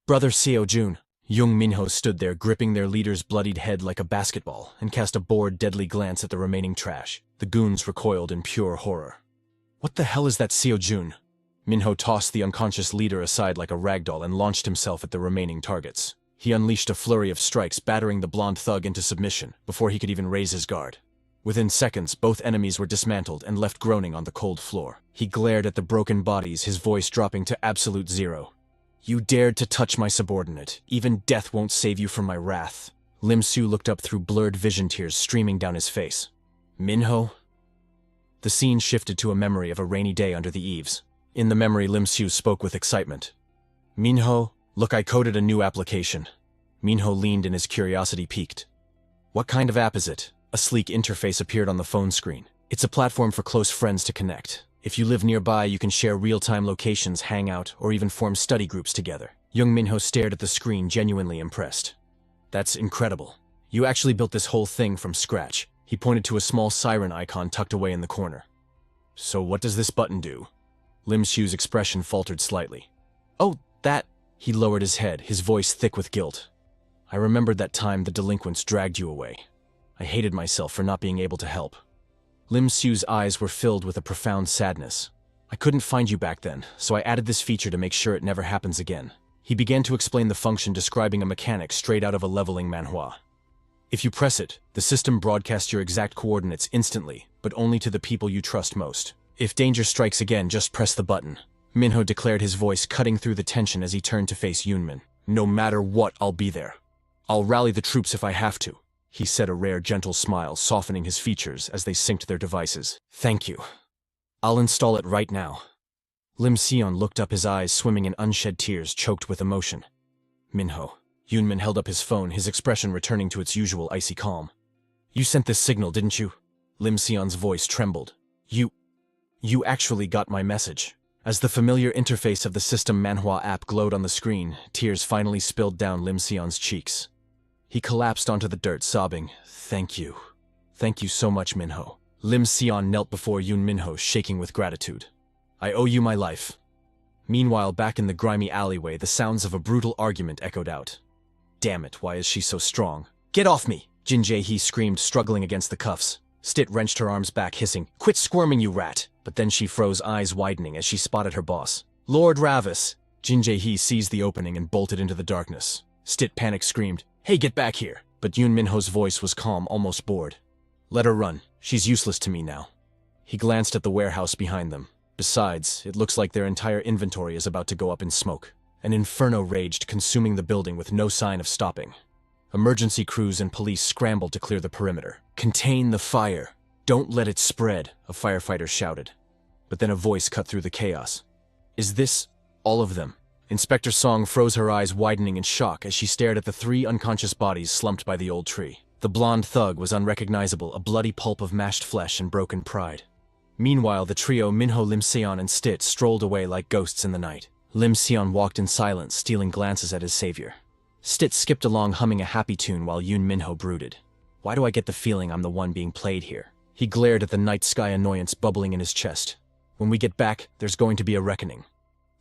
"Brother Seo Jun." Jung Min-ho stood there, gripping their leader's bloodied head like a basketball, and cast a bored, deadly glance at the remaining trash. The goons recoiled in pure horror. "What the hell is that, Seo Jun?" Min-ho tossed the unconscious leader aside like a ragdoll and launched himself at the remaining targets. He unleashed a flurry of strikes, battering the blonde thug into submission before he could even raise his guard. Within seconds, both enemies were dismantled and left groaning on the cold floor. He glared at the broken bodies, his voice dropping to absolute zero. "You dared to touch my subordinate. Even death won't save you from my wrath." Lim Su looked up through blurred vision, tears streaming down his face. "Min-ho?" The scene shifted to a memory of a rainy day under the eaves. In the memory, Lim Su spoke with excitement. "Min-ho, look, I coded a new application." Min-ho leaned and his curiosity piqued. "What kind of app is it?" A sleek interface appeared on the phone screen. "It's a platform for close friends to connect. If you live nearby, you can share real-time locations, hang out, or even form study groups together." Jung Min-ho stared at the screen, genuinely impressed. "That's incredible. You actually built this whole thing from scratch." He pointed to a small siren icon tucked away in the corner. "So what does this button do?" Lim Su's expression faltered slightly. "Oh, that..." He lowered his head, his voice thick with guilt. "I remembered that time the delinquents dragged you away. I hated myself for not being able to help." Lim Su's eyes were filled with a profound sadness. "I couldn't find you back then, so I added this feature to make sure it never happens again." He began to explain the function, describing a mechanic straight out of a leveling manhwa. If you press it, the system broadcasts your exact coordinates instantly, but only to the people you trust most. If danger strikes again, just press the button. Min-ho declared, his voice cutting through the tension as he turned to face Yunmin. "No matter what, I'll be there. I'll rally the troops if I have to," he said, a rare gentle smile softening his features as they synced their devices. "Thank you. I'll install it right now." Lim Seon looked up, his eyes swimming in unshed tears choked with emotion. "Min-ho." Yunmin held up his phone, his expression returning to its usual icy calm. "You sent this signal, didn't you?" Lim Seon's voice trembled. You actually got my message." As the familiar interface of the system Manhwa app glowed on the screen, tears finally spilled down Lim Seon's cheeks. He collapsed onto the dirt, sobbing, "Thank you. Thank you so much, Min-ho." Lim Seon knelt before Yun Min-ho, shaking with gratitude. "I owe you my life." Meanwhile, back in the grimy alleyway, the sounds of a brutal argument echoed out. "Damn it, why is she so strong?" "Get off me!" Jin Jae-hee screamed, struggling against the cuffs. Stit wrenched her arms back, hissing, "Quit squirming, you rat!" But then she froze, eyes widening as she spotted her boss. "Lord Ravis!" Jin Jae-hee seized the opening and bolted into the darkness. Stit panic screamed, "Hey, get back here!" But Yun Min-ho's voice was calm, almost bored. "Let her run. She's useless to me now." He glanced at the warehouse behind them. Besides, it looks like their entire inventory is about to go up in smoke. An inferno raged, consuming the building with no sign of stopping. Emergency crews and police scrambled to clear the perimeter. "Contain the fire. Don't let it spread," a firefighter shouted. But then a voice cut through the chaos. "Is this all of them?" Inspector Song froze, her eyes widening in shock as she stared at the 3 unconscious bodies slumped by the old tree. The blonde thug was unrecognizable, a bloody pulp of mashed flesh and broken pride. Meanwhile, the trio Min-ho, Lim Seon, and Stit strolled away like ghosts in the night. Lim Seon walked in silence, stealing glances at his savior. Stit skipped along, humming a happy tune, while Yun Min-ho brooded. "Why do I get the feeling I'm the one being played here?" He glared at the night sky, annoyance bubbling in his chest. "When we get back, there's going to be a reckoning."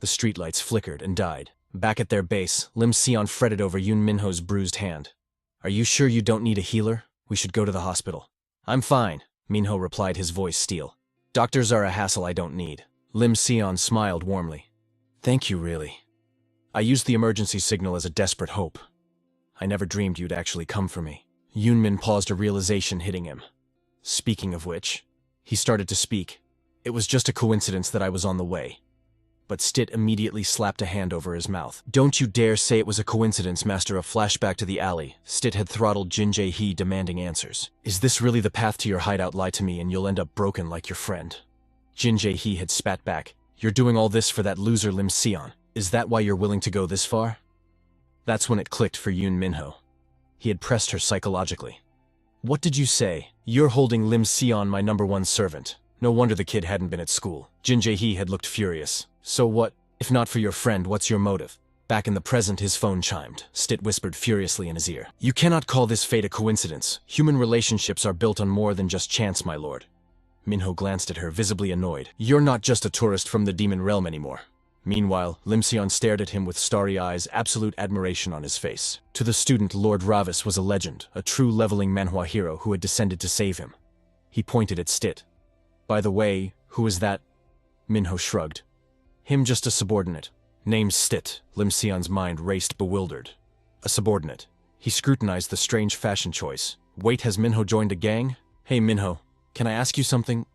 The streetlights flickered and died. Back at their base, Lim Seon fretted over Yun Min-ho's bruised hand. "Are you sure you don't need a healer? We should go to the hospital." "I'm fine," Min-ho replied, his voice steel. "Doctors are a hassle I don't need." Lim Seon smiled warmly. "Thank you, really. I used the emergency signal as a desperate hope." I never dreamed you'd actually come for me. Yunmin paused, a realization hitting him. Speaking of which, he started to speak. It was just a coincidence that I was on the way. But Stit immediately slapped a hand over his mouth. Don't you dare say it was a coincidence, Master. A flashback to the alley. Stit had throttled Jin Jae-hee, demanding answers. Is this really the path to your hideout? Lie to me and you'll end up broken like your friend. Jin Jae-hee had spat back. You're doing all this for that loser Lim Sion. Is that why you're willing to go this far? That's when it clicked for Jung Min-ho. He had pressed her psychologically. What did you say? You're holding Lim Sion, my #1 servant. No wonder the kid hadn't been at school. Jin Jae-hee had looked furious. So what? If not for your friend, what's your motive? Back in the present, his phone chimed. Stit whispered furiously in his ear. You cannot call this fate a coincidence. Human relationships are built on more than just chance, my lord. Min-ho glanced at her, visibly annoyed. You're not just a tourist from the demon realm anymore. Meanwhile, Lim Sion stared at him with starry eyes, absolute admiration on his face. To the student, Lord Ravis was a legend, a true leveling Manhwa hero who had descended to save him. He pointed at Stit. By the way, who is that? Min-ho shrugged. Him, just a subordinate. Name's Stit. Lim Sion's mind raced, bewildered. A subordinate. He scrutinized the strange fashion choice. Wait, has Min-ho joined a gang? Hey Min-ho, can I ask you something?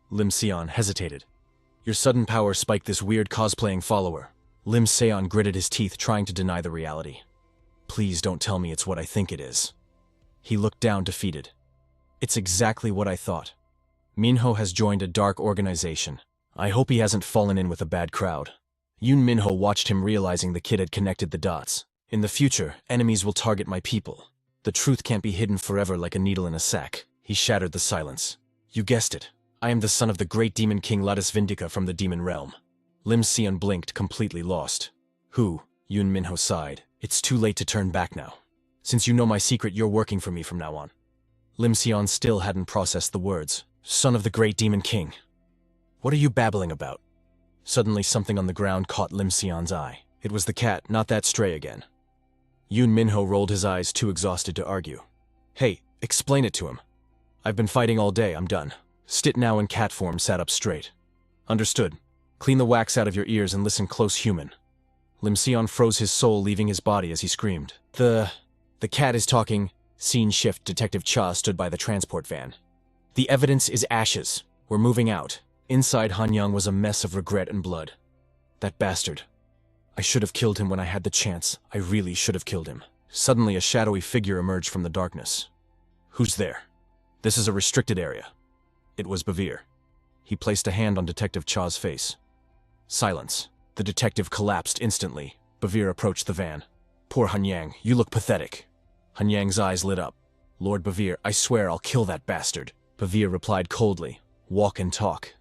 Lim Sion hesitated. Your sudden power spiked this weird cosplaying follower. Lim Sion gritted his teeth, trying to deny the reality. Please don't tell me it's what I think it is. He looked down, defeated. It's exactly what I thought. Min-ho has joined a dark organization. I hope he hasn't fallen in with a bad crowd. Jung Min-ho watched him, realizing the kid had connected the dots. In the future, enemies will target my people. The truth can't be hidden forever like a needle in a sack. He shattered the silence. You guessed it. I am the son of the great demon king Ravis Vindica from the demon realm. Lim Sion blinked, completely lost. Who? Jung Min-ho sighed. It's too late to turn back now. Since you know my secret, you're working for me from now on. Lim Sion still hadn't processed the words. Son of the great demon king. What are you babbling about? Suddenly something on the ground caught Lim Sion's eye. It was the cat, not that stray again. Jung Min-ho rolled his eyes, too exhausted to argue. Hey, explain it to him. I've been fighting all day, I'm done. Stit, now in cat form, sat up straight. Understood. Clean the wax out of your ears and listen close, human. Lim Sion froze, his soul leaving his body as he screamed. The cat is talking. Scene shift. Detective Cha stood by the transport van. The evidence is ashes. We're moving out. Inside Han Young was a mess of regret and blood. That bastard. I should have killed him when I had the chance. I really should have killed him. Suddenly a shadowy figure emerged from the darkness. Who's there? This is a restricted area. It was Bavir. He placed a hand on Detective Cha's face. Silence. The detective collapsed instantly. Bavir approached the van. Poor Han Yang, you look pathetic. Han Yang's eyes lit up. Lord Bavir, I swear I'll kill that bastard. Bavir replied coldly. Walk and talk.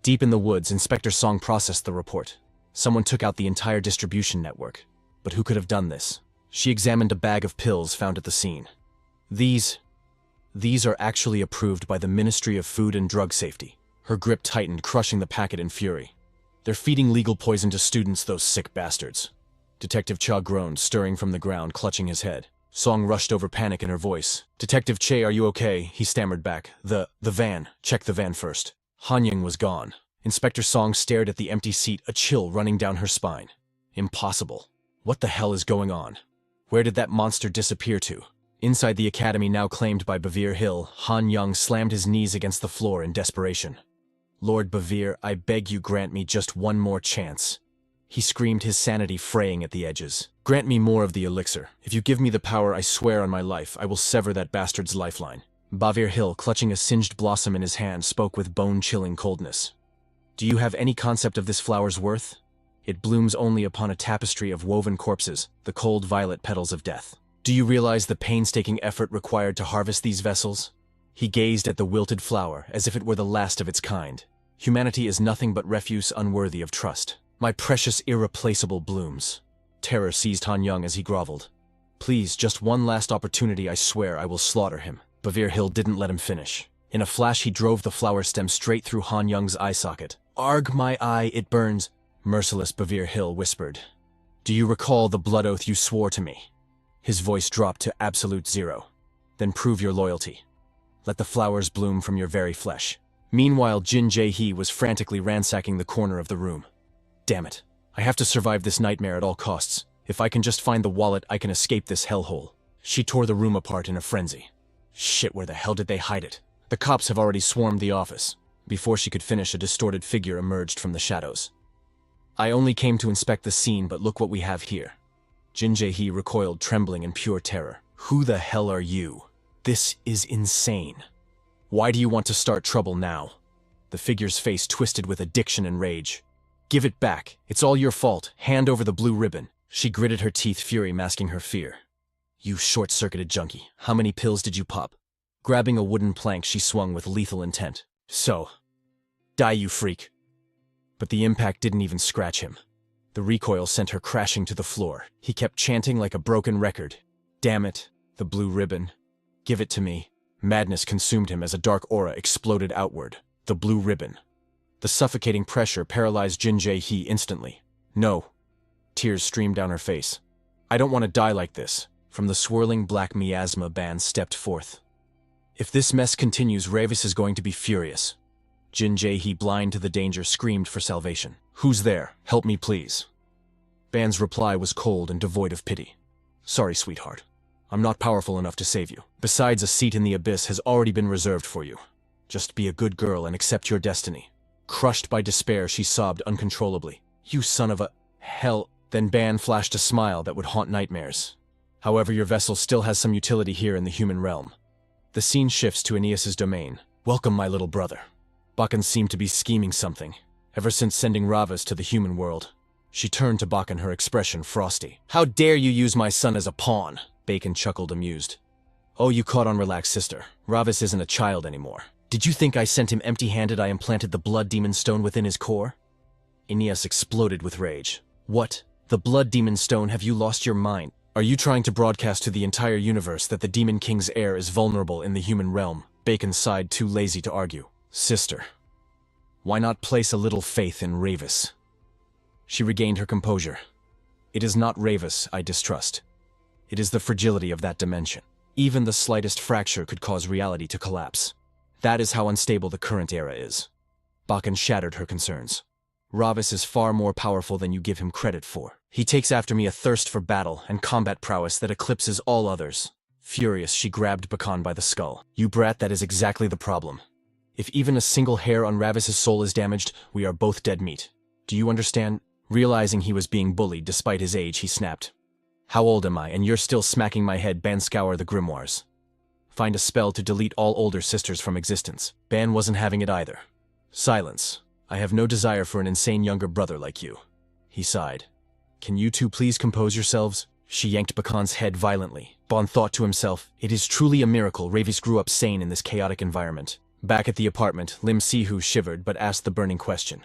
Deep in the woods, Inspector Song processed the report. Someone took out the entire distribution network. But who could have done this? She examined a bag of pills found at the scene. These are actually approved by the Ministry of Food and Drug Safety. Her grip tightened, crushing the packet in fury. They're feeding legal poison to students, those sick bastards. Detective Cha groaned, stirring from the ground, clutching his head. Song rushed over, panic in her voice. Detective Che, are you okay? He stammered back. The van. Check the van first. Han Yang was gone. Inspector Song stared at the empty seat, a chill running down her spine. Impossible. What the hell is going on? Where did that monster disappear to? Inside the academy, now claimed by Bavir Hill, Han Young slammed his knees against the floor in desperation. Lord Bavir, I beg you grant me just one more chance. He screamed, his sanity fraying at the edges. Grant me more of the elixir. If you give me the power, I swear on my life, I will sever that bastard's lifeline. Bavir Hill, clutching a singed blossom in his hand, spoke with bone-chilling coldness. Do you have any concept of this flower's worth? It blooms only upon a tapestry of woven corpses, the cold violet petals of death. Do you realize the painstaking effort required to harvest these vessels? He gazed at the wilted flower as if it were the last of its kind. Humanity is nothing but refuse unworthy of trust. My precious, irreplaceable blooms. Terror seized Han Young as he groveled. Please, just one last opportunity, I swear I will slaughter him. Bavir Hill didn't let him finish. In a flash, he drove the flower stem straight through Han Young's eye socket. Arg, my eye, it burns, merciless Bavir Hill whispered. Do you recall the blood oath you swore to me? His voice dropped to absolute zero. Then prove your loyalty. Let the flowers bloom from your very flesh. Meanwhile, Jin Jae-hee was frantically ransacking the corner of the room. Damn it. I have to survive this nightmare at all costs. If I can just find the wallet, I can escape this hellhole. She tore the room apart in a frenzy. Shit, where the hell did they hide it? The cops have already swarmed the office. Before she could finish, a distorted figure emerged from the shadows. I only came to inspect the scene, but look what we have here. Jin Jae-hee recoiled, trembling in pure terror. Who the hell are you? This is insane. Why do you want to start trouble now? The figure's face twisted with addiction and rage. Give it back. It's all your fault. Hand over the blue ribbon. She gritted her teeth, fury masking her fear. You short-circuited junkie. How many pills did you pop? Grabbing a wooden plank, she swung with lethal intent. So, die, you freak. But the impact didn't even scratch him. The recoil sent her crashing to the floor. He kept chanting like a broken record. Damn it, the blue ribbon. Give it to me. Madness consumed him as a dark aura exploded outward. The blue ribbon. The suffocating pressure paralyzed Jin Jae-hee instantly. No. Tears streamed down her face. I don't want to die like this. From the swirling black miasma, Ban stepped forth. If this mess continues, Ravis is going to be furious. Jin Jae-hee, blind to the danger, screamed for salvation. Who's there? Help me, please. Ban's reply was cold and devoid of pity. Sorry, sweetheart. I'm not powerful enough to save you. Besides, a seat in the abyss has already been reserved for you. Just be a good girl and accept your destiny. Crushed by despair, she sobbed uncontrollably. You son of a... hell... Then Ban flashed a smile that would haunt nightmares. However, your vessel still has some utility here in the human realm. The scene shifts to Aeneas's domain. Welcome, my little brother. Bacca seemed to be scheming something, ever since sending Ravis to the human world. She turned to Bacca, her expression frosty. How dare you use my son as a pawn? Bacon chuckled, amused. Oh, you caught on, relax, sister. Ravis isn't a child anymore. Did you think I sent him empty-handed? I implanted the blood demon stone within his core? Aeneas exploded with rage. What? The blood demon stone? Have you lost your mind? Are you trying to broadcast to the entire universe that the Demon King's heir is vulnerable in the human realm? Bacon sighed, too lazy to argue. Sister, why not place a little faith in Ravis? She regained her composure. It is not Ravis I distrust. It is the fragility of that dimension. Even the slightest fracture could cause reality to collapse. That is how unstable the current era is. Bacca shattered her concerns. Ravis is far more powerful than you give him credit for. He takes after me a thirst for battle and combat prowess that eclipses all others. Furious, she grabbed Bacca by the skull. You brat, that is exactly the problem. If even a single hair on Ravis's soul is damaged, we are both dead meat. Do you understand? Realizing he was being bullied despite his age, he snapped. How old am I, and you're still smacking my head? Ban, scour the grimoires. Find a spell to delete all older sisters from existence. Ban wasn't having it either. Silence. I have no desire for an insane younger brother like you. He sighed. Can you two please compose yourselves? She yanked Bacca's head violently. Ban thought to himself, it is truly a miracle Ravis grew up sane in this chaotic environment. Back at the apartment, Lim Si-hoo shivered but asked the burning question.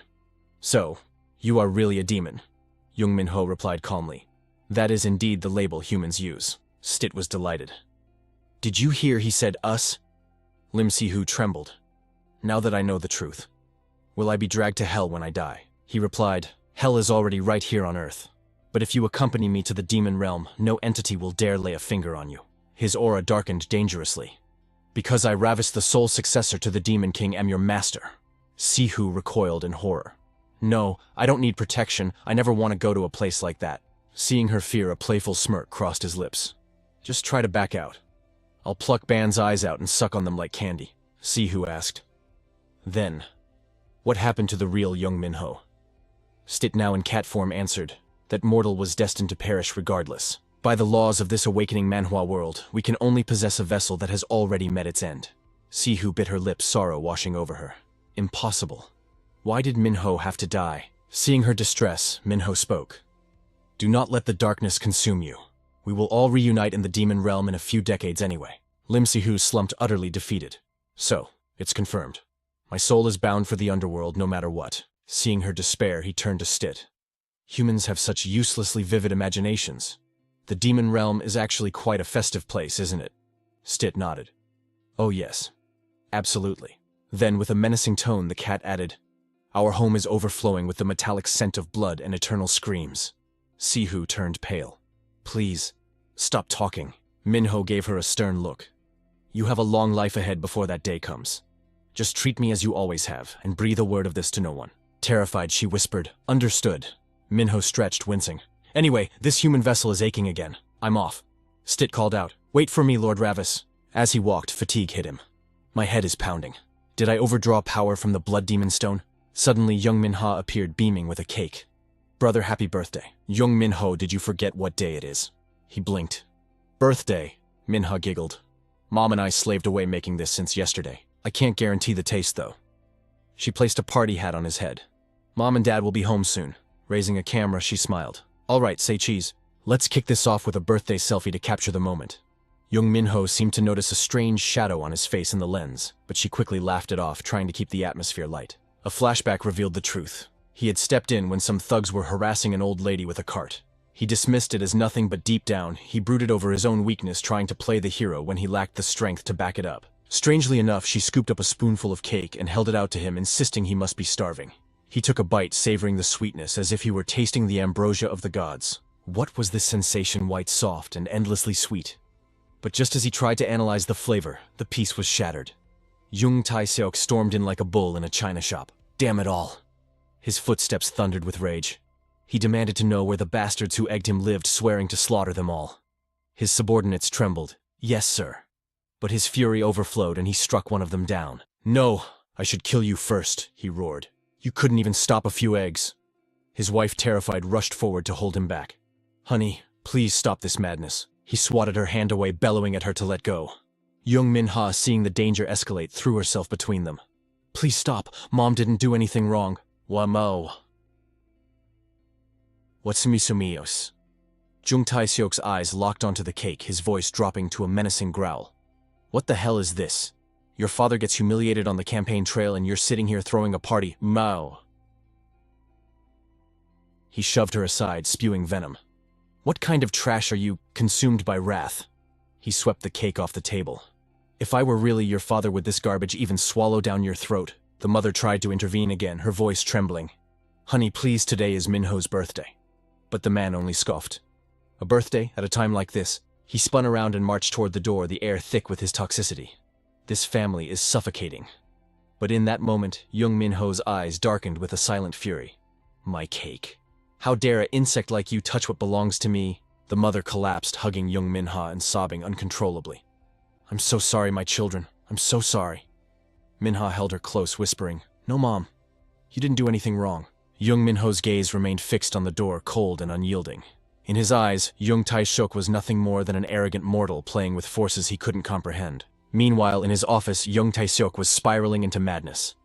So, you are really a demon? Jung Min-ho replied calmly. That is indeed the label humans use. Stit was delighted. Did you hear he said us? Lim Si-hoo trembled. Now that I know the truth. Will I be dragged to hell when I die? He replied, hell is already right here on earth. But if you accompany me to the demon realm, no entity will dare lay a finger on you. His aura darkened dangerously. Because I, Ravis, the sole successor to the Demon King, am your master. Si-hoo recoiled in horror. No, I don't need protection. I never want to go to a place like that. Seeing her fear, a playful smirk crossed his lips. Just try to back out. I'll pluck Ban's eyes out and suck on them like candy. Si-hoo asked. Then, what happened to the real Jung Min-ho? Stit, now in cat form, answered that mortal was destined to perish regardless. By the laws of this awakening Manhwa world, we can only possess a vessel that has already met its end. Si-hoo bit her lip, sorrow washing over her. Impossible. Why did Min-ho have to die? Seeing her distress, Min-ho spoke. Do not let the darkness consume you. We will all reunite in the demon realm in a few decades anyway. Lim Si-hoo slumped, utterly defeated. So, it's confirmed. My soul is bound for the underworld no matter what. Seeing her despair, he turned to Stit. Humans have such uselessly vivid imaginations. The demon realm is actually quite a festive place, isn't it? Stit nodded. Oh yes. Absolutely. Then, with a menacing tone, the cat added, Our home is overflowing with the metallic scent of blood and eternal screams. Si-hoo turned pale. Please, stop talking. Min-ho gave her a stern look. You have a long life ahead before that day comes. Just treat me as you always have, and breathe a word of this to no one. Terrified, she whispered, Understood. Min-ho stretched, wincing. Anyway, this human vessel is aching again. I'm off. Stit called out. Wait for me, Lord Ravis. As he walked, fatigue hit him. My head is pounding. Did I overdraw power from the blood demon stone? Suddenly, Jung Min-ho appeared beaming with a cake. Brother, happy birthday. Jung Min-ho, did you forget what day it is? He blinked. Birthday, Min-ho giggled. Mom and I slaved away making this since yesterday. I can't guarantee the taste, though. She placed a party hat on his head. Mom and Dad will be home soon. Raising a camera, she smiled. All right, say cheese. Let's kick this off with a birthday selfie to capture the moment. Jung Min-ho seemed to notice a strange shadow on his face in the lens, but she quickly laughed it off, trying to keep the atmosphere light. A flashback revealed the truth. He had stepped in when some thugs were harassing an old lady with a cart. He dismissed it as nothing, but deep down, he brooded over his own weakness, trying to play the hero when he lacked the strength to back it up. Strangely enough, she scooped up a spoonful of cake and held it out to him, insisting he must be starving. He took a bite, savoring the sweetness as if he were tasting the ambrosia of the gods. What was this sensation, white, soft, and endlessly sweet? But just as he tried to analyze the flavor, the piece was shattered. Jung Tae-seok stormed in like a bull in a china shop. Damn it all. His footsteps thundered with rage. He demanded to know where the bastards who egged him lived, swearing to slaughter them all. His subordinates trembled. Yes, sir. But his fury overflowed and he struck one of them down. No, I should kill you first, he roared. You couldn't even stop a few eggs. His wife, terrified, rushed forward to hold him back. Honey, please stop this madness. He swatted her hand away, bellowing at her to let go. Jung Min-ho, seeing the danger escalate, threw herself between them. Please stop. Mom didn't do anything wrong. Wamo. What's misumios? Jung Tae-seok's eyes locked onto the cake, his voice dropping to a menacing growl. What the hell is this? Your father gets humiliated on the campaign trail and you're sitting here throwing a party. Mao. He shoved her aside, spewing venom. What kind of trash are you, consumed by wrath? He swept the cake off the table. If I were really your father, would this garbage even swallow down your throat? The mother tried to intervene again, her voice trembling. Honey, please, today is Min-ho's birthday. But the man only scoffed. A birthday at a time like this? He spun around and marched toward the door, the air thick with his toxicity. This family is suffocating. But in that moment, Jung Min-ho's eyes darkened with a silent fury. My cake. How dare an insect like you touch what belongs to me? The mother collapsed, hugging Jung Min-ho and sobbing uncontrollably. I'm so sorry, my children. I'm so sorry. Min-ho held her close, whispering, No, Mom. You didn't do anything wrong. Jung Min-ho's gaze remained fixed on the door, cold and unyielding. In his eyes, Jung Tae-seok was nothing more than an arrogant mortal playing with forces he couldn't comprehend. Meanwhile, in his office, Jung Tae-seok was spiraling into madness.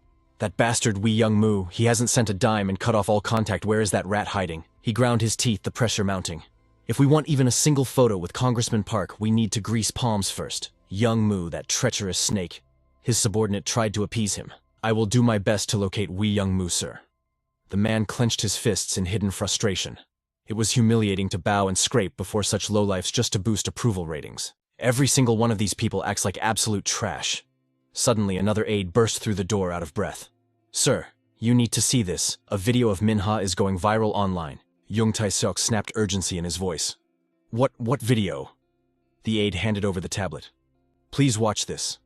That bastard Wee Young Moo, he hasn't sent a dime and cut off all contact. Where is that rat hiding? He ground his teeth, the pressure mounting. If we want even a single photo with Congressman Park, we need to grease palms first. Young Moo, that treacherous snake. His subordinate tried to appease him. I will do my best to locate Wee Young Moo, sir. The man clenched his fists in hidden frustration. It was humiliating to bow and scrape before such lowlifes just to boost approval ratings. Every single one of these people acts like absolute trash. Suddenly, another aide burst through the door out of breath. Sir, you need to see this. A video of Min-ho is going viral online. Jung Tae-seok snapped urgency in his voice. What video? The aide handed over the tablet. Please watch this.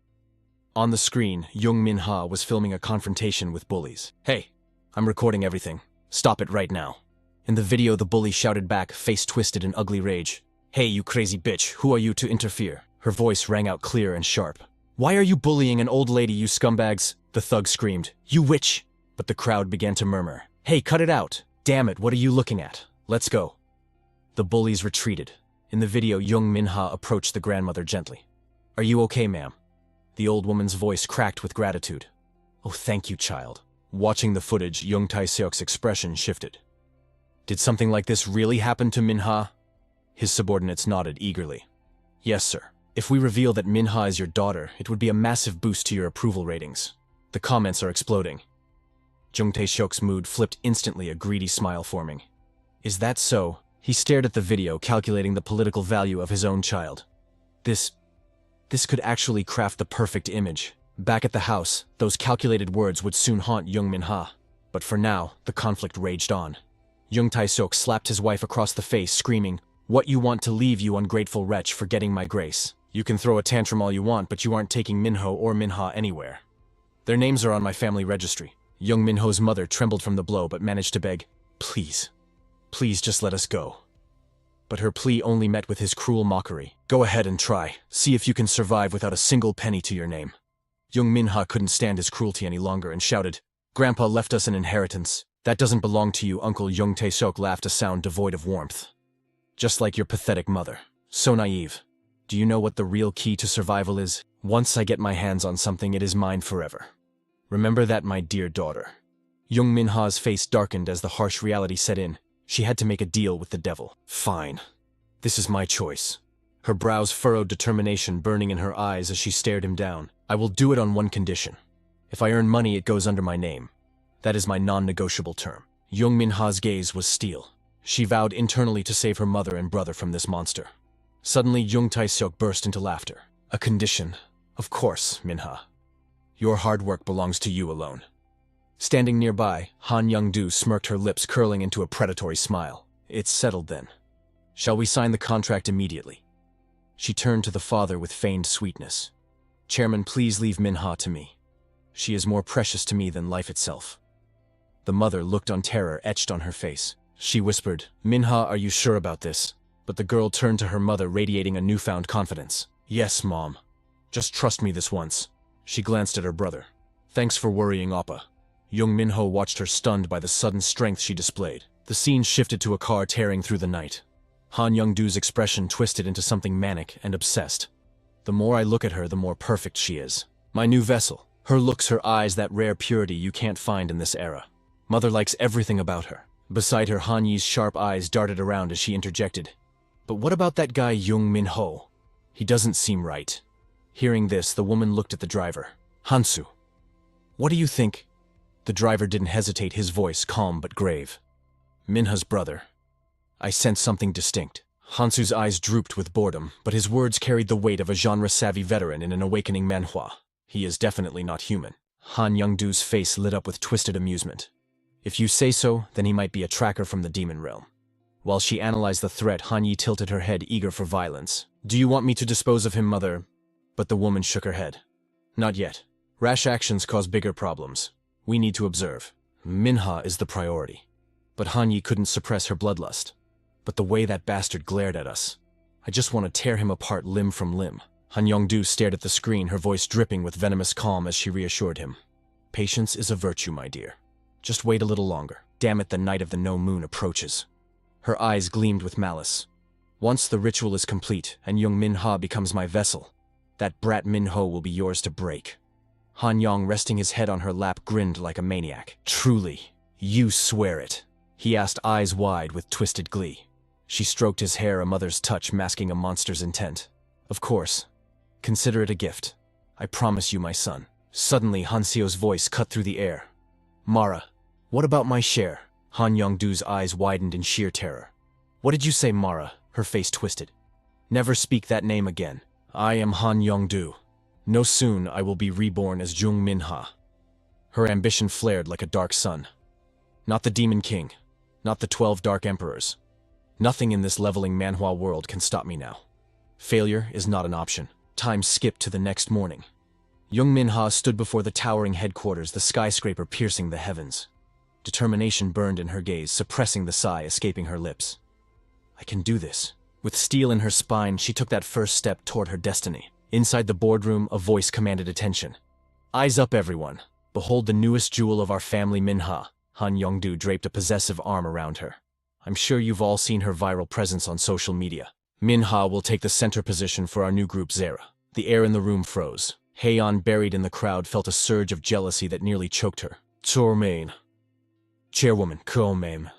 On the screen, Jung Min-ho was filming a confrontation with bullies. Hey, I'm recording everything. Stop it right now. In the video, the bully shouted back, face twisted in ugly rage. Hey, you crazy bitch, who are you to interfere? Her voice rang out clear and sharp. Why are you bullying an old lady, you scumbags? The thug screamed. You witch! But the crowd began to murmur. Hey, cut it out! Damn it, what are you looking at? Let's go. The bullies retreated. In the video, Jung Min-ho approached the grandmother gently. Are you okay, ma'am? The old woman's voice cracked with gratitude. Oh, thank you, child. Watching the footage, Jung Tae-seok's expression shifted. Did something like this really happen to Min-ho? His subordinates nodded eagerly. Yes, sir. If we reveal that Min-ho is your daughter, it would be a massive boost to your approval ratings. The comments are exploding. Jung Tae-seok's mood flipped instantly, a greedy smile forming. Is that so? He stared at the video, calculating the political value of his own child. This could actually craft the perfect image. Back at the house, those calculated words would soon haunt Jung Min-ho. But for now, the conflict raged on. Jung Tae-seok slapped his wife across the face, screaming, What you want to leave, you ungrateful wretch, forgetting my grace. You can throw a tantrum all you want, but you aren't taking Min-ho or Min-ho anywhere. Their names are on my family registry. Jung Min-ho's mother trembled from the blow but managed to beg, Please, please just let us go. but her plea only met with his cruel mockery. Go ahead and try. See if you can survive without a single penny to your name. Jung Min-ho couldn't stand his cruelty any longer and shouted, Grandpa left us an inheritance. That doesn't belong to you. Uncle Jung Tae-seok laughed, a sound devoid of warmth. Just like your pathetic mother. So naive. Do you know what the real key to survival is? Once I get my hands on something, it is mine forever. Remember that, my dear daughter. Jung Min-ho's face darkened as the harsh reality set in. She had to make a deal with the devil. Fine. This is my choice. Her brows furrowed, determination burning in her eyes as she stared him down. I will do it on one condition. If I earn money, it goes under my name. That is my non-negotiable term. Jung Min-ho's gaze was steel. She vowed internally to save her mother and brother from this monster. Suddenly, Jung Tae-seok burst into laughter. A condition. Of course, Min-ho. Your hard work belongs to you alone. Standing nearby, Han Young-do smirked, her lips curling into a predatory smile. It's settled then. Shall we sign the contract immediately? She turned to the father with feigned sweetness. Chairman, please leave Min-ho to me. She is more precious to me than life itself. The mother looked on, terror etched on her face. She whispered, Min-ho, are you sure about this? But the girl turned to her mother, radiating a newfound confidence. Yes, Mom. Just trust me this once. She glanced at her brother. Thanks for worrying, Appa. Jung Min-ho watched her, stunned by the sudden strength she displayed. The scene shifted to a car tearing through the night. Han Young-do's expression twisted into something manic and obsessed. The more I look at her, the more perfect she is. My new vessel. Her looks, her eyes, that rare purity you can't find in this era. Mother likes everything about her. Beside her, Han Yi's sharp eyes darted around as she interjected. But what about that guy Jung Min-ho? He doesn't seem right. Hearing this, the woman looked at the driver. Hansu. What do you think? The driver didn't hesitate, his voice calm but grave. Minha's brother. I sensed something distinct. Hansu's eyes drooped with boredom, but his words carried the weight of a genre-savvy veteran in an awakening manhwa. He is definitely not human. Han Young-do's face lit up with twisted amusement. If you say so, then he might be a tracker from the demon realm. While she analyzed the threat, Han Yi tilted her head, eager for violence. Do you want me to dispose of him, mother? But the woman shook her head. Not yet. Rash actions cause bigger problems. We need to observe. Minha is the priority. But Han Yi couldn't suppress her bloodlust. But the way that bastard glared at us. I just want to tear him apart limb from limb. Han Young-do stared at the screen, her voice dripping with venomous calm as she reassured him. Patience is a virtue, my dear. Just wait a little longer. Damn it, the night of the no moon approaches. Her eyes gleamed with malice. Once the ritual is complete and Jung Min-ho becomes my vessel, that brat Min-ho will be yours to break. Han Yong, resting his head on her lap, grinned like a maniac. Truly, you swear it? He asked, eyes wide with twisted glee. She stroked his hair, a mother's touch masking a monster's intent. Of course. Consider it a gift. I promise you, my son. Suddenly, Han Seo's voice cut through the air. Mara, what about my share? Han Young-do's eyes widened in sheer terror. What did you say, Mara? Her face twisted. Never speak that name again. I am Han Young-do. No soon I will be reborn as Jung Min-ho. Her ambition flared like a dark sun. Not the Demon King. Not the 12 Dark Emperors. Nothing in this leveling manhwa world can stop me now. Failure is not an option. Time skipped to the next morning. Jung Min-ho stood before the towering headquarters, the skyscraper piercing the heavens. Determination burned in her gaze, suppressing the sigh escaping her lips. I can do this. With steel in her spine, she took that first step toward her destiny. Inside the boardroom, a voice commanded attention. Eyes up, everyone. Behold the newest jewel of our family, Minha. Han Young-do draped a possessive arm around her. I'm sure you've all seen her viral presence on social media. Minha will take the center position for our new group, Zara. The air in the room froze. Haeyeon, buried in the crowd, felt a surge of jealousy that nearly choked her. Tormain. Chairwoman, Ko-mame.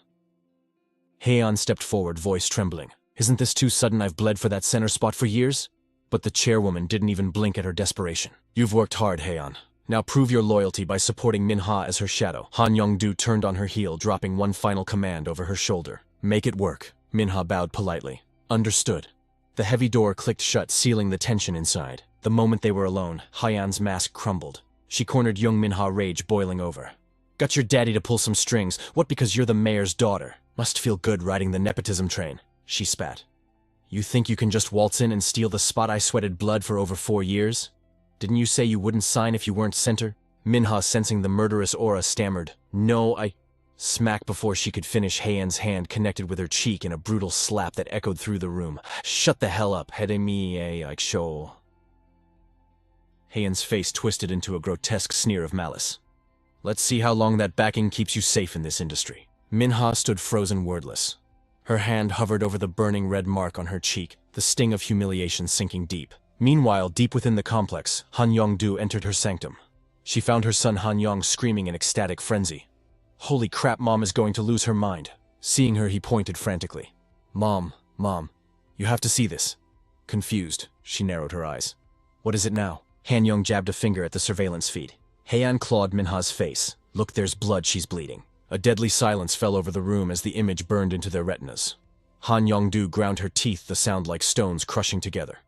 Haeyeon stepped forward, voice trembling. Isn't this too sudden? I've bled for that center spot for years? But the chairwoman didn't even blink at her desperation. You've worked hard, Haeyeon. Now prove your loyalty by supporting Minha as her shadow. Han Young-do turned on her heel, dropping one final command over her shoulder. Make it work. Minha bowed politely. Understood. The heavy door clicked shut, sealing the tension inside. The moment they were alone, Haeyeon's mask crumbled. She cornered Jung Min-ho, rage boiling over. Got your daddy to pull some strings. What, because you're the mayor's daughter? Must feel good riding the nepotism train. She spat. You think you can just waltz in and steal the spot I sweated blood for over 4 years? Didn't you say you wouldn't sign if you weren't center? Minha, sensing the murderous aura, stammered. No, Smack before she could finish, Heian's hand connected with her cheek in a brutal slap that echoed through the room. Shut the hell up, show. Heian's face twisted into a grotesque sneer of malice. Let's see how long that backing keeps you safe in this industry. Min-ho stood frozen, wordless. Her hand hovered over the burning red mark on her cheek, the sting of humiliation sinking deep. Meanwhile, deep within the complex, Han Yong-do entered her sanctum. She found her son Han Yong screaming in ecstatic frenzy. Holy crap, Mom is going to lose her mind. Seeing her, he pointed frantically. Mom, you have to see this. Confused, she narrowed her eyes. What is it now? Han Yong jabbed a finger at the surveillance feed. Heian clawed Min-ho's face. Look, there's blood, she's bleeding. A deadly silence fell over the room as the image burned into their retinas. Han Yong-do ground her teeth, the sound like stones crushing together.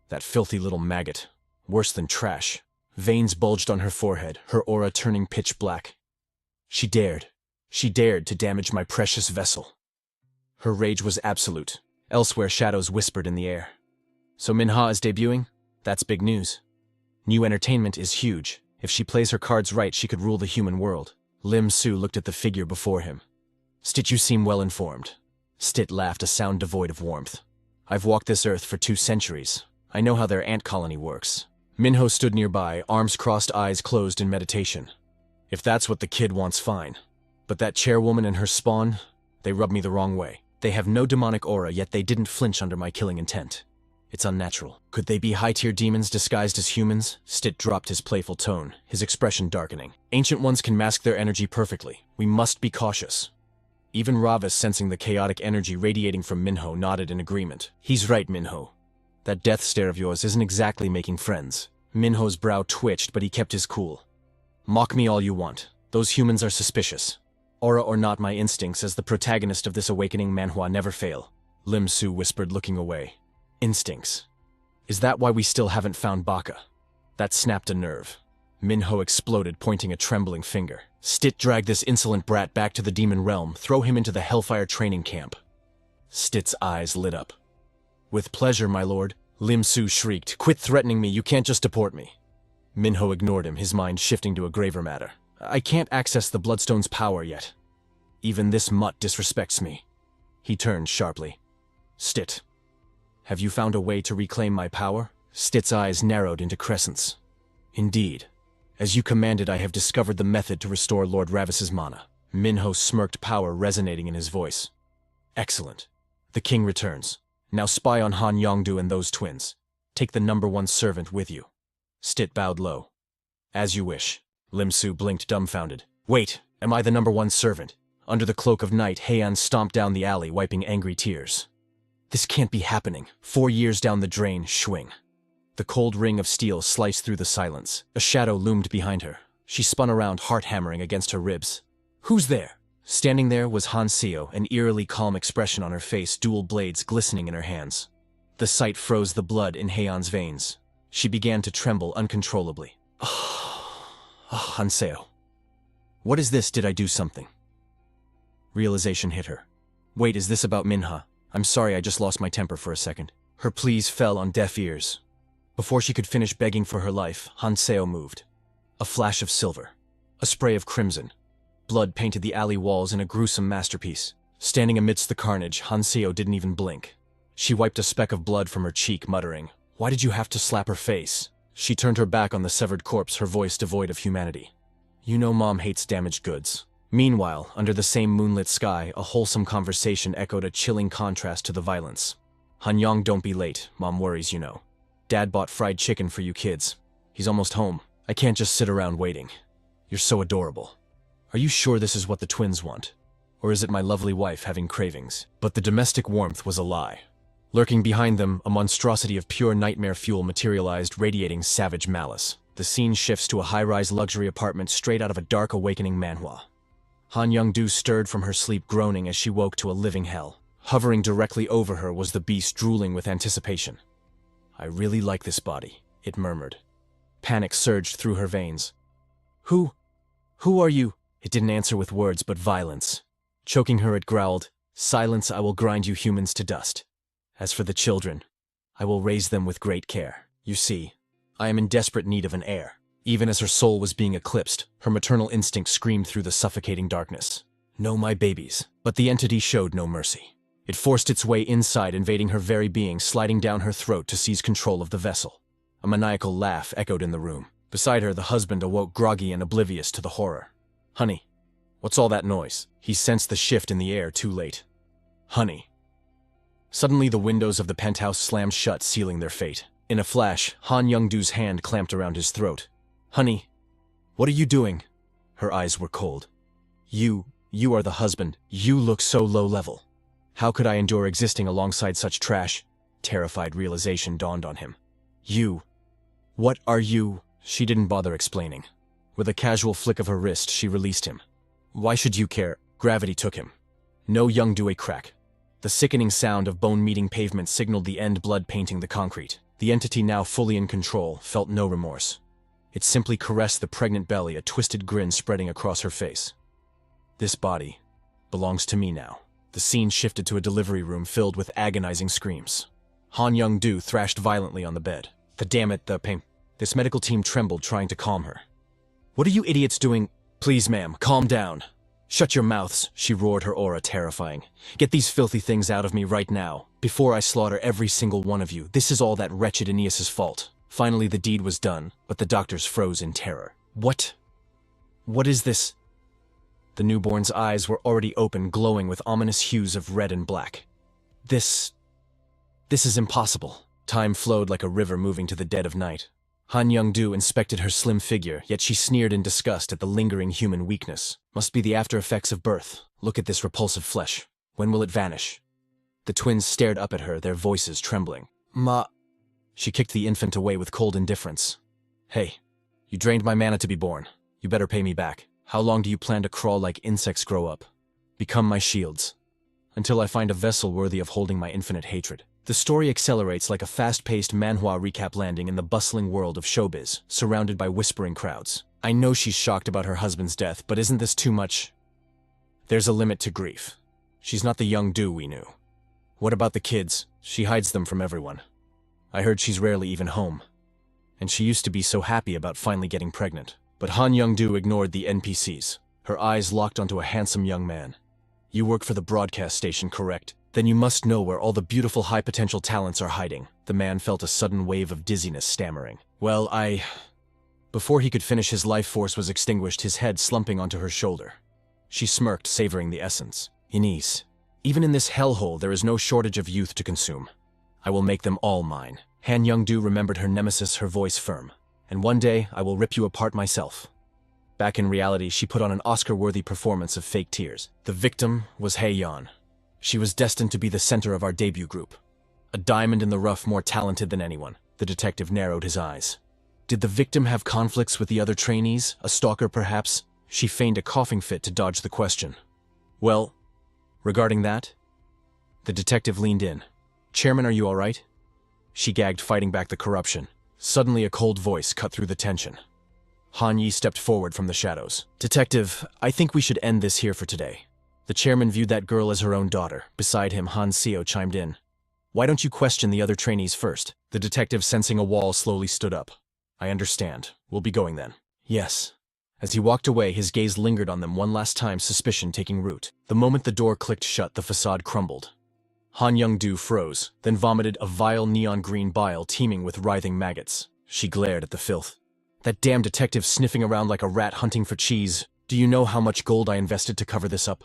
That filthy little maggot. Worse than trash. Veins bulged on her forehead, her aura turning pitch black. She dared to damage my precious vessel. Her rage was absolute. Elsewhere, shadows whispered in the air. So Min-ho is debuting? That's big news. New entertainment is huge. If she plays her cards right, she could rule the human world. Lim Su looked at the figure before him. Stit, you seem well informed. Stit laughed, a sound devoid of warmth. I've walked this earth for 2 centuries. I know how their ant colony works. Min-ho stood nearby, arms crossed, eyes closed in meditation. If that's what the kid wants, fine. But that chairwoman and her spawn, they rub me the wrong way. They have no demonic aura, yet they didn't flinch under my killing intent. It's unnatural. Could they be high-tier demons disguised as humans? Stit dropped his playful tone, his expression darkening. Ancient ones can mask their energy perfectly. We must be cautious. Even Ravis, sensing the chaotic energy radiating from Min-ho, nodded in agreement. He's right, Min-ho. That death stare of yours isn't exactly making friends. Min-ho's brow twitched, but he kept his cool. Mock me all you want. Those humans are suspicious. Aura or not, my instincts as the protagonist of this awakening Manhwa never fail. Lim Su whispered, looking away. Instincts. Is that why we still haven't found Bacca? That snapped a nerve. Min-ho exploded, pointing a trembling finger. Stit, drag this insolent brat back to the demon realm. Throw him into the Hellfire training camp. Stit's eyes lit up. With pleasure, my lord. Lim Su shrieked. Quit threatening me, you can't just deport me. Min-ho ignored him, his mind shifting to a graver matter. I can't access the Bloodstone's power yet. Even this mutt disrespects me. He turned sharply. Stit, have you found a way to reclaim my power? Stit's eyes narrowed into crescents. Indeed. As you commanded, I have discovered the method to restore Lord Ravis's mana. Min-ho smirked, power resonating in his voice. Excellent. The king returns. Now spy on Han Yong-do and those twins. Take the #1 servant with you. Stit bowed low. As you wish. Lim Su blinked, dumbfounded. Wait, am I the #1 servant? Under the cloak of night, Heian stomped down the alley, wiping angry tears. This can't be happening. 4 years down the drain, swing. The cold ring of steel sliced through the silence. A shadow loomed behind her. She spun around, heart hammering against her ribs. Who's there? Standing there was Han Seo, an eerily calm expression on her face, dual blades glistening in her hands. The sight froze the blood in Heian's veins. She began to tremble uncontrollably. Han Seo. What is this? Did I do something? Realization hit her. Wait, is this about Min-ho? I'm sorry, I just lost my temper for a second. Her pleas fell on deaf ears. Before she could finish begging for her life, Han Seo moved. A flash of silver. A spray of crimson. Blood painted the alley walls in a gruesome masterpiece. Standing amidst the carnage, Han Seo didn't even blink. She wiped a speck of blood from her cheek, muttering, "Why did you have to slap her face?" She turned her back on the severed corpse, her voice devoid of humanity. You know Mom hates damaged goods. Meanwhile, under the same moonlit sky, a wholesome conversation echoed, a chilling contrast to the violence. Han Yong, don't be late. Mom worries, you know. Dad bought fried chicken for you kids. He's almost home. I can't just sit around waiting. You're so adorable. Are you sure this is what the twins want? Or is it my lovely wife having cravings? But the domestic warmth was a lie. Lurking behind them, a monstrosity of pure nightmare fuel materialized, radiating savage malice. The scene shifts to a high-rise luxury apartment straight out of a dark awakening manhwa. Han Yong-do stirred from her sleep, groaning as she woke to a living hell. Hovering directly over her was the beast, drooling with anticipation. I really like this body, it murmured. Panic surged through her veins. Who are you? It didn't answer with words, but violence. Choking her, it growled, Silence, I will grind you humans to dust. As for the children, I will raise them with great care. You see, I am in desperate need of an heir. Even as her soul was being eclipsed, her maternal instinct screamed through the suffocating darkness. No, my babies. But the entity showed no mercy. It forced its way inside, invading her very being, sliding down her throat to seize control of the vessel. A maniacal laugh echoed in the room. Beside her, the husband awoke groggy and oblivious to the horror. Honey, what's all that noise? He sensed the shift in the air too late. Honey. Suddenly, the windows of the penthouse slammed shut, sealing their fate. In a flash, Han Young-doo's hand clamped around his throat. Honey, what are you doing? Her eyes were cold. You are the husband. You look so low level. How could I endure existing alongside such trash? Terrified realization dawned on him. What are you? She didn't bother explaining. With a casual flick of her wrist, she released him. Why should you care? Gravity took him. No Young-doo a crack. The sickening sound of bone meeting pavement signaled the end, blood painting the concrete. The entity, now fully in control, felt no remorse. It simply caressed the pregnant belly, a twisted grin spreading across her face. This body belongs to me now. The scene shifted to a delivery room filled with agonizing screams. Han Young-doo thrashed violently on the bed. The pain. This medical team trembled, trying to calm her. What are you idiots doing? Please, ma'am, calm down. Shut your mouths, she roared, her aura terrifying. Get these filthy things out of me right now, before I slaughter every single one of you. This is all that wretched Aeneas's fault. Finally, the deed was done, but the doctors froze in terror. What is this? The newborn's eyes were already open, glowing with ominous hues of red and black. This is impossible. Time flowed like a river moving to the dead of night. Han Young-doo inspected her slim figure, yet she sneered in disgust at the lingering human weakness. Must be the after effects of birth. Look at this repulsive flesh. When will it vanish? The twins stared up at her, their voices trembling. Ma. She kicked the infant away with cold indifference. Hey, you drained my mana to be born. You better pay me back. How long do you plan to crawl like insects grow up? Become my shields. Until I find a vessel worthy of holding my infinite hatred. The story accelerates like a fast-paced manhwa recap, landing in the bustling world of showbiz, surrounded by whispering crowds. I know she's shocked about her husband's death, but isn't this too much? There's a limit to grief. She's not the Young-doo we knew. What about the kids? She hides them from everyone. I heard she's rarely even home. And she used to be so happy about finally getting pregnant. But Han Young-doo ignored the NPCs. Her eyes locked onto a handsome young man. You work for the broadcast station, correct? Then you must know where all the beautiful high-potential talents are hiding. The man felt a sudden wave of dizziness, stammering. Well, Before he could finish, his life force was extinguished, his head slumping onto her shoulder. She smirked, savoring the essence. Ines, even in this hellhole, there is no shortage of youth to consume. I will make them all mine. Han Young-doo remembered her nemesis, her voice firm. And one day, I will rip you apart myself. Back in reality, she put on an Oscar-worthy performance of fake tears. The victim was Hae-yeon. She was destined to be the center of our debut group. A diamond in the rough, more talented than anyone. The detective narrowed his eyes. Did the victim have conflicts with the other trainees? A stalker, perhaps? She feigned a coughing fit to dodge the question. Well, regarding that? The detective leaned in. Chairman, are you all right? She gagged, fighting back the corruption. Suddenly, a cold voice cut through the tension. Han Yi stepped forward from the shadows. Detective, I think we should end this here for today. The chairman viewed that girl as her own daughter. Beside him, Han Seo chimed in. Why don't you question the other trainees first? The detective, sensing a wall, slowly stood up. I understand. We'll be going then. Yes. As he walked away, his gaze lingered on them one last time, suspicion taking root. The moment the door clicked shut, the facade crumbled. Han Young-doo froze, then vomited a vile neon green bile teeming with writhing maggots. She glared at the filth. That damn detective sniffing around like a rat hunting for cheese. Do you know how much gold I invested to cover this up?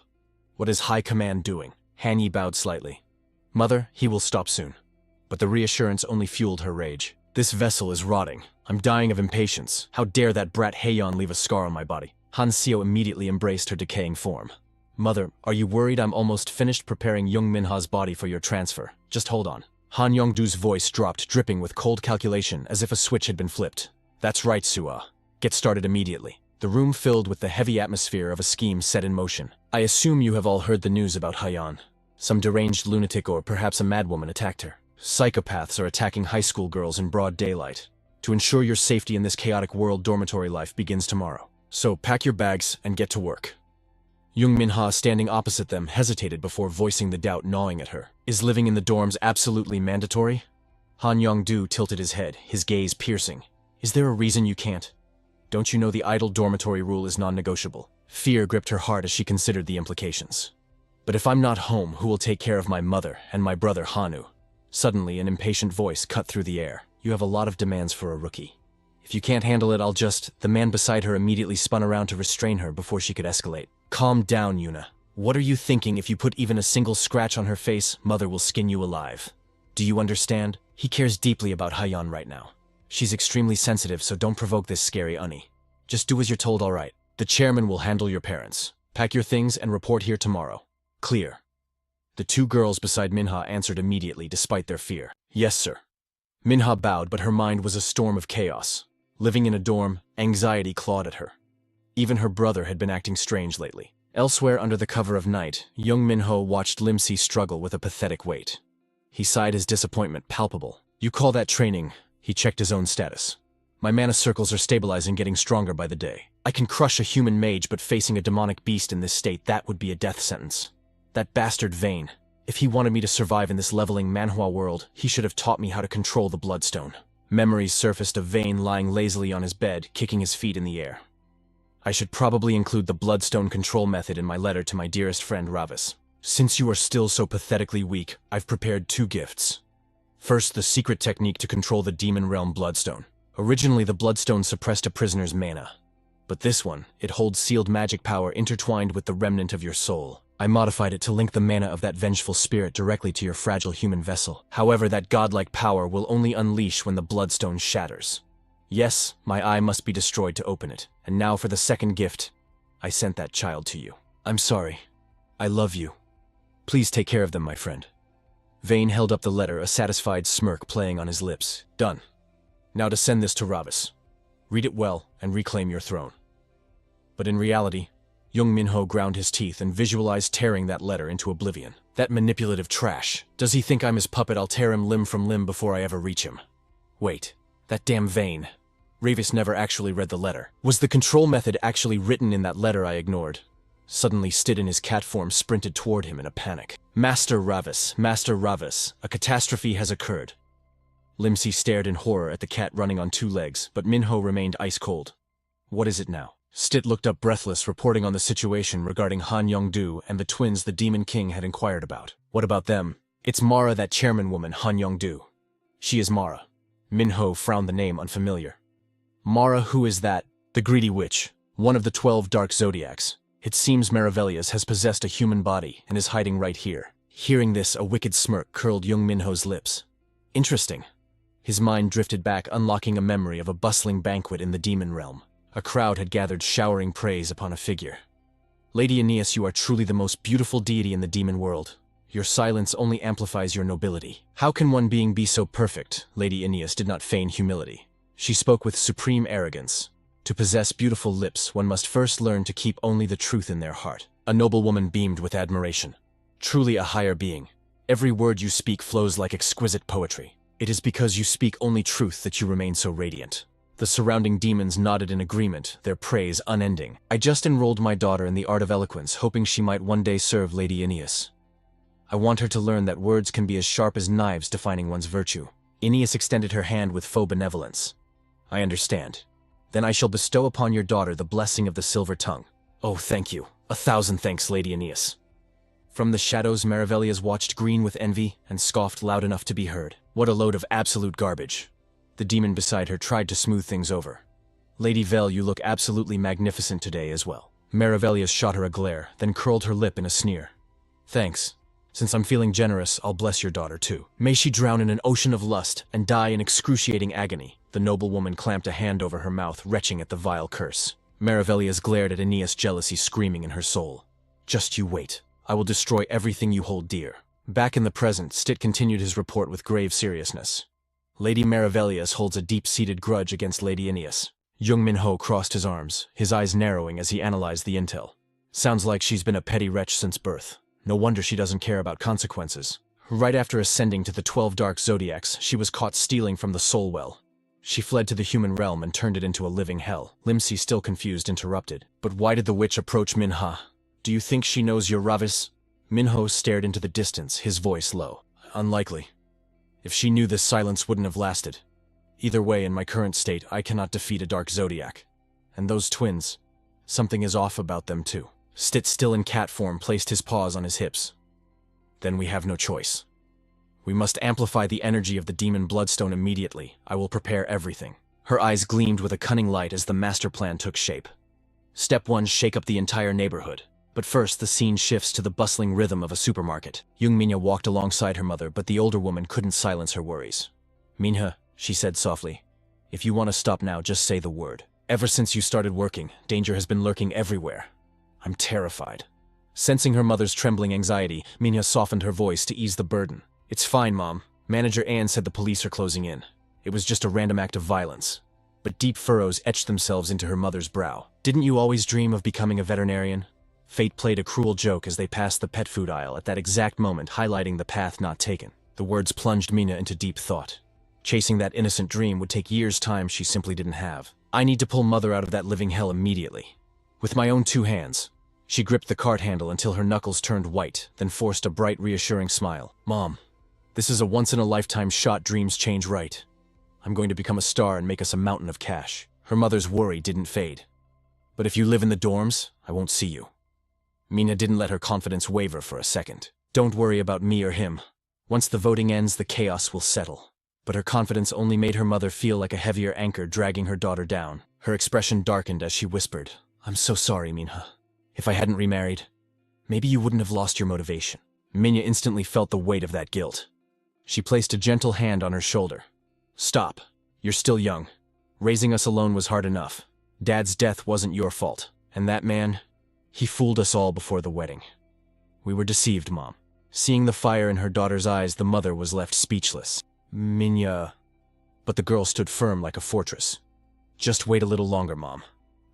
What is High Command doing? Han Yi bowed slightly. Mother, he will stop soon. But the reassurance only fueled her rage. This vessel is rotting. I'm dying of impatience. How dare that brat Hae-yeon leave a scar on my body? Han Seo immediately embraced her decaying form. Mother, are you worried? I'm almost finished preparing Jung Min-ho's body for your transfer. Just hold on. Han Young-doo's voice dropped, dripping with cold calculation, as if a switch had been flipped. That's right, Sua. Get started immediately. The room filled with the heavy atmosphere of a scheme set in motion. I assume you have all heard the news about Hae-yeon. Some deranged lunatic or perhaps a madwoman attacked her. Psychopaths are attacking high school girls in broad daylight. To ensure your safety in this chaotic world, dormitory life begins tomorrow. So pack your bags and get to work. Jung Min-ho, standing opposite them, hesitated before voicing the doubt gnawing at her. Is living in the dorms absolutely mandatory? Han Young-doo tilted his head, his gaze piercing. Is there a reason you can't? Don't you know the idle dormitory rule is non-negotiable? Fear gripped her heart as she considered the implications. But if I'm not home, who will take care of my mother and my brother Hanu? Suddenly, an impatient voice cut through the air. You have a lot of demands for a rookie. If you can't handle it, I'll just… The man beside her immediately spun around to restrain her before she could escalate. Calm down, Yuna. What are you thinking? If you put even a single scratch on her face, mother will skin you alive. Do you understand? He cares deeply about Hayan right now. She's extremely sensitive, so don't provoke this scary Unnie. Just do as you're told, alright? The chairman will handle your parents. Pack your things and report here tomorrow. Clear. The two girls beside Minha answered immediately despite their fear. Yes, sir. Minha bowed, but her mind was a storm of chaos. Living in a dorm, anxiety clawed at her. Even her brother had been acting strange lately. Elsewhere under the cover of night, Jung Min-ho watched Lim-si struggle with a pathetic weight. He sighed, his disappointment palpable. You call that training? He checked his own status. My mana circles are stabilizing, getting stronger by the day. I can crush a human mage, but facing a demonic beast in this state, that would be a death sentence. That bastard Vayne. If he wanted me to survive in this leveling Manhwa world, he should have taught me how to control the Bloodstone. Memories surfaced of Vayne lying lazily on his bed, kicking his feet in the air. I should probably include the Bloodstone control method in my letter to my dearest friend Ravis. Since you are still so pathetically weak, I've prepared 2 gifts. First, the secret technique to control the Demon Realm Bloodstone. Originally, the Bloodstone suppressed a prisoner's mana. But this one, it holds sealed magic power intertwined with the remnant of your soul. I modified it to link the mana of that vengeful spirit directly to your fragile human vessel. However, that godlike power will only unleash when the Bloodstone shatters. Yes, my eye must be destroyed to open it. And now for the second gift. I sent that child to you. I'm sorry. I love you. Please take care of them, my friend. Vayne held up the letter, a satisfied smirk playing on his lips. Done. Now to send this to Ravis. Read it well and reclaim your throne. But in reality, Jung Min-ho ground his teeth and visualized tearing that letter into oblivion. That manipulative trash. Does he think I'm his puppet? I'll tear him limb from limb before I ever reach him. Wait, that damn Vayne. Ravis never actually read the letter. Was the control method actually written in that letter I ignored? Suddenly, Stid in his cat form sprinted toward him in a panic. Master Ravis, a catastrophe has occurred. Lim-si stared in horror at the cat running on 2 legs, but Min-ho remained ice cold. What is it now? Stit looked up breathless, reporting on the situation regarding Han Yong-du and the twins the Demon King had inquired about. What about them? It's Mara, that chairman woman, Han Yong-du. She is Mara. Min-ho frowned, the name unfamiliar. Mara, who is that? The greedy witch, one of the 12 dark zodiacs. It seems Maravelias has possessed a human body and is hiding right here. Hearing this, a wicked smirk curled Jung Min-ho's lips. Interesting. His mind drifted back, unlocking a memory of a bustling banquet in the demon realm. A crowd had gathered, showering praise upon a figure. Lady Aeneas, you are truly the most beautiful deity in the demon world. Your silence only amplifies your nobility. How can one being be so perfect? Lady Aeneas did not feign humility. She spoke with supreme arrogance. To possess beautiful lips, one must first learn to keep only the truth in their heart. A noble woman beamed with admiration. Truly a higher being. Every word you speak flows like exquisite poetry. It is because you speak only truth that you remain so radiant. The surrounding demons nodded in agreement, their praise unending. I just enrolled my daughter in the art of eloquence, hoping she might one day serve Lady Aeneas. I want her to learn that words can be as sharp as knives defining one's virtue. Aeneas extended her hand with faux benevolence. I understand. Then I shall bestow upon your daughter the blessing of the silver tongue. Oh, thank you. 1,000 thanks, Lady Aeneas. From the shadows, Maravelias watched, green with envy, and scoffed loud enough to be heard. What a load of absolute garbage. The demon beside her tried to smooth things over. Lady Vel, you look absolutely magnificent today as well. Maravelias shot her a glare, then curled her lip in a sneer. Thanks. Since I'm feeling generous, I'll bless your daughter too. May she drown in an ocean of lust and die in excruciating agony. The noblewoman clamped a hand over her mouth, retching at the vile curse. Maravelias glared at Aeneas, jealousy screaming in her soul. Just you wait. I will destroy everything you hold dear. Back in the present, Stit continued his report with grave seriousness. Lady Maravelias holds a deep-seated grudge against Lady Aeneas. Jung Min-ho crossed his arms, his eyes narrowing as he analyzed the intel. Sounds like she's been a petty wretch since birth. No wonder she doesn't care about consequences. Right after ascending to the 12 dark zodiacs, she was caught stealing from the soul well. She fled to the human realm and turned it into a living hell. Lim-si, still confused, interrupted. But why did the witch approach Min-ha? Do you think she knows you're Ravis? Min-ho stared into the distance, his voice low. Unlikely. If she knew, this silence wouldn't have lasted. Either way, in my current state, I cannot defeat a dark zodiac. And those twins, Something is off about them too. Stit, still in cat form, placed his paws on his hips. Then we have no choice. We must amplify the energy of the demon bloodstone immediately. I will prepare everything. Her eyes gleamed with a cunning light as the master plan took shape. Step 1, shake up the entire neighborhood. But first, the scene shifts to the bustling rhythm of a supermarket. Jung Min-ho walked alongside her mother, but the older woman couldn't silence her worries. Min-ho, she said softly, if you want to stop now, just say the word. Ever since you started working, danger has been lurking everywhere. I'm terrified. Sensing her mother's trembling anxiety, Min-ho softened her voice to ease the burden. It's fine, Mom. Manager Ann said the police are closing in. It was just a random act of violence. But deep furrows etched themselves into her mother's brow. Didn't you always dream of becoming a veterinarian? Fate played a cruel joke as they passed the pet food aisle at that exact moment, highlighting the path not taken. The words plunged Mina into deep thought. Chasing that innocent dream would take years' time she simply didn't have. I need to pull Mother out of that living hell immediately. With my own 2 hands. She gripped the cart handle until her knuckles turned white, then forced a bright, reassuring smile. Mom, this is a once-in-a-lifetime shot dreams change right. I'm going to become a star and make us a mountain of cash. Her mother's worry didn't fade. But if you live in the dorms, I won't see you. Mina didn't let her confidence waver for a second. Don't worry about me or him. Once the voting ends, the chaos will settle. But her confidence only made her mother feel like a heavier anchor dragging her daughter down. Her expression darkened as she whispered, I'm so sorry, Minha. If I hadn't remarried, maybe you wouldn't have lost your motivation. Minha instantly felt the weight of that guilt. She placed a gentle hand on her shoulder. Stop. You're still young. Raising us alone was hard enough. Dad's death wasn't your fault. And that man, he fooled us all before the wedding. We were deceived, Mom. Seeing the fire in her daughter's eyes, the mother was left speechless. Minya. But the girl stood firm like a fortress. Just wait a little longer, Mom.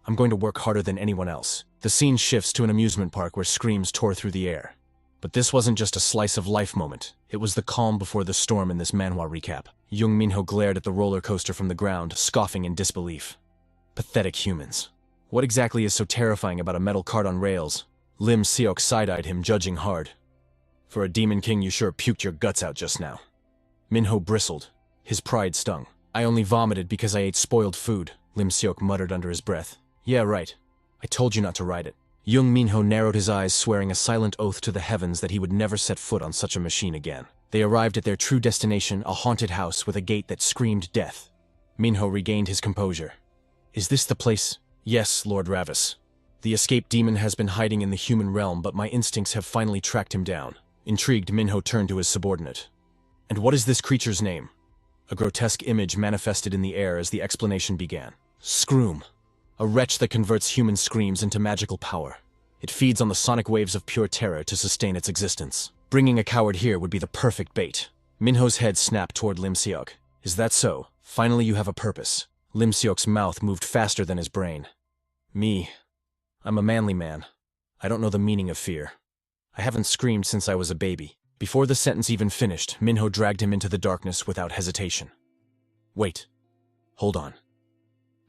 I'm going to work harder than anyone else. The scene shifts to an amusement park where screams tore through the air. But this wasn't just a slice-of-life moment. It was the calm before the storm in this manhwa recap. Jung Min-ho glared at the roller coaster from the ground, scoffing in disbelief. Pathetic humans. What exactly is so terrifying about a metal cart on rails? Lim Seok side-eyed him, judging hard. For a demon king, you sure puked your guts out just now. Min-ho bristled. His pride stung. I only vomited because I ate spoiled food, Lim Seok muttered under his breath. Yeah, right. I told you not to ride it. Jung Min-ho narrowed his eyes, swearing a silent oath to the heavens that he would never set foot on such a machine again. They arrived at their true destination, a haunted house with a gate that screamed death. Min-ho regained his composure. Is this the place? Yes, Lord Ravis. The escaped demon has been hiding in the human realm, but my instincts have finally tracked him down. Intrigued, Min-ho turned to his subordinate. And what is this creature's name? A grotesque image manifested in the air as the explanation began. Scroom. A wretch that converts human screams into magical power. It feeds on the sonic waves of pure terror to sustain its existence. Bringing a coward here would be the perfect bait. Min-ho's head snapped toward Lim Seok. Is that so? Finally you have a purpose. Lim Seok's mouth moved faster than his brain. Me. I'm a manly man. I don't know the meaning of fear. I haven't screamed since I was a baby. Before the sentence even finished, Min-ho dragged him into the darkness without hesitation. Wait. Hold on.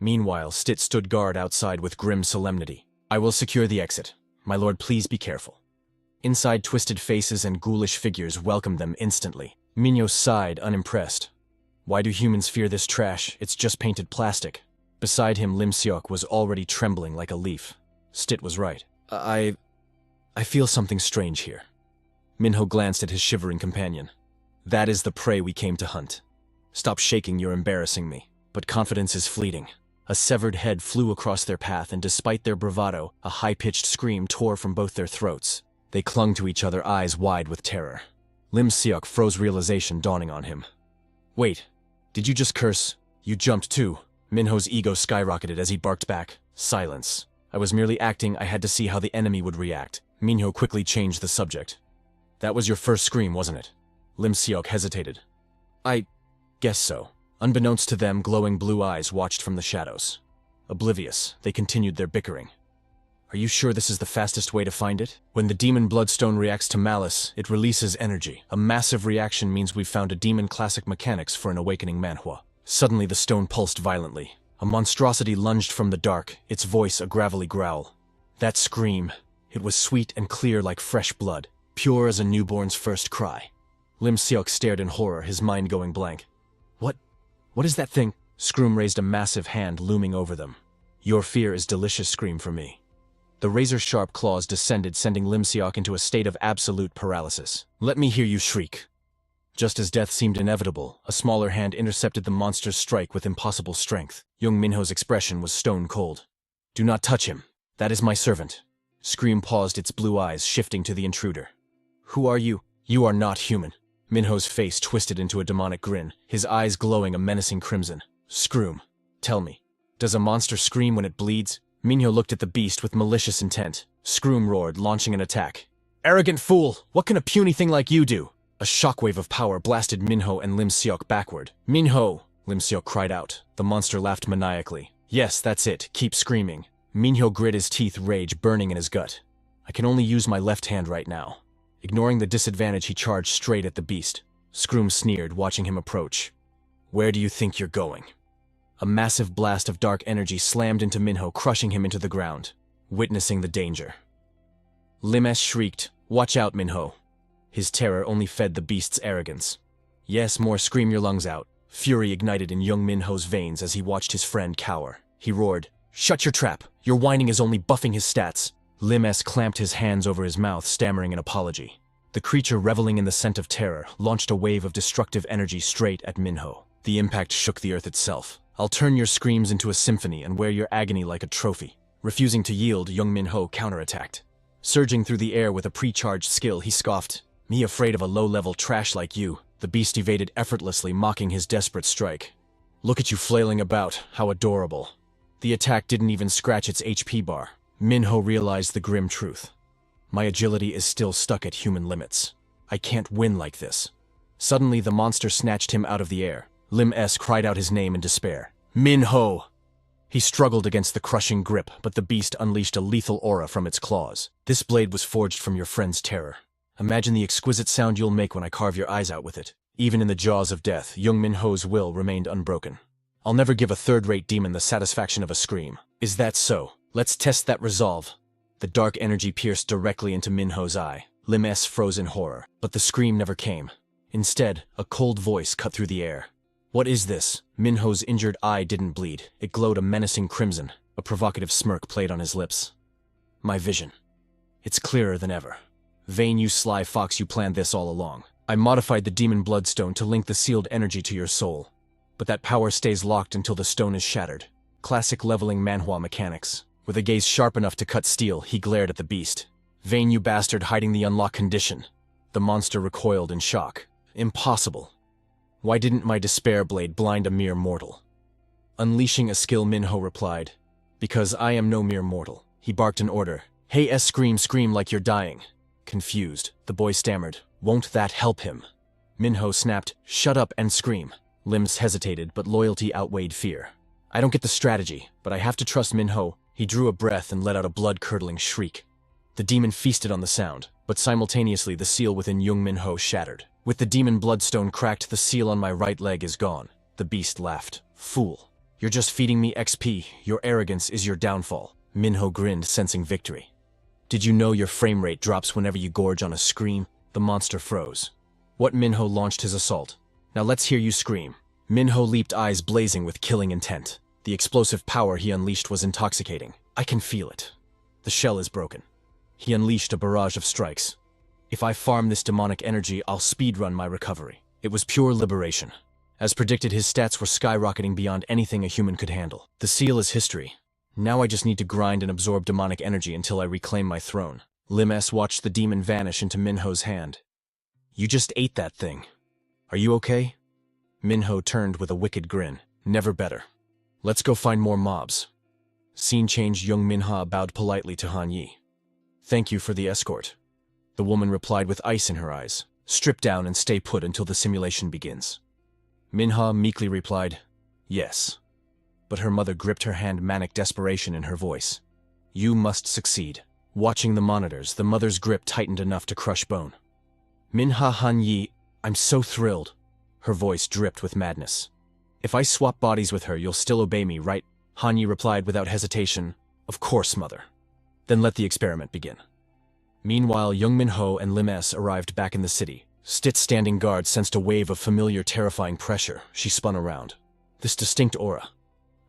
Meanwhile, Stit stood guard outside with grim solemnity. I will secure the exit. My lord, please be careful. Inside, twisted faces and ghoulish figures welcomed them instantly. Minho sighed, unimpressed. Why do humans fear this trash? It's just painted plastic. Beside him, Lim Seok was already trembling like a leaf. Stit was right. I feel something strange here. Min-ho glanced at his shivering companion. That is the prey we came to hunt. Stop shaking, you're embarrassing me. But confidence is fleeting. A severed head flew across their path, and despite their bravado, a high-pitched scream tore from both their throats. They clung to each other, eyes wide with terror. Lim Seok froze, realization dawning on him. Wait, did you just curse? You jumped too. Min-ho's ego skyrocketed as he barked back. Silence. I was merely acting. I had to see how the enemy would react. Min-ho quickly changed the subject. That was your first scream, wasn't it? Lim Seok hesitated. I guess so. Unbeknownst to them, glowing blue eyes watched from the shadows. Oblivious, they continued their bickering. Are you sure this is the fastest way to find it? When the demon bloodstone reacts to malice, it releases energy. A massive reaction means we've found a demon classic mechanics for an awakening manhwa. Suddenly the stone pulsed violently. A monstrosity lunged from the dark, its voice a gravelly growl. That scream, it was sweet and clear like fresh blood, pure as a newborn's first cry. Lim Seok stared in horror, his mind going blank. What is that thing? Scroom raised a massive hand, looming over them. Your fear is delicious scream for me. The razor-sharp claws descended, sending Lim Seok into a state of absolute paralysis. Let me hear you shriek. Just as death seemed inevitable, a smaller hand intercepted the monster's strike with impossible strength. Jung Min-ho's expression was stone cold. Do not touch him. That is my servant. Scream paused, its blue eyes shifting to the intruder. Who are you? You are not human. Min-ho's face twisted into a demonic grin, his eyes glowing a menacing crimson. Scream. Tell me, does a monster scream when it bleeds? Min-ho looked at the beast with malicious intent. Scream roared, launching an attack. Arrogant fool! What can a puny thing like you do? A shockwave of power blasted Min-ho and Lim Seok backward. Min-ho! Lim Seok cried out. The monster laughed maniacally. Yes, that's it. Keep screaming. Min-ho grit his teeth, rage burning in his gut. I can only use my left hand right now. Ignoring the disadvantage, he charged straight at the beast. Scream sneered, watching him approach. Where do you think you're going? A massive blast of dark energy slammed into Min-ho, crushing him into the ground. Witnessing the danger, Lim S shrieked, Watch out, Min-ho. His terror only fed the beast's arrogance. Yes, more scream your lungs out. Fury ignited in Jung Min-ho's veins as he watched his friend cower. He roared, Shut your trap! Your whining is only buffing his stats. Lim S clamped his hands over his mouth, stammering an apology. The creature, reveling in the scent of terror, launched a wave of destructive energy straight at Min-ho. The impact shook the earth itself. I'll turn your screams into a symphony and wear your agony like a trophy. Refusing to yield, Jung Min-ho counterattacked. Surging through the air with a pre-charged skill, he scoffed. Me afraid of a low-level trash like you. The beast evaded effortlessly, mocking his desperate strike. Look at you flailing about, how adorable. The attack didn't even scratch its HP bar. Min-ho realized the grim truth. My agility is still stuck at human limits. I can't win like this. Suddenly, the monster snatched him out of the air. Lim S cried out his name in despair. Min-ho! He struggled against the crushing grip, but the beast unleashed a lethal aura from its claws. This blade was forged from your friend's terror. Imagine the exquisite sound you'll make when I carve your eyes out with it. Even in the jaws of death, Jung Min-ho's will remained unbroken. I'll never give a third-rate demon the satisfaction of a scream. Is that so? Let's test that resolve. The dark energy pierced directly into Min-ho's eye. Lim S froze in horror, but the scream never came. Instead, a cold voice cut through the air. What is this? Min-ho's injured eye didn't bleed. It glowed a menacing crimson. A provocative smirk played on his lips. My vision. It's clearer than ever. Vain, you sly fox, you planned this all along. I modified the demon bloodstone to link the sealed energy to your soul. But that power stays locked until the stone is shattered. Classic leveling Manhwa mechanics. With a gaze sharp enough to cut steel, he glared at the beast. Vain, you bastard, hiding the unlock condition. The monster recoiled in shock. Impossible. Why didn't my despair blade blind a mere mortal? Unleashing a skill, Min-ho replied. Because I am no mere mortal. He barked an order. Hey S, scream like you're dying. Confused, the boy stammered. Won't that help him? Min-ho snapped, Shut up and scream. Limbs hesitated, but loyalty outweighed fear. I don't get the strategy, but I have to trust Min-ho. He drew a breath and let out a blood-curdling shriek. The demon feasted on the sound, but simultaneously the seal within Jung Min-ho shattered. With the demon bloodstone cracked, the seal on my right leg is gone. The beast laughed. Fool. You're just feeding me XP. Your arrogance is your downfall. Min-ho grinned, sensing victory. Did you know your frame rate drops whenever you gorge on a scream? The monster froze. What? Min-ho launched his assault. Now let's hear you scream. Min-ho leaped, eyes blazing with killing intent. The explosive power he unleashed was intoxicating. I can feel it. The shell is broken. He unleashed a barrage of strikes. If I farm this demonic energy, I'll speedrun my recovery. It was pure liberation. As predicted, his stats were skyrocketing beyond anything a human could handle. The seal is history. Now I just need to grind and absorb demonic energy until I reclaim my throne. Lim S watched the demon vanish into Min-ho's hand. You just ate that thing. Are you okay? Min-ho turned with a wicked grin. Never better. Let's go find more mobs. Scene change. Jung Min-ho bowed politely to Han Yi. Thank you for the escort. The woman replied with ice in her eyes. Strip down and stay put until the simulation begins. Min-ho meekly replied, Yes. But her mother gripped her hand, manic desperation in her voice. You must succeed. Watching the monitors, the mother's grip tightened enough to crush bone. Min-ho, Han Yi, I'm so thrilled. Her voice dripped with madness. If I swap bodies with her, you'll still obey me, right? Han Yi replied without hesitation. Of course, mother. Then let the experiment begin. Meanwhile, Jung Min-ho and Lim S arrived back in the city. Stit's standing guard sensed a wave of familiar, terrifying pressure. She spun around. This distinct aura.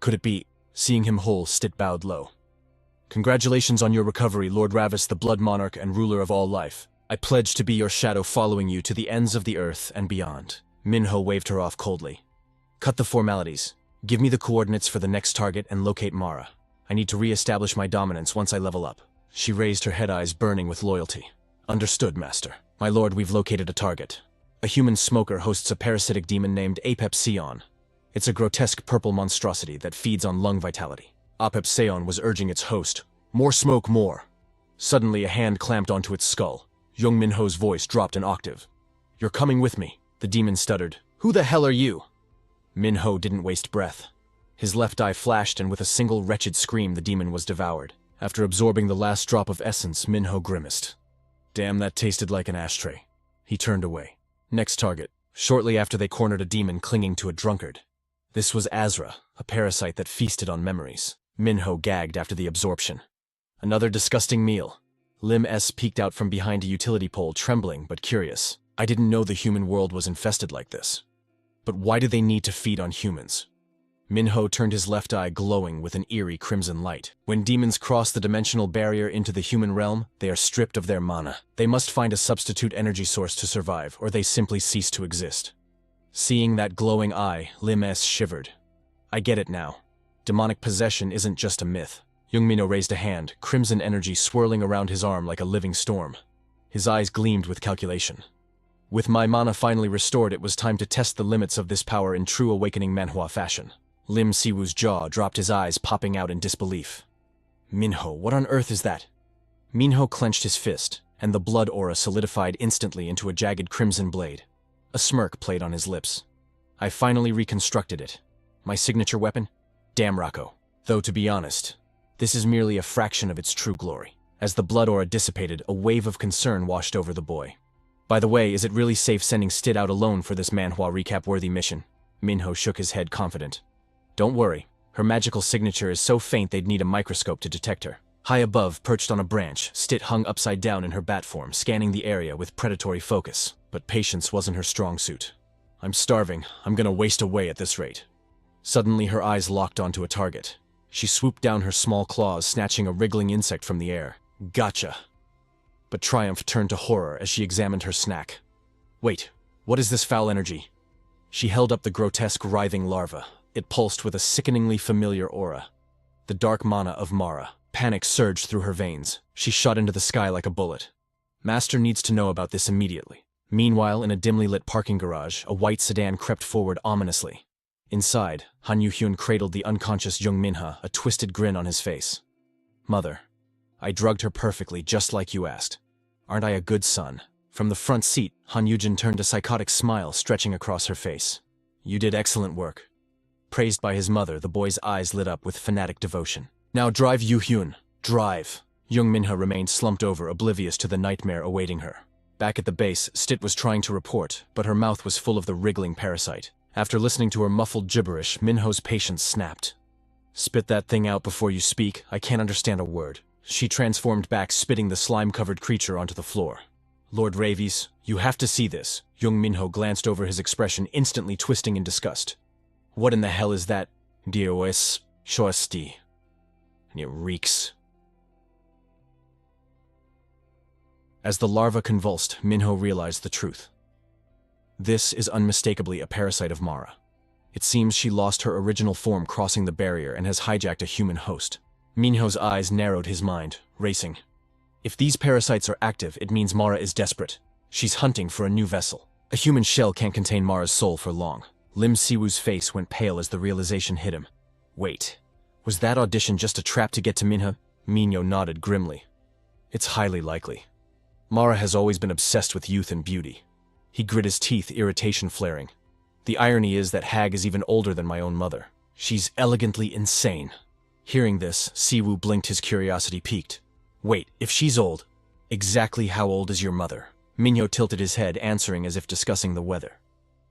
Could it be? Seeing him whole, Stit bowed low. Congratulations on your recovery, Lord Ravis, the Blood Monarch and ruler of all life. I pledge to be your shadow following you to the ends of the earth and beyond. Min-ho waved her off coldly. Cut the formalities. Give me the coordinates for the next target and locate Mara. I need to re-establish my dominance once I level up. She raised her head eyes burning with loyalty. Understood, Master. My lord, we've located a target. A human smoker hosts a parasitic demon named Apepsion. It's a grotesque purple monstrosity that feeds on lung vitality. Apepsion was urging its host, "More smoke, more." Suddenly a hand clamped onto its skull. Jung Min-ho's voice dropped an octave. "You're coming with me," the demon stuttered. "Who the hell are you?" Min-ho didn't waste breath. His left eye flashed, and with a single wretched scream the demon was devoured. After absorbing the last drop of essence, Min-ho grimaced. Damn, that tasted like an ashtray. He turned away. Next target. Shortly after they cornered a demon clinging to a drunkard. This was Azra, a parasite that feasted on memories. Min-ho gagged after the absorption. Another disgusting meal. Lim S peeked out from behind a utility pole, trembling but curious. I didn't know the human world was infested like this. But why do they need to feed on humans? Min-ho turned his left eye glowing with an eerie crimson light. When demons cross the dimensional barrier into the human realm, they are stripped of their mana. They must find a substitute energy source to survive, or they simply cease to exist. Seeing that glowing eye, Lim S shivered. I get it now. Demonic possession isn't just a myth. Jung Min-ho raised a hand, crimson energy swirling around his arm like a living storm. His eyes gleamed with calculation. With my mana finally restored, it was time to test the limits of this power in true awakening Manhwa fashion. Lim Siwoo's jaw dropped, his eyes popping out in disbelief. Min-ho, what on earth is that? Min-ho clenched his fist, and the blood aura solidified instantly into a jagged crimson blade. A smirk played on his lips. I finally reconstructed it. My signature weapon? Damn Rocco. Though to be honest, this is merely a fraction of its true glory. As the blood aura dissipated, a wave of concern washed over the boy. By the way, is it really safe sending Stit out alone for this Manhwa recap-worthy mission? Min-ho shook his head, confident. Don't worry, her magical signature is so faint they'd need a microscope to detect her. High above, perched on a branch, Stit hung upside down in her bat form, scanning the area with predatory focus. But patience wasn't her strong suit. I'm starving. I'm gonna waste away at this rate. Suddenly her eyes locked onto a target. She swooped down her small claws, snatching a wriggling insect from the air. Gotcha. But triumph turned to horror as she examined her snack. Wait, what is this foul energy? She held up the grotesque, writhing larva. It pulsed with a sickeningly familiar aura. The dark mana of Mara. Panic surged through her veins. She shot into the sky like a bullet. Master needs to know about this immediately. Meanwhile, in a dimly lit parking garage, a white sedan crept forward ominously. Inside, Han Yu-hyun cradled the unconscious Jung Min-ho, a twisted grin on his face. Mother, I drugged her perfectly, just like you asked. Aren't I a good son? From the front seat, Han Yujin turned a psychotic smile stretching across her face. You did excellent work. Praised by his mother, the boy's eyes lit up with fanatic devotion. Now drive, Yu-hyun. Drive. Jung Min-ho remained slumped over, oblivious to the nightmare awaiting her. Back at the base, Stit was trying to report, but her mouth was full of the wriggling parasite. After listening to her muffled gibberish, Min-ho's patience snapped. Spit that thing out before you speak. I can't understand a word. She transformed back, spitting the slime-covered creature onto the floor. Lord Ravis, you have to see this. Jung Min-ho glanced over, his expression instantly twisting in disgust. What in the hell is that? Dios, shosti. It reeks. As the larva convulsed, Min-ho realized the truth. This is unmistakably a parasite of Mara. It seems she lost her original form crossing the barrier and has hijacked a human host. Min-ho's eyes narrowed, his mind racing. If these parasites are active, it means Mara is desperate. She's hunting for a new vessel. A human shell can't contain Mara's soul for long. Lim Siwoo's face went pale as the realization hit him. Wait, was that audition just a trap to get to Min-ho? Min-ho nodded grimly. It's highly likely. Mara has always been obsessed with youth and beauty. He grit his teeth, irritation flaring. The irony is that hag is even older than my own mother. She's elegantly insane. Hearing this, Siwoo blinked, his curiosity piqued. Wait, if she's old, exactly how old is your mother? Min-ho tilted his head, answering as if discussing the weather.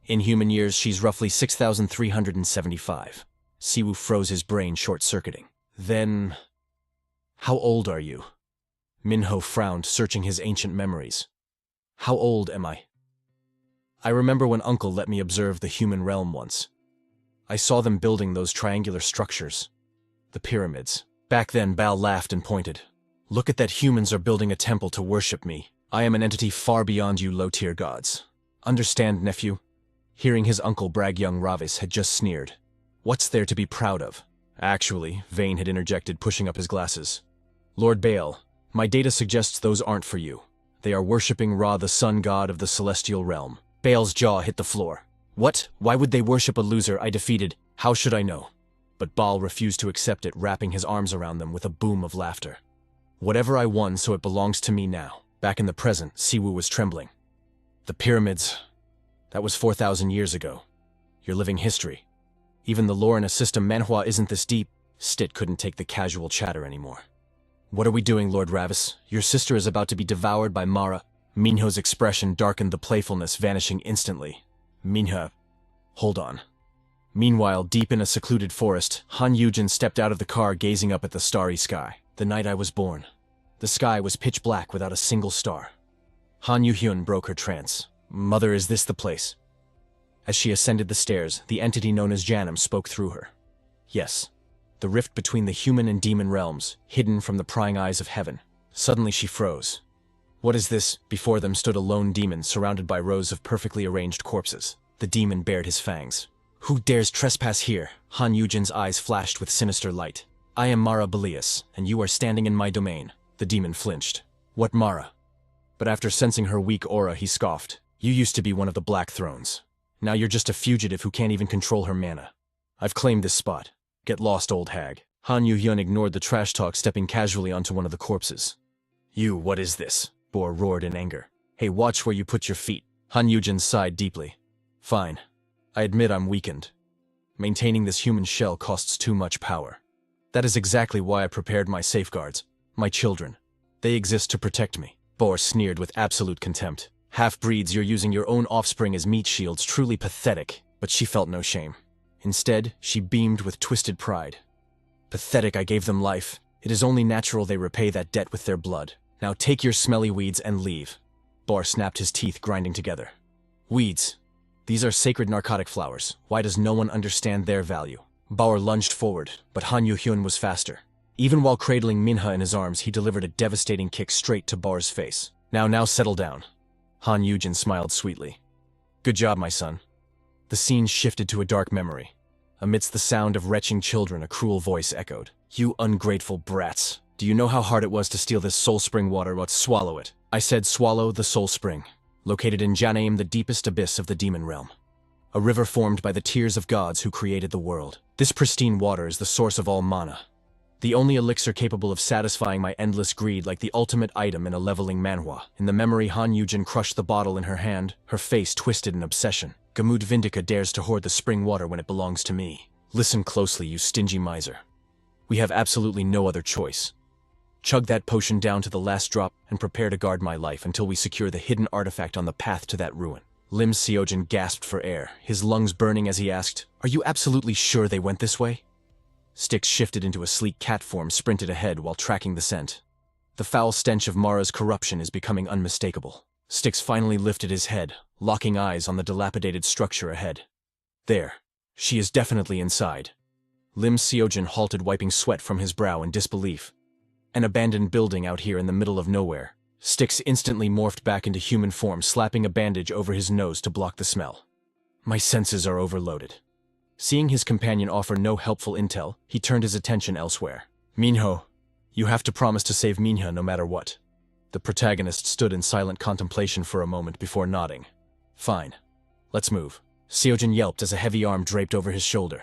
In human years, she's roughly 6,375. Siwoo froze, his brain short-circuiting. Then, how old are you? Min-ho frowned, searching his ancient memories. How old am I? I remember when Uncle let me observe the human realm once. I saw them building those triangular structures. The pyramids. Back then, Bao laughed and pointed. Look at that, humans are building a temple to worship me. I am an entity far beyond you low-tier gods. Understand, nephew? Hearing his uncle brag, young Ravis had just sneered. What's there to be proud of? Actually, Vane had interjected, pushing up his glasses. Lord Baal, my data suggests those aren't for you. They are worshipping Ra, the sun god of the celestial realm. Baal's jaw hit the floor. What? Why would they worship a loser I defeated? How should I know? But Baal refused to accept it, wrapping his arms around them with a boom of laughter. Whatever I won, so it belongs to me now. Back in the present, Siwu was trembling. The pyramids. That was 4,000 years ago. You're living history. Even the lore in a system Manhwa isn't this deep. Stit couldn't take the casual chatter anymore. What are we doing, Lord Ravis? Your sister is about to be devoured by Mara. Minho's expression darkened, the playfulness vanishing instantly. Minho. Hold on. Meanwhile, deep in a secluded forest, Han Yujin stepped out of the car, gazing up at the starry sky. The night I was born. The sky was pitch black without a single star. Han Yu-hyun broke her trance. Mother, is this the place? As she ascended the stairs, the entity known as Janum spoke through her. Yes. The rift between the human and demon realms, hidden from the prying eyes of heaven. Suddenly she froze. What is this? Before them stood a lone demon surrounded by rows of perfectly arranged corpses. The demon bared his fangs. Who dares trespass here? Han Yujin's eyes flashed with sinister light. I am Mara Belias, and you are standing in my domain. The demon flinched. What Mara? But after sensing her weak aura, he scoffed. You used to be one of the Black Thrones. Now you're just a fugitive who can't even control her mana. I've claimed this spot. Get lost, old hag. Han Yu-hyun ignored the trash talk, stepping casually onto one of the corpses. You, what is this? Boar roared in anger. Hey, watch where you put your feet. Han Yujin sighed deeply. Fine. I admit I'm weakened. Maintaining this human shell costs too much power. That is exactly why I prepared my safeguards. My children. They exist to protect me. Boar sneered with absolute contempt. Half-breeds, you're using your own offspring as meat shields, truly pathetic. But she felt no shame. Instead, she beamed with twisted pride. Pathetic, I gave them life. It is only natural they repay that debt with their blood. Now take your smelly weeds and leave. Boar snapped his teeth, grinding together. Weeds. These are sacred narcotic flowers. Why does no one understand their value? Baur lunged forward, but Han Yu-hyun was faster. Even while cradling Minho in his arms, he delivered a devastating kick straight to Baur's face. Now settle down. Han Yujin smiled sweetly. Good job, my son. The scene shifted to a dark memory. Amidst the sound of retching children, a cruel voice echoed. You ungrateful brats. Do you know how hard it was to steal this soul spring water? But swallow it. I said swallow the soul spring. Located in Janaim, the deepest abyss of the demon realm. A river formed by the tears of gods who created the world. This pristine water is the source of all mana. The only elixir capable of satisfying my endless greed, like the ultimate item in a leveling manhwa. In the memory, Han Yujin crushed the bottle in her hand, her face twisted in obsession. Gamude Vindica dares to hoard the spring water when it belongs to me. Listen closely, you stingy miser. We have absolutely no other choice. Chug that potion down to the last drop and prepare to guard my life until we secure the hidden artifact on the path to that ruin. Lim Seojin gasped for air, his lungs burning as he asked, Are you absolutely sure they went this way? Styx shifted into a sleek cat form, sprinted ahead while tracking the scent. The foul stench of Mara's corruption is becoming unmistakable. Styx finally lifted his head, locking eyes on the dilapidated structure ahead. There. She is definitely inside. Lim Seojin halted, wiping sweat from his brow in disbelief. An abandoned building out here in the middle of nowhere. Styx instantly morphed back into human form, slapping a bandage over his nose to block the smell. My senses are overloaded. Seeing his companion offer no helpful intel, he turned his attention elsewhere. Minho, you have to promise to save Minho no matter what. The protagonist stood in silent contemplation for a moment before nodding. Fine. Let's move. Seojin yelped as a heavy arm draped over his shoulder.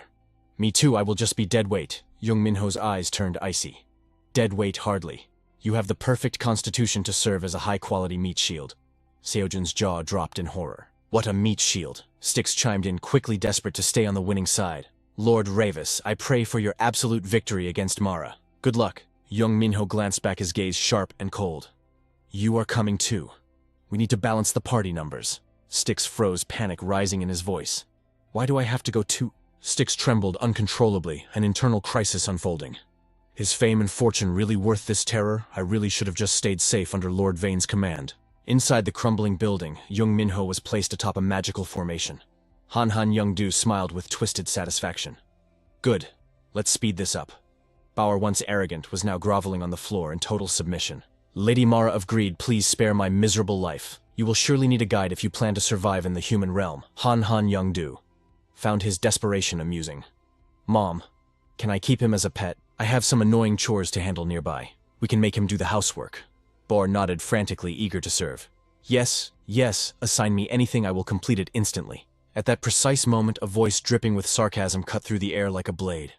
Me too, I will just be dead weight. Jung Min-ho's eyes turned icy. Dead weight hardly. You have the perfect constitution to serve as a high-quality meat shield. Seojin's jaw dropped in horror. What a meat shield. Styx chimed in, quickly desperate to stay on the winning side. Lord Ravis, I pray for your absolute victory against Mara. Good luck. Jung Min-ho glanced back, his gaze sharp and cold. You are coming too. We need to balance the party numbers. Styx froze, panic rising in his voice. Why do I have to go too? Styx trembled uncontrollably, an internal crisis unfolding. Is fame and fortune really worth this terror? I really should have just stayed safe under Lord Vane's command. Inside the crumbling building, Jung Min-ho was placed atop a magical formation. Han Young-do smiled with twisted satisfaction. Good. Let's speed this up. Bauer, once arrogant, was now groveling on the floor in total submission. Lady Mara of Greed, please spare my miserable life. You will surely need a guide if you plan to survive in the human realm. Han Young-do found his desperation amusing. Mom, can I keep him as a pet? I have some annoying chores to handle nearby. We can make him do the housework. Bauer nodded frantically, eager to serve. Yes, assign me anything, I will complete it instantly. At that precise moment, a voice dripping with sarcasm cut through the air like a blade.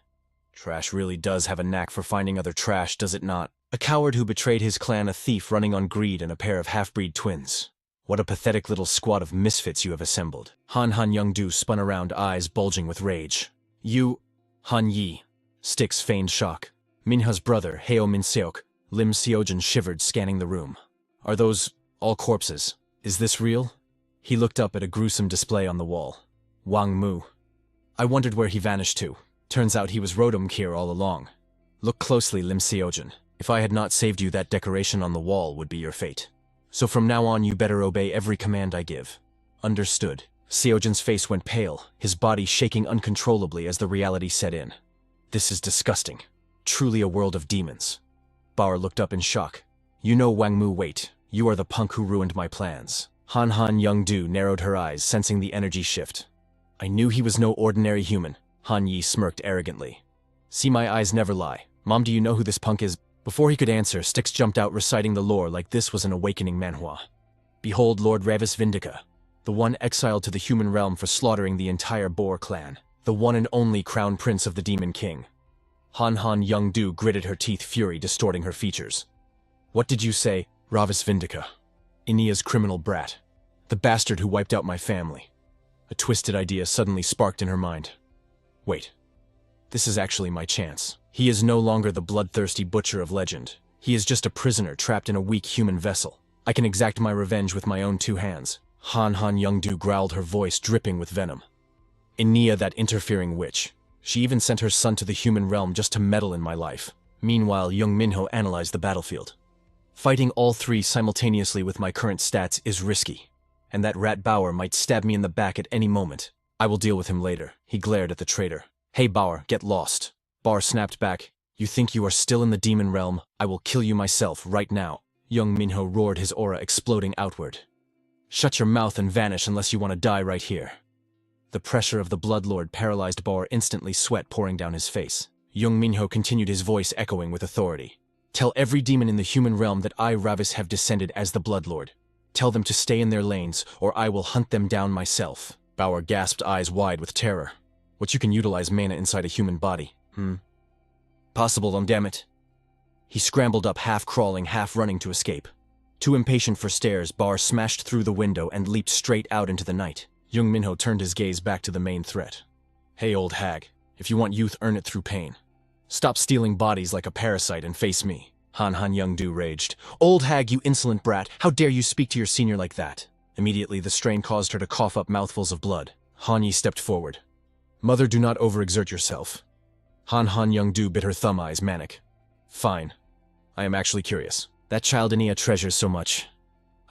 Trash really does have a knack for finding other trash, does it not? A coward who betrayed his clan, a thief running on greed, and a pair of half-breed twins. What a pathetic little squad of misfits you have assembled. Han Young-do spun around, eyes bulging with rage. You, Han Yi. Sticks feigned shock. Minha's brother, Heo Min-seok. Lim Seojin shivered, scanning the room. Are those all corpses? Is this real? He looked up at a gruesome display on the wall. Wang Mu. I wondered where he vanished to. Turns out he was Rodom here all along. Look closely, Lim Seojin. If I had not saved you, that decoration on the wall would be your fate. So from now on, you better obey every command I give. Understood. Seojin's face went pale, his body shaking uncontrollably as the reality set in. This is disgusting. Truly a world of demons. Bauer looked up in shock. You know Wang Mu, wait. You are the punk who ruined my plans. Han Young-do narrowed her eyes, sensing the energy shift. I knew he was no ordinary human. Han Yi smirked arrogantly. See, my eyes never lie. Mom, do you know who this punk is? Before he could answer, Styx jumped out, reciting the lore like this was an awakening manhwa. Behold Lord Ravis Vindica, the one exiled to the human realm for slaughtering the entire Boar clan, the one and only crown prince of the Demon King. Han Young-do gritted her teeth, fury distorting her features. What did you say, Ravis Vindica? Inia's criminal brat. The bastard who wiped out my family. A twisted idea suddenly sparked in her mind. Wait. This is actually my chance. He is no longer the bloodthirsty butcher of legend. He is just a prisoner trapped in a weak human vessel. I can exact my revenge with my own two hands. Han Young-do growled, her voice dripping with venom. Inia, that interfering witch. She even sent her son to the human realm just to meddle in my life. Meanwhile, Jung Min-ho analyzed the battlefield. Fighting all three simultaneously with my current stats is risky. And that rat Bauer might stab me in the back at any moment. I will deal with him later. He glared at the traitor. Hey Bauer, get lost. Bauer snapped back. You think you are still in the demon realm? I will kill you myself right now. Jung Min-ho roared, his aura exploding outward. Shut your mouth and vanish unless you want to die right here. The pressure of the Bloodlord paralyzed Bauer instantly, sweat pouring down his face. Jung Min-ho continued, his voice echoing with authority. Tell every demon in the human realm that I, Ravis, have descended as the Bloodlord. Tell them to stay in their lanes, or I will hunt them down myself. Bauer gasped, eyes wide with terror. What, you can utilize mana inside a human body? Possible, damn it. He scrambled up, half crawling, half running to escape. Too impatient for stairs, Bauer smashed through the window and leaped straight out into the night. Jung Min-ho turned his gaze back to the main threat. Hey, old hag. If you want youth, earn it through pain. Stop stealing bodies like a parasite and face me. Han Young-do raged. Old hag, you insolent brat. How dare you speak to your senior like that? Immediately, the strain caused her to cough up mouthfuls of blood. Han Yi stepped forward. Mother, do not overexert yourself. Han Young-do bit her thumb, eyes manic. Fine. I am actually curious. That child Inia treasures so much.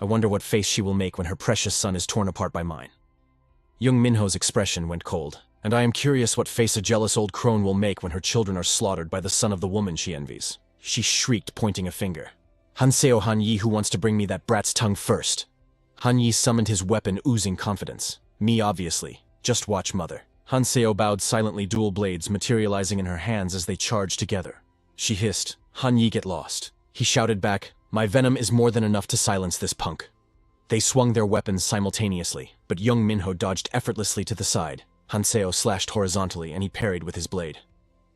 I wonder what face she will make when her precious son is torn apart by mine. Jung Min-ho's expression went cold, and I am curious what face a jealous old crone will make when her children are slaughtered by the son of the woman she envies. She shrieked, pointing a finger. Hanseo Han Yi, who wants to bring me that brat's tongue first. Han Yi summoned his weapon, oozing confidence. Me, obviously. Just watch, mother. Hanseo bowed silently, dual blades materializing in her hands as they charged together. She hissed, Han Yi, get lost. He shouted back, my venom is more than enough to silence this punk. They swung their weapons simultaneously, but Jung Min-ho dodged effortlessly to the side. Hanseo slashed horizontally, and he parried with his blade.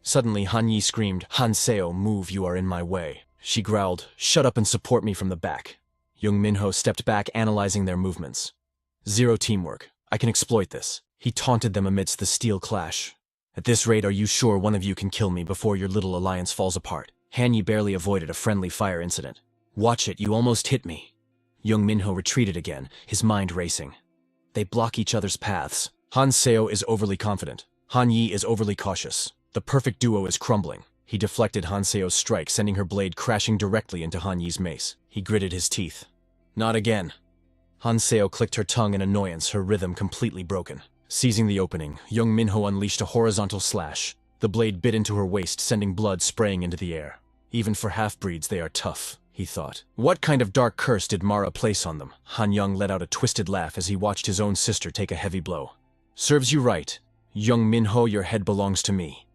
Suddenly, Han Yi screamed, Hanseo, move, you are in my way. She growled, shut up and support me from the back. Jung Min-ho stepped back, analyzing their movements. Zero teamwork. I can exploit this. He taunted them amidst the steel clash. At this rate, are you sure one of you can kill me before your little alliance falls apart? Han Yi barely avoided a friendly fire incident. Watch it, you almost hit me. Jung Min-ho retreated again, his mind racing. They block each other's paths. Hanseo is overly confident. Han Yi is overly cautious. The perfect duo is crumbling. He deflected Hanseo's strike, sending her blade crashing directly into Han Yi's mace. He gritted his teeth. Not again. Hanseo clicked her tongue in annoyance, her rhythm completely broken. Seizing the opening, Jung Min-ho unleashed a horizontal slash. The blade bit into her waist, sending blood spraying into the air. Even for half-breeds, they are tough, he thought. What kind of dark curse did Mara place on them? Han Young let out a twisted laugh as he watched his own sister take a heavy blow. Serves you right. Jung Min-ho, your head belongs to me.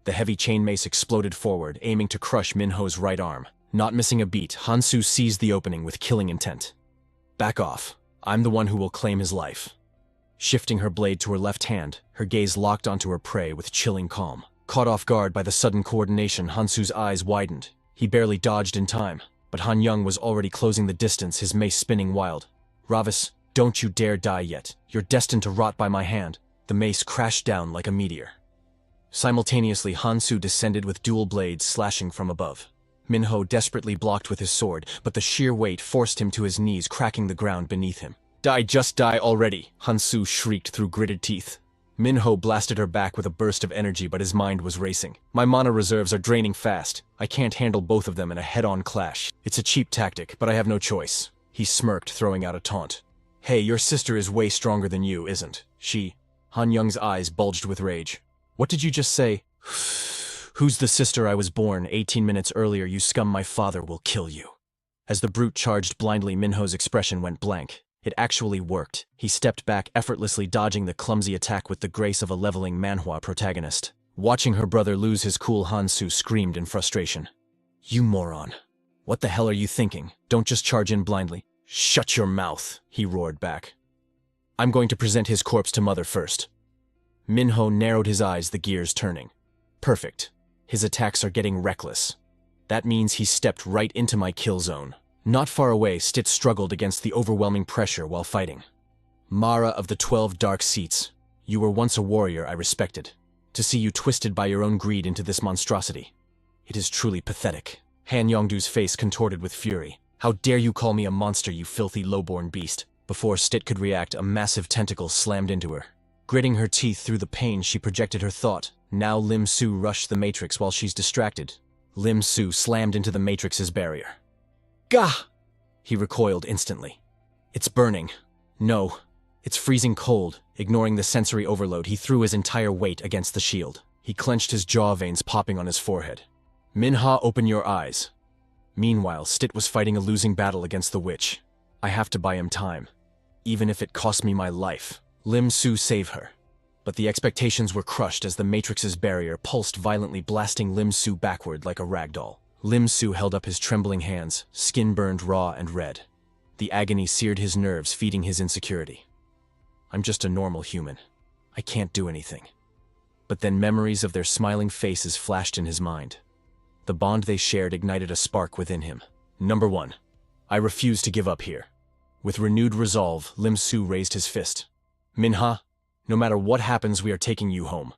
The heavy chain mace exploded forward, aiming to crush Min-ho's right arm. Not missing a beat, Hansu seized the opening with killing intent. Back off. I'm the one who will claim his life. Shifting her blade to her left hand, her gaze locked onto her prey with chilling calm. Caught off guard by the sudden coordination, Hansu's eyes widened. He barely dodged in time, but Han Young was already closing the distance, his mace spinning wild. Ravis, don't you dare die yet. You're destined to rot by my hand. The mace crashed down like a meteor. Simultaneously, Hansu descended with dual blades slashing from above. Min-ho desperately blocked with his sword, but the sheer weight forced him to his knees, cracking the ground beneath him. Die, just die already, Hansu shrieked through gritted teeth. Min-ho blasted her back with a burst of energy, but his mind was racing. My mana reserves are draining fast. I can't handle both of them in a head-on clash. It's a cheap tactic, but I have no choice. He smirked, throwing out a taunt. Hey, your sister is way stronger than you, isn't she? Han Young's eyes bulged with rage. What did you just say? Who's the sister I was born 18 minutes earlier? You scum, my father will kill you. As the brute charged blindly, Min-ho's expression went blank. It actually worked. He stepped back, effortlessly dodging the clumsy attack with the grace of a leveling Manhwa protagonist. Watching her brother lose his cool, Hansu screamed in frustration. You moron. What the hell are you thinking? Don't just charge in blindly. Shut your mouth, he roared back. I'm going to present his corpse to Mother first. Min-ho narrowed his eyes, the gears turning. Perfect. His attacks are getting reckless. That means he stepped right into my kill zone. Not far away, Stit struggled against the overwhelming pressure while fighting. Mara of the 12 Dark Seats, you were once a warrior I respected. To see you twisted by your own greed into this monstrosity. It is truly pathetic. Han Yongdu's face contorted with fury. How dare you call me a monster, you filthy lowborn beast? Before Stit could react, a massive tentacle slammed into her. Gritting her teeth through the pain, she projected her thought. Now Lim Su rushed the Matrix while she's distracted. Lim Su slammed into the Matrix's barrier. Gah! He recoiled instantly. It's burning. No, it's freezing cold. Ignoring the sensory overload, he threw his entire weight against the shield. He clenched his jaw veins popping on his forehead. Min-ha, open your eyes. Meanwhile, Stit was fighting a losing battle against the witch. I have to buy him time. Even if it costs me my life. Lim Su, save her. But the expectations were crushed as the Matrix's barrier pulsed violently, blasting Lim Su backward like a ragdoll. Lim Su held up his trembling hands, skin burned raw and red. The agony seared his nerves, feeding his insecurity. I'm just a normal human. I can't do anything. But then memories of their smiling faces flashed in his mind. The bond they shared ignited a spark within him. Number 1. I refuse to give up here. With renewed resolve, Lim Su raised his fist. Min-ha, no matter what happens, we are taking you home.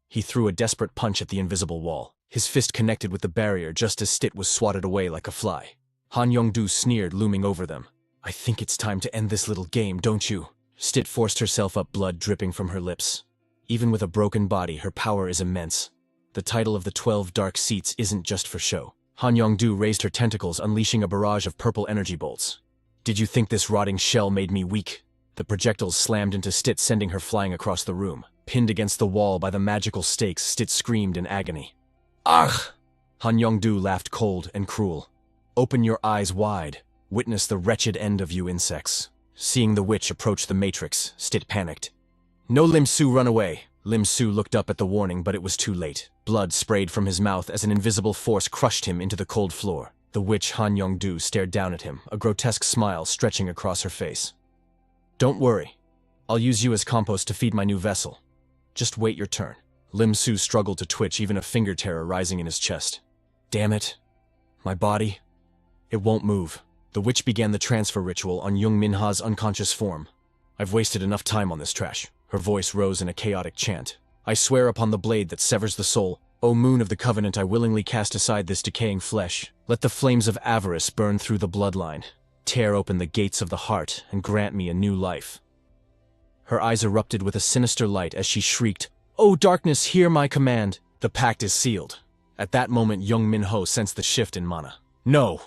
He threw a desperate punch at the invisible wall. His fist connected with the barrier just as Stit was swatted away like a fly. Han Yongdu sneered, looming over them. I think it's time to end this little game, don't you? Stit forced herself up, blood dripping from her lips. Even with a broken body, her power is immense. The title of the 12 Dark Seats isn't just for show. Han Yongdu raised her tentacles, unleashing a barrage of purple energy bolts. Did you think this rotting shell made me weak? The projectiles slammed into Stit, sending her flying across the room. Pinned against the wall by the magical stakes, Stit screamed in agony. Ugh! Han Yongdu laughed cold and cruel. Open your eyes wide. Witness the wretched end of you insects. Seeing the witch approach the Matrix, Stit panicked. No, Lim Su, run away. Lim Su looked up at the warning, but it was too late. Blood sprayed from his mouth as an invisible force crushed him into the cold floor. The witch Han Yongdu stared down at him, a grotesque smile stretching across her face. Don't worry. I'll use you as compost to feed my new vessel. Just wait your turn. Lim Su struggled to twitch, even a finger terror rising in his chest. Damn it. My body. It won't move. The witch began the transfer ritual on Jung Min-ho's unconscious form. I've wasted enough time on this trash. Her voice rose in a chaotic chant. I swear upon the blade that severs the soul, O moon of the covenant, I willingly cast aside this decaying flesh. Let the flames of avarice burn through the bloodline. Tear open the gates of the heart and grant me a new life. Her eyes erupted with a sinister light as she shrieked, O darkness, hear my command. The pact is sealed. At that moment, Jung Min-ho sensed the shift in mana. No!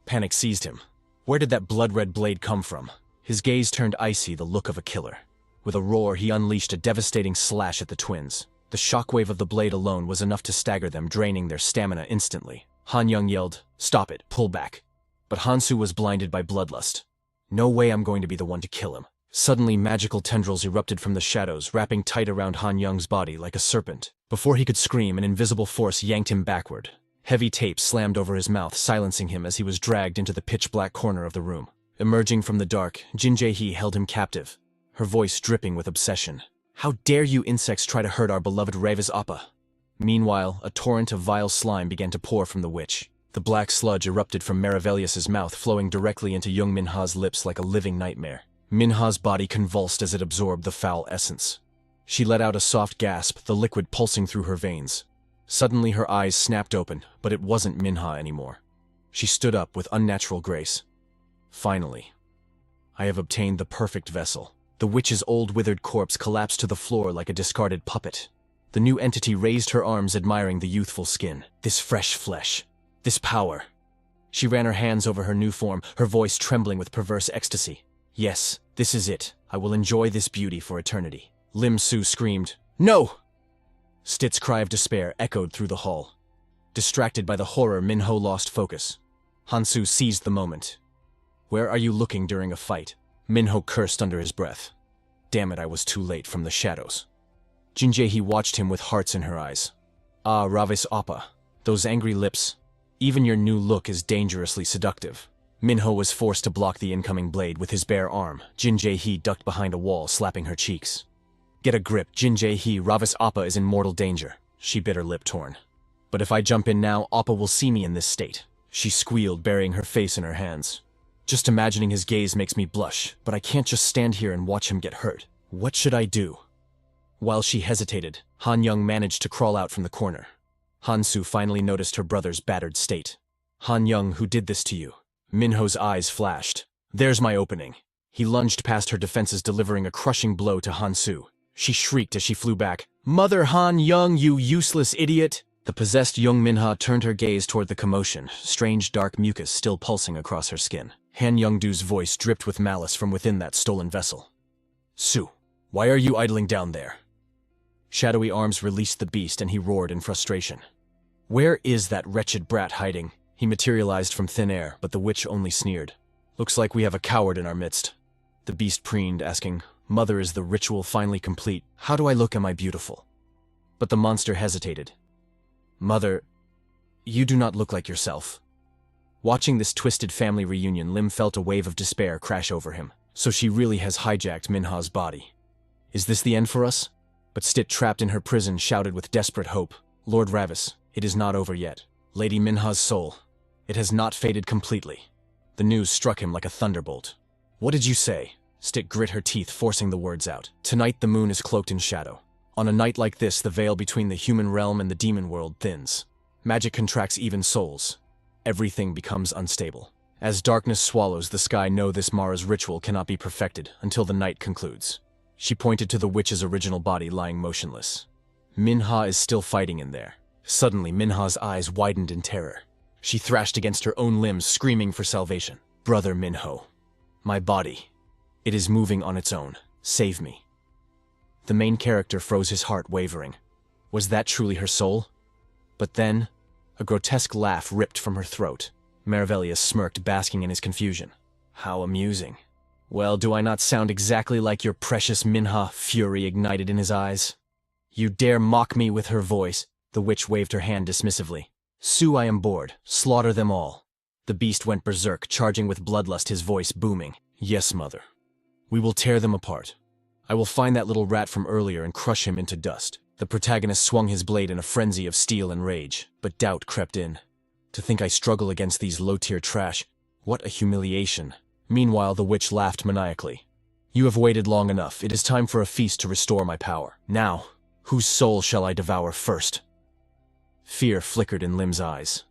Panic seized him. Where did that blood-red blade come from? His gaze turned icy, the look of a killer. With a roar, he unleashed a devastating slash at the twins. The shockwave of the blade alone was enough to stagger them, draining their stamina instantly. Han Young yelled, "Stop it, pull back." But Hansu was blinded by bloodlust. No way I'm going to be the one to kill him. Suddenly, magical tendrils erupted from the shadows, wrapping tight around Han Young's body like a serpent. Before he could scream, an invisible force yanked him backward. Heavy tape slammed over his mouth, silencing him as he was dragged into the pitch-black corner of the room. Emerging from the dark, Jin Jae-hee held him captive, her voice dripping with obsession. "How dare you insects try to hurt our beloved Ravis Appa?" Meanwhile, a torrent of vile slime began to pour from the witch. The black sludge erupted from Meravelius's mouth, flowing directly into Jung Min-ho's lips like a living nightmare. Min-ho's body convulsed as it absorbed the foul essence. She let out a soft gasp, the liquid pulsing through her veins. Suddenly her eyes snapped open, but it wasn't Min-ho anymore. She stood up with unnatural grace. "Finally, I have obtained the perfect vessel." The witch's old withered corpse collapsed to the floor like a discarded puppet. The new entity raised her arms, admiring the youthful skin. This fresh flesh. This power. She ran her hands over her new form, her voice trembling with perverse ecstasy. "Yes, this is it. I will enjoy this beauty for eternity." Lim Su screamed, "No!" Stit's cry of despair echoed through the hall. Distracted by the horror, Min-ho lost focus. Hansu seized the moment. "Where are you looking during a fight?" Min-ho cursed under his breath. Damn it, I was too late from the shadows. Jin Jae-hee watched him with hearts in her eyes. "Ah, Ravis Appa, those angry lips. Even your new look is dangerously seductive." Min-ho was forced to block the incoming blade with his bare arm. Jin Jae-hee ducked behind a wall, slapping her cheeks. "Get a grip, Jin Jae-hee, Ravis Appa is in mortal danger." She bit her lip torn. "But if I jump in now, Appa will see me in this state." She squealed, burying her face in her hands. "Just imagining his gaze makes me blush, but I can't just stand here and watch him get hurt. What should I do?" While she hesitated, Han Young managed to crawl out from the corner. Hansu finally noticed her brother's battered state. "Han Young, who did this to you?" Min-ho's eyes flashed. "There's my opening." He lunged past her defenses, delivering a crushing blow to Hansu. She shrieked as she flew back. "Mother Han Young, you useless idiot!" The possessed Jung Min-ho turned her gaze toward the commotion, strange dark mucus still pulsing across her skin. Han Young-do's voice dripped with malice from within that stolen vessel. "Su, why are you idling down there?" Shadowy arms released the beast and he roared in frustration. "Where is that wretched brat hiding?" He materialized from thin air, but the witch only sneered. "Looks like we have a coward in our midst." The beast preened, asking, "Mother, is the ritual finally complete? How do I look? Am I beautiful?" But the monster hesitated. "Mother, you do not look like yourself." Watching this twisted family reunion, Lim felt a wave of despair crash over him. So she really has hijacked Min-ho's body. Is this the end for us? But Stit, trapped in her prison, shouted with desperate hope, "Lord Ravis, it is not over yet. Lady Min-ho's soul, it has not faded completely." The news struck him like a thunderbolt. "What did you say?" Stit grit her teeth, forcing the words out. "Tonight the moon is cloaked in shadow. On a night like this, the veil between the human realm and the demon world thins. Magic contracts even souls. Everything becomes unstable. As darkness swallows the sky, know this Mara's ritual cannot be perfected until the night concludes." She pointed to the witch's original body lying motionless. "Min-ho is still fighting in there." Suddenly, Min-ho's eyes widened in terror. She thrashed against her own limbs, screaming for salvation. "Brother Min-ho, my body. It is moving on its own. Save me." The main character froze, his heart wavering. Was that truly her soul? But then, a grotesque laugh ripped from her throat. Meravelius smirked, basking in his confusion. "How amusing. Well, do I not sound exactly like your precious Min-ho?" Fury ignited in his eyes. "You dare mock me with her voice?" The witch waved her hand dismissively. "Su, I am bored. Slaughter them all." The beast went berserk, charging with bloodlust, his voice booming. "Yes, mother. We will tear them apart. I will find that little rat from earlier and crush him into dust." The protagonist swung his blade in a frenzy of steel and rage, but doubt crept in. To think I struggle against these low-tier trash. What a humiliation. Meanwhile, the witch laughed maniacally. "You have waited long enough. It is time for a feast to restore my power. Now, whose soul shall I devour first?" Fear flickered in Lim's eyes.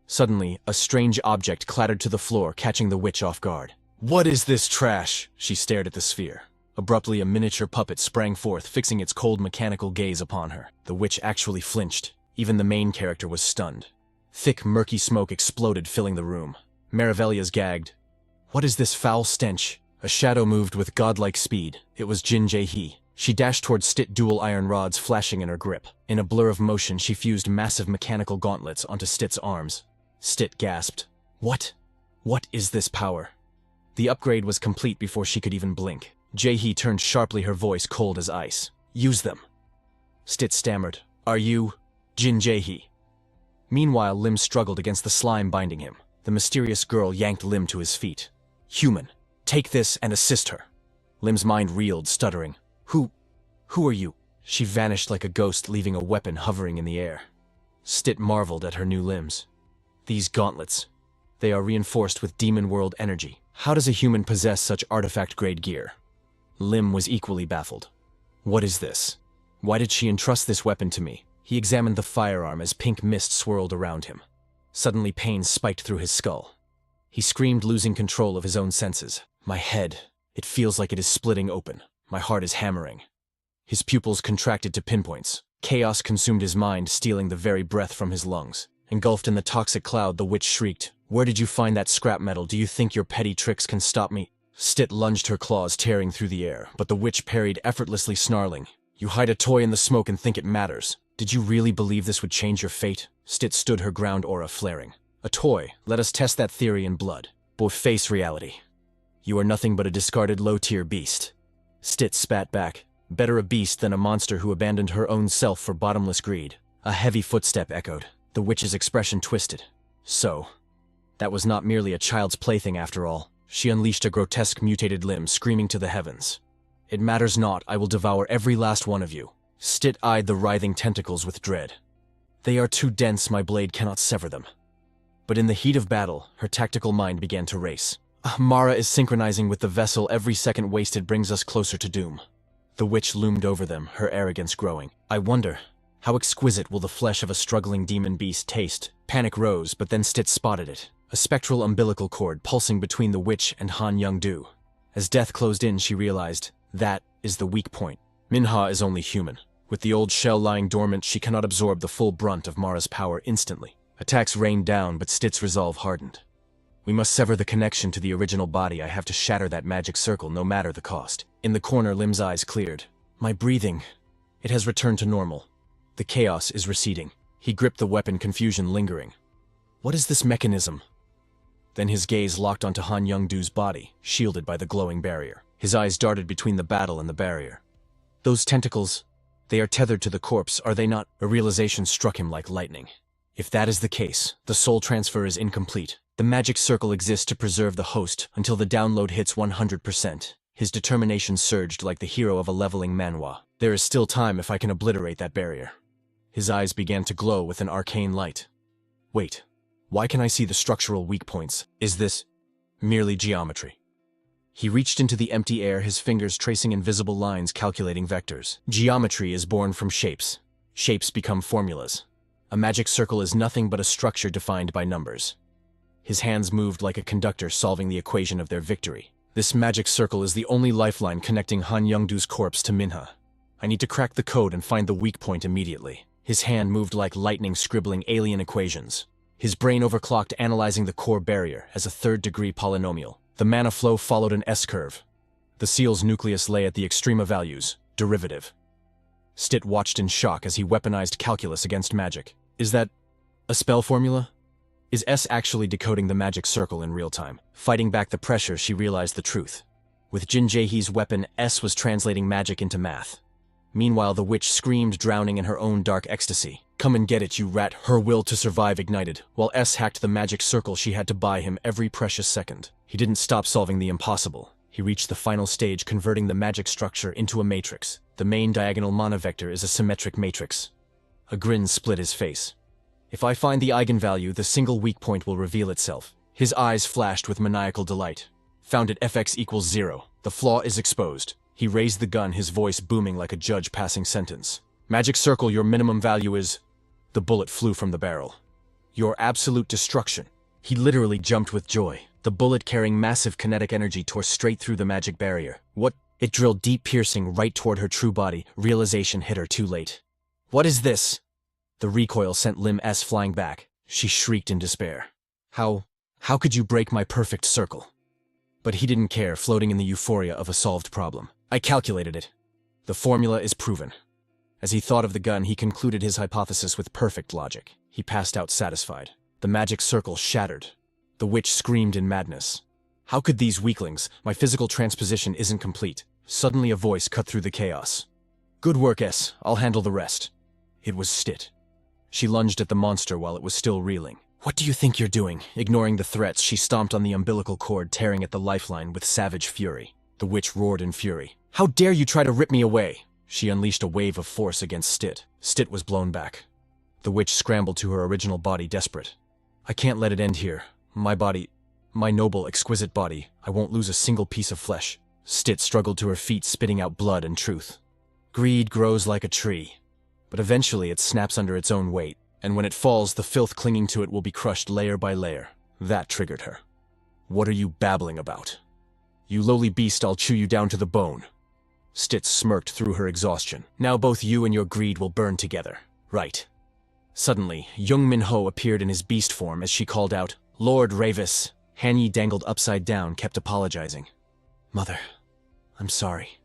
Suddenly, a strange object clattered to the floor, catching the witch off guard. "What is this trash?" She stared at the sphere. Abruptly, a miniature puppet sprang forth, fixing its cold mechanical gaze upon her. The witch actually flinched. Even the main character was stunned. Thick, murky smoke exploded, filling the room. Meravelius gagged. "What is this foul stench?" A shadow moved with godlike speed. It was Jin Jae-hee. She dashed towards Stit, dual iron rods flashing in her grip. In a blur of motion, she fused massive mechanical gauntlets onto Stit's arms. Stit gasped. What? What is this power? The upgrade was complete before she could even blink. Jae-hee turned sharply, her voice cold as ice. Use them. Stit stammered. Are you Jin Jae-hee? Meanwhile, Lim struggled against the slime binding him. The mysterious girl yanked Lim to his feet. Human, take this and assist her. Lim's mind reeled, stuttering. Who are you? She vanished like a ghost, leaving a weapon hovering in the air. Stit marveled at her new limbs. These gauntlets, they are reinforced with demon world energy. How does a human possess such artifact-grade gear? Lim was equally baffled. What is this? Why did she entrust this weapon to me? He examined the firearm as pink mist swirled around him. Suddenly pain spiked through his skull. He screamed, losing control of his own senses. My head, it feels like it is splitting open. My heart is hammering. His pupils contracted to pinpoints. Chaos consumed his mind, stealing the very breath from his lungs. Engulfed in the toxic cloud, the witch shrieked. Where did you find that scrap metal? Do you think your petty tricks can stop me? Stit lunged, her claws tearing through the air, but the witch parried, effortlessly snarling. You hide a toy in the smoke and think it matters. Did you really believe this would change your fate? Stit stood, her ground aura flaring. A toy. Let us test that theory in blood. Boy, face reality. You are nothing but a discarded low-tier beast. Stit spat back. Better a beast than a monster who abandoned her own self for bottomless greed. A heavy footstep echoed. The witch's expression twisted. So, that was not merely a child's plaything after all. She unleashed a grotesque mutated limb, screaming to the heavens. It matters not, I will devour every last one of you. Stit eyed the writhing tentacles with dread. They are too dense, my blade cannot sever them. But in the heat of battle, her tactical mind began to race. Mara is synchronizing with the vessel. Every second wasted brings us closer to doom. The witch loomed over them, her arrogance growing. I wonder, how exquisite will the flesh of a struggling demon beast taste? Panic rose, but then Stit spotted it. A spectral umbilical cord pulsing between the witch and Han Young-do. As death closed in, she realized, that is the weak point. Manhwa is only human. With the old shell lying dormant, she cannot absorb the full brunt of Mara's power instantly. Attacks rained down, but Stit's resolve hardened. We must sever the connection to the original body. I have to shatter that magic circle, no matter the cost. In the corner, Lim's eyes cleared. My breathing, it has returned to normal. The chaos is receding. He gripped the weapon, confusion lingering. What is this mechanism? Then his gaze locked onto Han Young-do's body, shielded by the glowing barrier. His eyes darted between the battle and the barrier. Those tentacles, they are tethered to the corpse, are they not? A realization struck him like lightning. If that is the case, the soul transfer is incomplete. The magic circle exists to preserve the host until the download hits 100%. His determination surged like the hero of a leveling manhwa. There is still time if I can obliterate that barrier. His eyes began to glow with an arcane light. Wait, why can I see the structural weak points? Is this merely geometry? He reached into the empty air, his fingers tracing invisible lines, calculating vectors. Geometry is born from shapes. Shapes become formulas. A magic circle is nothing but a structure defined by numbers. His hands moved like a conductor, solving the equation of their victory. This magic circle is the only lifeline connecting Han Young-do's corpse to Manhwa. I need to crack the code and find the weak point immediately. His hand moved like lightning, scribbling alien equations. His brain overclocked, analyzing the core barrier as a third-degree polynomial. The mana flow followed an S-curve. The seal's nucleus lay at the extrema values, derivative. Stit watched in shock as he weaponized calculus against magic. Is that a spell formula? Is S actually decoding the magic circle in real time? Fighting back the pressure, she realized the truth. With Jin Jae-hee's weapon, S was translating magic into math. Meanwhile, the witch screamed, drowning in her own dark ecstasy. Come and get it, you rat. Her will to survive ignited. While S hacked the magic circle, she had to buy him every precious second. He didn't stop solving the impossible. He reached the final stage, converting the magic structure into a matrix. The main diagonal mana vector is a symmetric matrix. A grin split his face. If I find the eigenvalue, the single weak point will reveal itself. His eyes flashed with maniacal delight. Found it fx equals 0. The flaw is exposed. He raised the gun, his voice booming like a judge passing sentence. Magic circle, your minimum value is... The bullet flew from the barrel. Your absolute destruction. He literally jumped with joy. The bullet, carrying massive kinetic energy, tore straight through the magic barrier. What? It drilled deep, piercing right toward her true body. Realization hit her too late. What is this? The recoil sent Lim S flying back. She shrieked in despair. How could you break my perfect circle? But he didn't care, floating in the euphoria of a solved problem. I calculated it. The formula is proven. As he thought of the gun, he concluded his hypothesis with perfect logic. He passed out satisfied. The magic circle shattered. The witch screamed in madness. How could these weaklings? My physical transposition isn't complete. Suddenly a voice cut through the chaos. Good work, S. I'll handle the rest. It was Stit. She lunged at the monster while it was still reeling. What do you think you're doing? Ignoring the threats, she stomped on the umbilical cord, tearing at the lifeline with savage fury. The witch roared in fury. How dare you try to rip me away? She unleashed a wave of force against Stit. Stit was blown back. The witch scrambled to her original body, desperate. I can't let it end here. My body, my noble, exquisite body, I won't lose a single piece of flesh. Stit struggled to her feet, spitting out blood and truth. Greed grows like a tree, but eventually it snaps under its own weight, and when it falls, the filth clinging to it will be crushed layer by layer. That triggered her. What are you babbling about? You lowly beast, I'll chew you down to the bone. Stit smirked through her exhaustion. Now both you and your greed will burn together. Right. Suddenly, Jung Min-ho appeared in his beast form as she called out, Lord Ravis. Hanyi dangled upside down, kept apologizing. Mother, I'm sorry.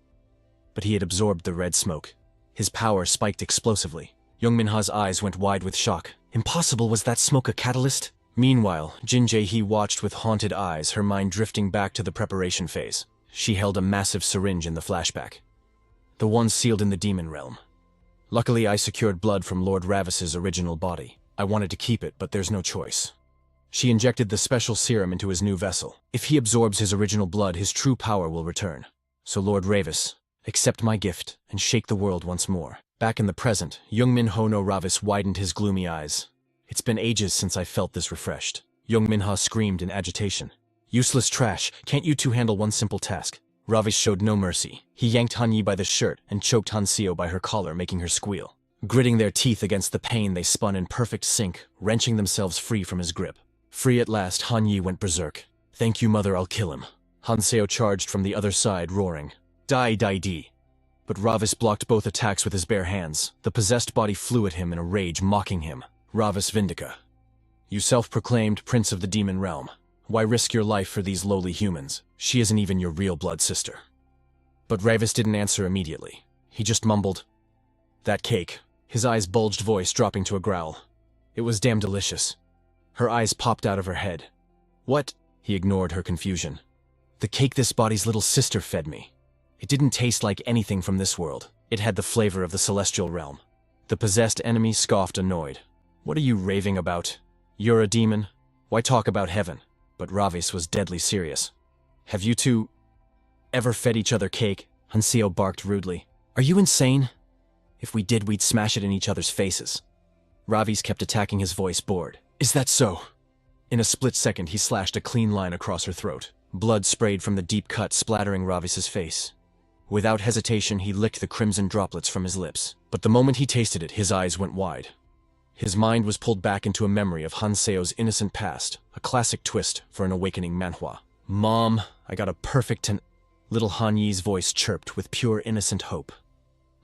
But he had absorbed the red smoke. His power spiked explosively. Jung Min-ho's eyes went wide with shock. Impossible, was that smoke a catalyst? Meanwhile, Jin Jae-hee watched with haunted eyes, her mind drifting back to the preparation phase. She held a massive syringe in the flashback. The one sealed in the demon realm. Luckily, I secured blood from Lord Ravis's original body. I wanted to keep it, but there's no choice. She injected the special serum into his new vessel. If he absorbs his original blood, his true power will return. So Lord Ravis, accept my gift and shake the world once more. Back in the present, Jung Min-ho no Ravis widened his gloomy eyes. It's been ages since I felt this refreshed. Jung Min-ho screamed in agitation. Useless trash, can't you two handle one simple task? Ravis showed no mercy. He yanked Hanyi by the shirt and choked Hanseo by her collar, making her squeal. Gritting their teeth against the pain, they spun in perfect sync, wrenching themselves free from his grip. Free at last, Hanyi went berserk. Thank you, mother, I'll kill him. Hanseo charged from the other side, roaring. Die, die, die. But Ravis blocked both attacks with his bare hands. The possessed body flew at him in a rage, mocking him. Ravis Vindica. You self-proclaimed prince of the demon realm. Why risk your life for these lowly humans? She isn't even your real blood sister. But Ravis didn't answer immediately. He just mumbled, that cake, his eyes bulged, voice dropping to a growl. It was damn delicious. Her eyes popped out of her head. What? He ignored her confusion. The cake this body's little sister fed me. It didn't taste like anything from this world. It had the flavor of the celestial realm. The possessed enemy scoffed, annoyed. What are you raving about? You're a demon? Why talk about heaven? But Ravis was deadly serious. Have you two ever fed each other cake? Hanseo barked rudely. Are you insane? If we did, we'd smash it in each other's faces. Ravis kept attacking, his voice bored. Is that so? In a split second, he slashed a clean line across her throat. Blood sprayed from the deep cut, splattering Ravis's face. Without hesitation, he licked the crimson droplets from his lips. But the moment he tasted it, his eyes went wide. His mind was pulled back into a memory of Hanseo's innocent past, a classic twist for an awakening manhwa. Mom, I got a perfect and... Little Han-yi's voice chirped with pure innocent hope.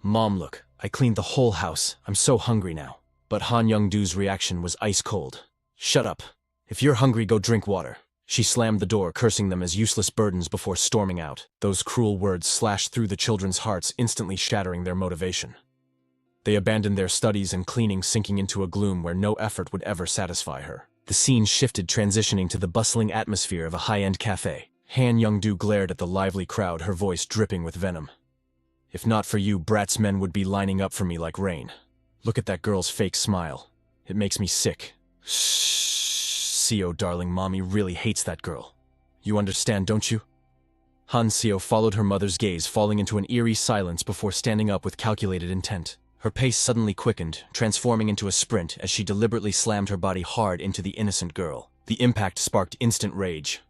Mom, look, I cleaned the whole house. I'm so hungry now. But Han Young-doo's reaction was ice cold. Shut up. If you're hungry, go drink water. She slammed the door, cursing them as useless burdens before storming out. Those cruel words slashed through the children's hearts, instantly shattering their motivation. They abandoned their studies and cleaning, sinking into a gloom where no effort would ever satisfy her. The scene shifted, transitioning to the bustling atmosphere of a high-end cafe. Han Young-doo glared at the lively crowd, her voice dripping with venom. If not for you, Brat's men would be lining up for me like rain. Look at that girl's fake smile. It makes me sick. Shh, Seo, darling, mommy really hates that girl. You understand, don't you? Hanseo followed her mother's gaze, falling into an eerie silence before standing up with calculated intent. Her pace suddenly quickened, transforming into a sprint as she deliberately slammed her body hard into the innocent girl. The impact sparked instant rage.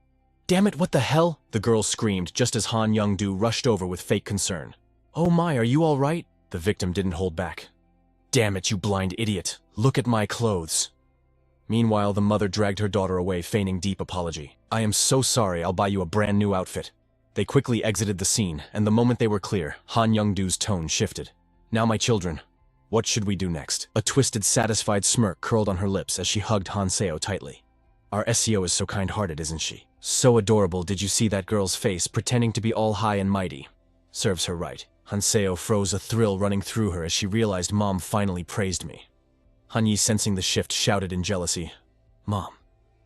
Damn it, what the hell? The girl screamed just as Han Young-doo rushed over with fake concern. Oh my, are you all right? The victim didn't hold back. Damn it, you blind idiot. Look at my clothes. Meanwhile, the mother dragged her daughter away, feigning deep apology. I am so sorry, I'll buy you a brand new outfit. They quickly exited the scene, and the moment they were clear, Han Young-doo's tone shifted. Now, my children, what should we do next? A twisted, satisfied smirk curled on her lips as she hugged Hanseo tightly. Our SEO is so kind-hearted, isn't she? So adorable. Did you see that girl's face, pretending to be all high and mighty? Serves her right. Hanseo froze, a thrill running through her as she realized Mom finally praised me. Hanyi, sensing the shift, shouted in jealousy, "Mom,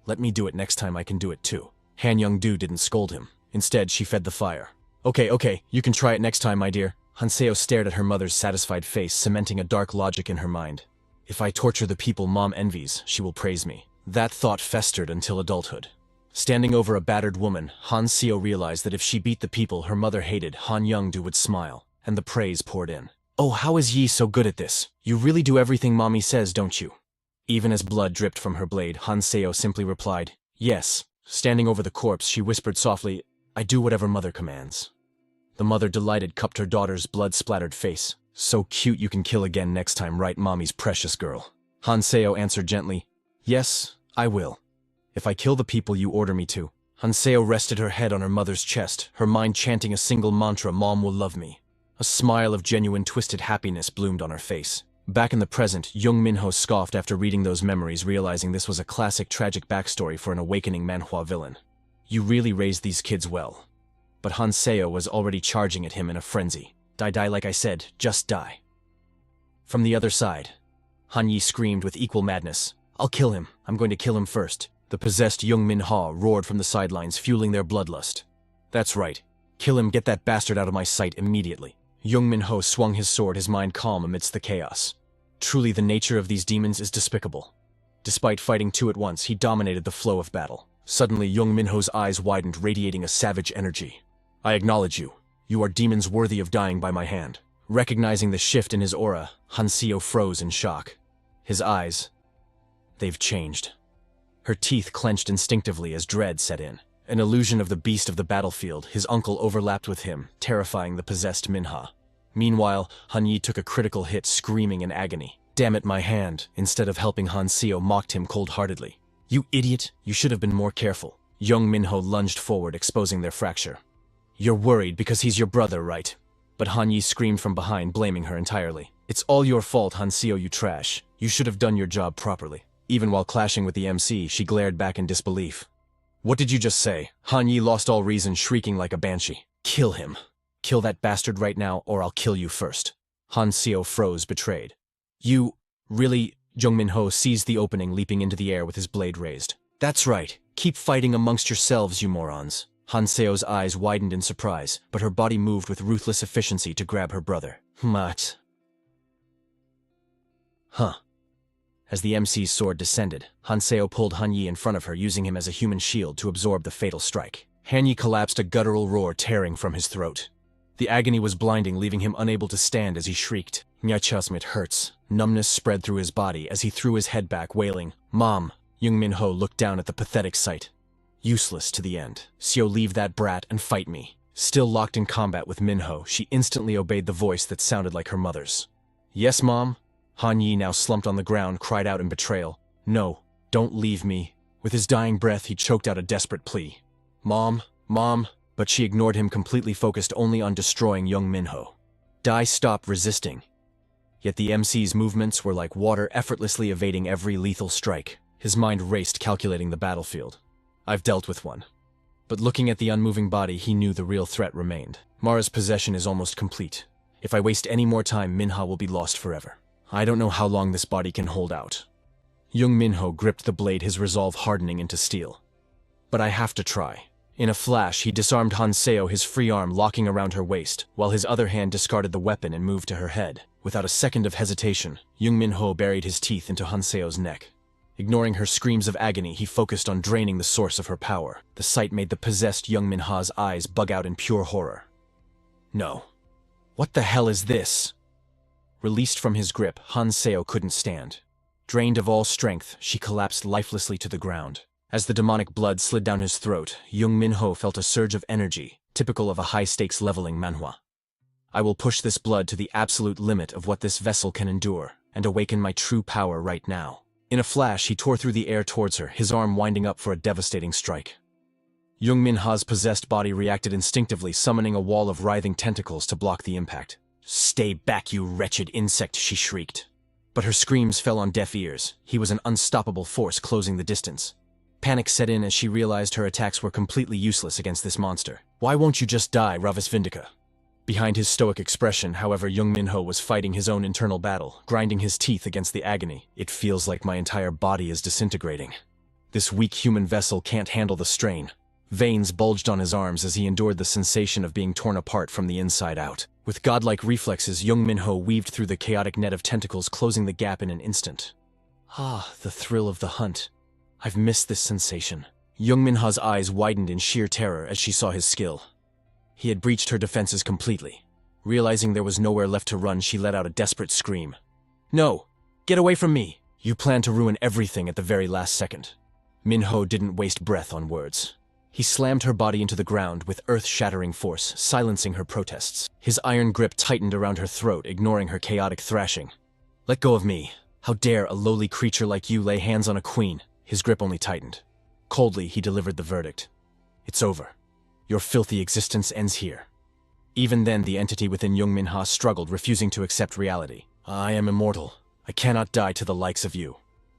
let me do it next time, I can do it too." Han Young-do didn't scold him. Instead, she fed the fire. Okay, you can try it next time, my dear." Hanseo stared at her mother's satisfied face, cementing a dark logic in her mind. If I torture the people Mom envies, she will praise me. That thought festered until adulthood. Standing over a battered woman, Hanseo realized that if she beat the people her mother hated, Han Young-do would smile, and the praise poured in. "Oh, how is Yi so good at this? You really do everything Mommy says, don't you?" Even as blood dripped from her blade, Hanseo simply replied, "Yes." Standing over the corpse, she whispered softly, "I do whatever Mother commands." The mother, delighted, cupped her daughter's blood-splattered face. "So cute, you can kill again next time, right, Mommy's precious girl?" Hanseo answered gently, "Yes, I will. If I kill the people you order me to." Hanseo rested her head on her mother's chest, her mind chanting a single mantra, "Mom will love me." A smile of genuine twisted happiness bloomed on her face. Back in the present, Jung Min-ho scoffed after reading those memories, realizing this was a classic tragic backstory for an awakening manhwa villain. You really raised these kids well. But Hanseo was already charging at him in a frenzy. Die, like I said, just die. From the other side, Han Yi screamed with equal madness, "I'll kill him, I'm going to kill him first." The possessed Jung Min-ho roared from the sidelines, fueling their bloodlust. "That's right. Kill him, get that bastard out of my sight immediately." Jung Min-ho swung his sword, his mind calm amidst the chaos. Truly, the nature of these demons is despicable. Despite fighting two at once, he dominated the flow of battle. Suddenly, Jung Min-ho's eyes widened, radiating a savage energy. "I acknowledge you. You are demons worthy of dying by my hand." Recognizing the shift in his aura, Hanseo froze in shock. His eyes, they've changed. Her teeth clenched instinctively as dread set in. An illusion of the beast of the battlefield, his uncle overlapped with him, terrifying the possessed Minha. Meanwhile, Han Yi took a critical hit, screaming in agony. "Damn it, my hand!" Instead of helping, Hanseo mocked him cold-heartedly. "You idiot! You should have been more careful." Jung Min-ho lunged forward, exposing their fracture. "You're worried because he's your brother, right?" But Han Yi screamed from behind, blaming her entirely. "It's all your fault, Hanseo, you trash. You should have done your job properly." Even while clashing with the MC, she glared back in disbelief. "What did you just say?" Han Yi lost all reason, shrieking like a banshee. "Kill him. Kill that bastard right now, or I'll kill you first." Hanseo froze, betrayed. "You... really?" Jung Min-ho seized the opening, leaping into the air with his blade raised. "That's right. Keep fighting amongst yourselves, you morons." Hanseo's eyes widened in surprise, but her body moved with ruthless efficiency to grab her brother. "Mat." Huh. As the MC's sword descended, Hanseo pulled Han Yi in front of her, using him as a human shield to absorb the fatal strike. Han Yi collapsed, a guttural roar tearing from his throat. The agony was blinding, leaving him unable to stand as he shrieked. "Nyachasm, it hurts." Numbness spread through his body as he threw his head back, wailing, "Mom." Jung Min-ho looked down at the pathetic sight. Useless to the end. "Seo, leave that brat and fight me." Still locked in combat with Min-ho, she instantly obeyed the voice that sounded like her mother's. "Yes, Mom?" Han Yi, now slumped on the ground, cried out in betrayal. "No, don't leave me." With his dying breath, he choked out a desperate plea. "Mom, Mom," but she ignored him, completely focused only on destroying Jung Min-ho. "Die, stop resisting." Yet the MC's movements were like water, effortlessly evading every lethal strike. His mind raced, calculating the battlefield. "I've dealt with one." But looking at the unmoving body, he knew the real threat remained. Mara's possession is almost complete. If I waste any more time, Minha will be lost forever. I don't know how long this body can hold out. Jung Min-ho gripped the blade, his resolve hardening into steel. "But I have to try." In a flash, he disarmed Hanseo, his free arm locking around her waist, while his other hand discarded the weapon and moved to her head. Without a second of hesitation, Jung Min-ho buried his teeth into Hanseo's neck. Ignoring her screams of agony, he focused on draining the source of her power. The sight made the possessed Jung Min-ho's eyes bug out in pure horror. "No. What the hell is this?" Released from his grip, Hanseo couldn't stand. Drained of all strength, she collapsed lifelessly to the ground. As the demonic blood slid down his throat, Jung Min-ho felt a surge of energy, typical of a high-stakes leveling manhwa. "I will push this blood to the absolute limit of what this vessel can endure, and awaken my true power right now." In a flash, he tore through the air towards her, his arm winding up for a devastating strike. Jung Min-ho's possessed body reacted instinctively, summoning a wall of writhing tentacles to block the impact. "Stay back, you wretched insect," she shrieked. But her screams fell on deaf ears. He was an unstoppable force closing the distance. Panic set in as she realized her attacks were completely useless against this monster. "Why won't you just die, Ravis Vindica?" Behind his stoic expression, however, Jung Min-ho was fighting his own internal battle, grinding his teeth against the agony. It feels like my entire body is disintegrating. This weak human vessel can't handle the strain. Veins bulged on his arms as he endured the sensation of being torn apart from the inside out. With godlike reflexes, Jung Min-ho weaved through the chaotic net of tentacles, closing the gap in an instant. Ah, the thrill of the hunt. I've missed this sensation. Jung Min-ho's eyes widened in sheer terror as she saw his skill. He had breached her defenses completely. Realizing there was nowhere left to run, she let out a desperate scream. No! Get away from me! You plan to ruin everything at the very last second. Min-ho didn't waste breath on words. He slammed her body into the ground with earth-shattering force, silencing her protests. His iron grip tightened around her throat, ignoring her chaotic thrashing. Let go of me. How dare a lowly creature like you lay hands on a queen? His grip only tightened. Coldly, he delivered the verdict. It's over. Your filthy existence ends here. Even then, the entity within Jung Min-ho struggled, refusing to accept reality. I am immortal. I cannot die to the likes of you.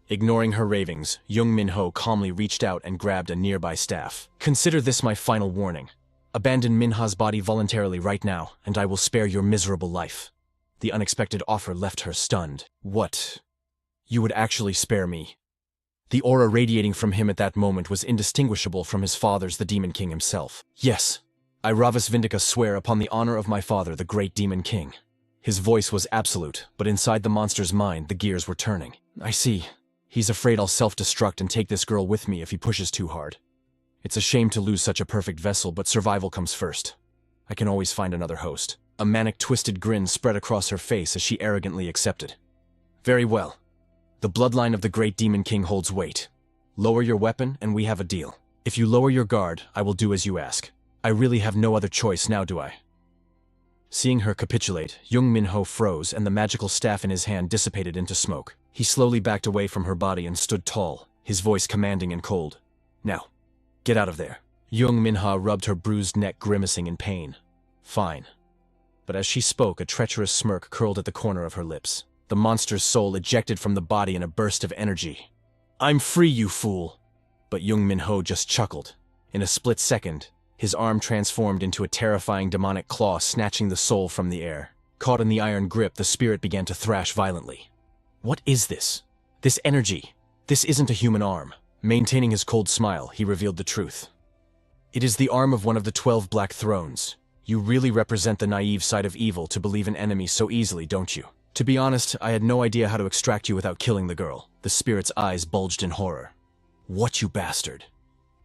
Ignoring her ravings, Jung Min-ho calmly reached out and grabbed a nearby staff. Consider this my final warning. Abandon Min-ho's body voluntarily right now, and I will spare your miserable life. The unexpected offer left her stunned. What? You would actually spare me? The aura radiating from him at that moment was indistinguishable from his father's, the Demon King himself. Yes, I, Ravis Vindica, swear upon the honor of my father, the great Demon King. His voice was absolute, but inside the monster's mind, the gears were turning. I see. He's afraid I'll self-destruct and take this girl with me if he pushes too hard. It's a shame to lose such a perfect vessel, but survival comes first. I can always find another host. A manic, twisted grin spread across her face as she arrogantly accepted. Very well. The bloodline of the great Demon King holds weight. Lower your weapon and we have a deal. If you lower your guard, I will do as you ask. I really have no other choice now, do I? Seeing her capitulate, Jung Min-ho froze and the magical staff in his hand dissipated into smoke. He slowly backed away from her body and stood tall, his voice commanding and cold. Now, get out of there. Jung Min-ho rubbed her bruised neck, grimacing in pain. Fine. But as she spoke, a treacherous smirk curled at the corner of her lips. The monster's soul ejected from the body in a burst of energy. I'm free, you fool! But Jung Min-ho just chuckled. In a split second, his arm transformed into a terrifying demonic claw, snatching the soul from the air. Caught in the iron grip, the spirit began to thrash violently. What is this? This energy? This isn't a human arm. Maintaining his cold smile, he revealed the truth. It is the arm of one of the 12 Black Thrones. You really represent the naive side of evil to believe in enemies so easily, don't you? To be honest, I had no idea how to extract you without killing the girl. The spirit's eyes bulged in horror. What, you bastard?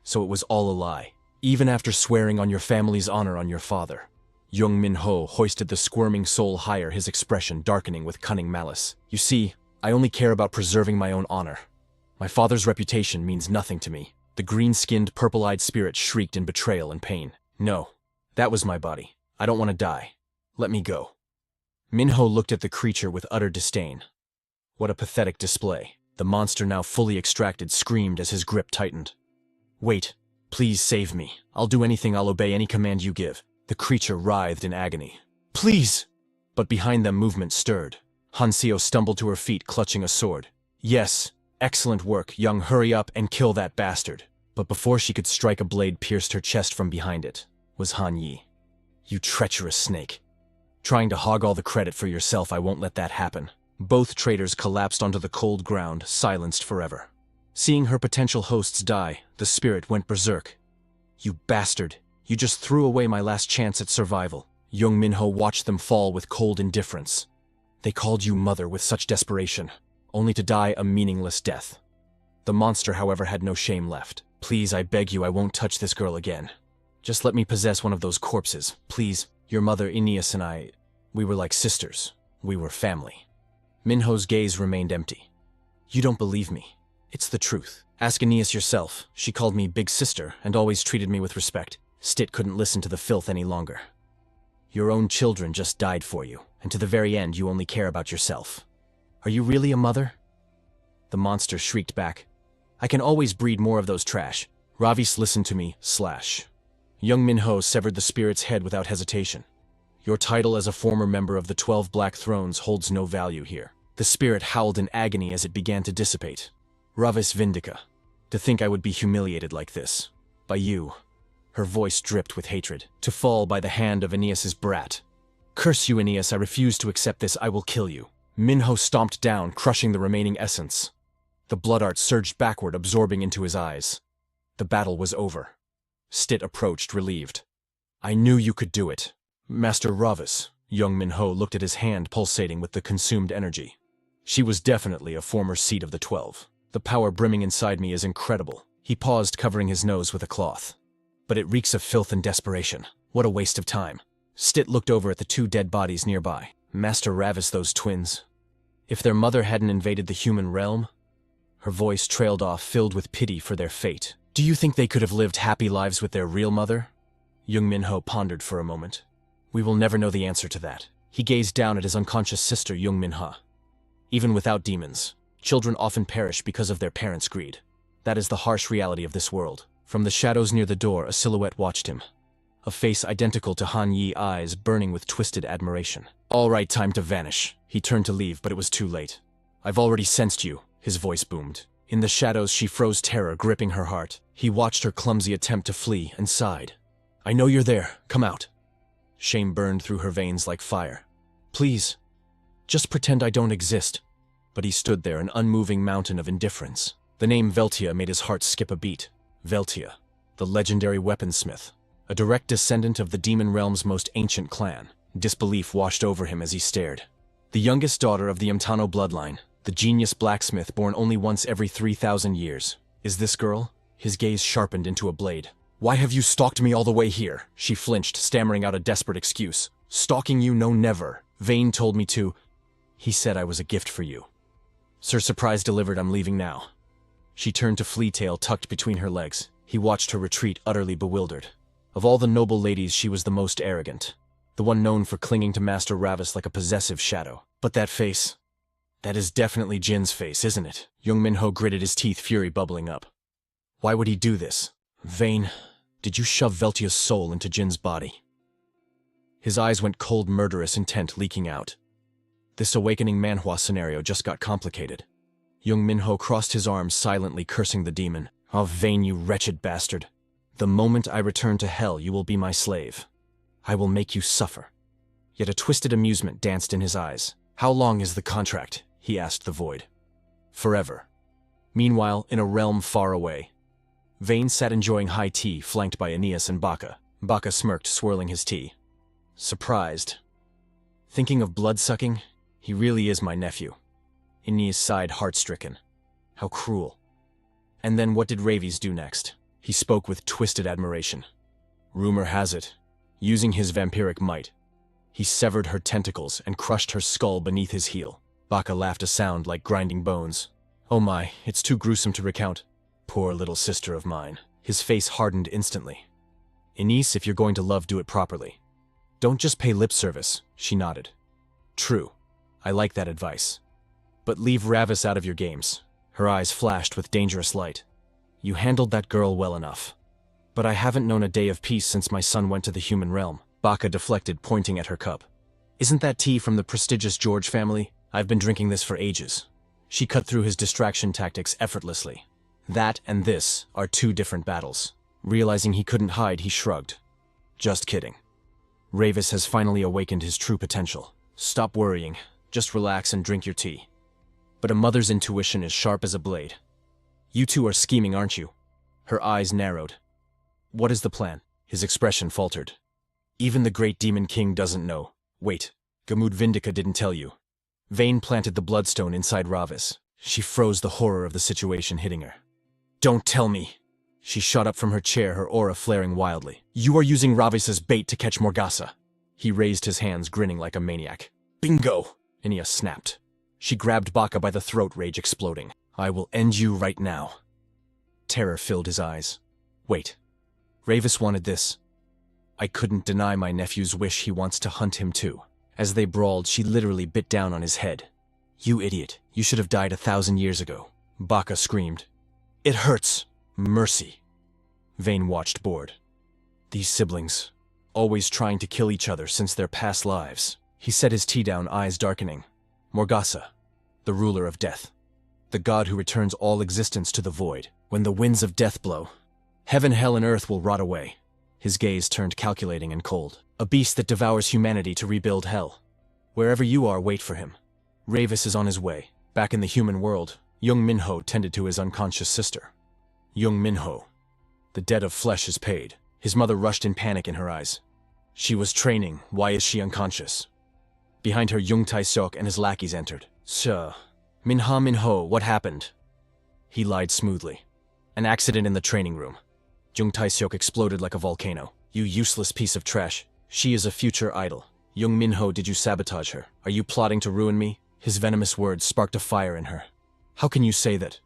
So it was all a lie. Even after swearing on your family's honor on your father. Jung Min-ho hoisted the squirming soul higher, his expression darkening with cunning malice. You see, I only care about preserving my own honor. My father's reputation means nothing to me. The green-skinned, purple-eyed spirit shrieked in betrayal and pain. No, that was my body. I don't want to die. Let me go. Min-ho looked at the creature with utter disdain. What a pathetic display. The monster, now fully extracted, screamed as his grip tightened. Wait, please save me. I'll do anything, I'll obey any command you give. The creature writhed in agony. Please! But behind them, movement stirred. Hanseo stumbled to her feet, clutching a sword. Yes, excellent work, young, hurry up and kill that bastard. But before she could strike, a blade pierced her chest from behind it. Was Han Yi. You treacherous snake. Trying to hog all the credit for yourself, I won't let that happen. Both traitors collapsed onto the cold ground, silenced forever. Seeing her potential hosts die, the spirit went berserk. You bastard, you just threw away my last chance at survival. Jung Min-ho watched them fall with cold indifference. They called you mother with such desperation, only to die a meaningless death. The monster, however, had no shame left. Please, I beg you, I won't touch this girl again. Just let me possess one of those corpses, please. Your mother, Aeneas, and I, we were like sisters. We were family. Min-ho's gaze remained empty. You don't believe me. It's the truth. Ask Aeneas yourself. She called me big sister and always treated me with respect. Stit couldn't listen to the filth any longer. Your own children just died for you, and to the very end you only care about yourself. Are you really a mother? The monster shrieked back. I can always breed more of those trash. Ravis, listen to me, slash. Jung Min-ho severed the spirit's head without hesitation. Your title as a former member of the 12 Black Thrones holds no value here. The spirit howled in agony as it began to dissipate. Ravis Vindica. To think I would be humiliated like this. By you. Her voice dripped with hatred. To fall by the hand of Aeneas's brat. Curse you, Aeneas, I refuse to accept this, I will kill you. Min-ho stomped down, crushing the remaining essence. The blood art surged backward, absorbing into his eyes. The battle was over. Stit approached, relieved. I knew you could do it. Master Ravis. Jung Min-ho looked at his hand pulsating with the consumed energy. She was definitely a former seat of the 12. The power brimming inside me is incredible. He paused, covering his nose with a cloth. But it reeks of filth and desperation. What a waste of time. Stit looked over at the 2 dead bodies nearby. Master Ravis, those twins. If their mother hadn't invaded the human realm? Her voice trailed off, filled with pity for their fate. Do you think they could have lived happy lives with their real mother? Jung Min-ho pondered for a moment. We will never know the answer to that. He gazed down at his unconscious sister, Jung Min-ho. Even without demons, children often perish because of their parents' greed. That is the harsh reality of this world. From the shadows near the door, a silhouette watched him. A face identical to Han Yi, eyes burning with twisted admiration. All right, time to vanish. He turned to leave, but it was too late. I've already sensed you, his voice boomed. In the shadows, she froze, terror gripping her heart. He watched her clumsy attempt to flee and sighed. I know you're there. Come out. Shame burned through her veins like fire. Please, just pretend I don't exist. But he stood there, an unmoving mountain of indifference. The name Veltia made his heart skip a beat. Veltia, the legendary weaponsmith. A direct descendant of the demon realm's most ancient clan. Disbelief washed over him as he stared. The youngest daughter of the Imtano bloodline, the genius blacksmith born only once every 3,000 years. Is this girl? His gaze sharpened into a blade. Why have you stalked me all the way here? She flinched, stammering out a desperate excuse. Stalking you? No, never. Vane told me to. He said I was a gift for you. Sir, surprise delivered, I'm leaving now. She turned to Fleatail tucked between her legs. He watched her retreat, utterly bewildered. Of all the noble ladies, she was the most arrogant. The one known for clinging to Master Ravis like a possessive shadow. But that face... that is definitely Jin's face, isn't it? Jung Min-ho gritted his teeth, fury bubbling up. Why would he do this? Vane, did you shove Veltia's soul into Jin's body? His eyes went cold, murderous intent leaking out. This awakening Manhwa scenario just got complicated. Jung Min-ho crossed his arms, silently cursing the demon. Oh, Vane, you wretched bastard. The moment I return to hell, you will be my slave. I will make you suffer. Yet a twisted amusement danced in his eyes. How long is the contract? He asked the void. Forever. Meanwhile, in a realm far away, Vane sat enjoying high tea, flanked by Aeneas and Bacca. Bacca smirked, swirling his tea. Surprised. Thinking of blood-sucking? He really is my nephew. Aeneas sighed, heart-stricken. How cruel. And then what did Ravis do next? He spoke with twisted admiration. Rumor has it, using his vampiric might, he severed her tentacles and crushed her skull beneath his heel. Bacca laughed, a sound like grinding bones. Oh my, it's too gruesome to recount. Poor little sister of mine. His face hardened instantly. Aeneas, if you're going to love, do it properly. Don't just pay lip service, she nodded. True. I like that advice. But leave Ravis out of your games. Her eyes flashed with dangerous light. You handled that girl well enough. But I haven't known a day of peace since my son went to the human realm. Bacca deflected, pointing at her cup. Isn't that tea from the prestigious George family? I've been drinking this for ages. She cut through his distraction tactics effortlessly. That and this are 2 different battles. Realizing he couldn't hide, he shrugged. Just kidding. Ravis has finally awakened his true potential. Stop worrying. Just relax and drink your tea. But a mother's intuition is sharp as a blade. You 2 are scheming, aren't you? Her eyes narrowed. What is the plan? His expression faltered. Even the great demon king doesn't know. Wait, Gamude Vindica didn't tell you. Vane planted the bloodstone inside Ravis. She froze, the horror of the situation hitting her. Don't tell me. She shot up from her chair, her aura flaring wildly. You are using Ravis as bait to catch Morgasa. He raised his hands, grinning like a maniac. Bingo! Aeneas snapped. She grabbed Bacca by the throat, rage exploding. I will end you right now. Terror filled his eyes. Wait. Ravis wanted this. I couldn't deny my nephew's wish. He wants to hunt him too. As they brawled, she literally bit down on his head. You idiot. You should have died 1,000 years ago. Bacca screamed. It hurts. Mercy. Vane watched, bored. These siblings, always trying to kill each other since their past lives. He set his tea down, eyes darkening. Morgasa, the ruler of death. The god who returns all existence to the void. When the winds of death blow, heaven, hell, and earth will rot away. His gaze turned calculating and cold. A beast that devours humanity to rebuild hell. Wherever you are, wait for him. Ravis is on his way. Back in the human world, Jung Min-ho tended to his unconscious sister. Jung Min-ho. The debt of flesh is paid. His mother rushed in panic in her eyes. She was training. Why is she unconscious? Behind her, Jung Tae-seok and his lackeys entered. Sir. Min-ho, what happened? He lied smoothly. An accident in the training room. Jung Tae-seok exploded like a volcano. You useless piece of trash. She is a future idol. Jung Min-ho, did you sabotage her? Are you plotting to ruin me? His venomous words sparked a fire in her. How can you say that?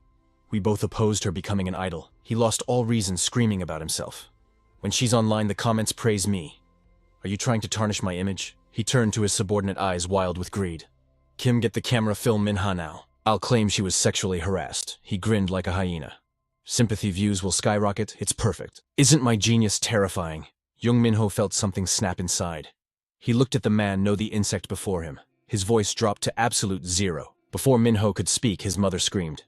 We both opposed her becoming an idol. He lost all reason screaming about himself. When she's online, the comments praise me. Are you trying to tarnish my image? He turned to his subordinate, eyes wild with greed. Kim, get the camera, film Minha now. I'll claim she was sexually harassed. He grinned like a hyena. Sympathy views will skyrocket. It's perfect. Isn't my genius terrifying? Jung Min-ho felt something snap inside. He looked at the man, no the insect before him. His voice dropped to absolute zero. Before Min-ho could speak, his mother screamed.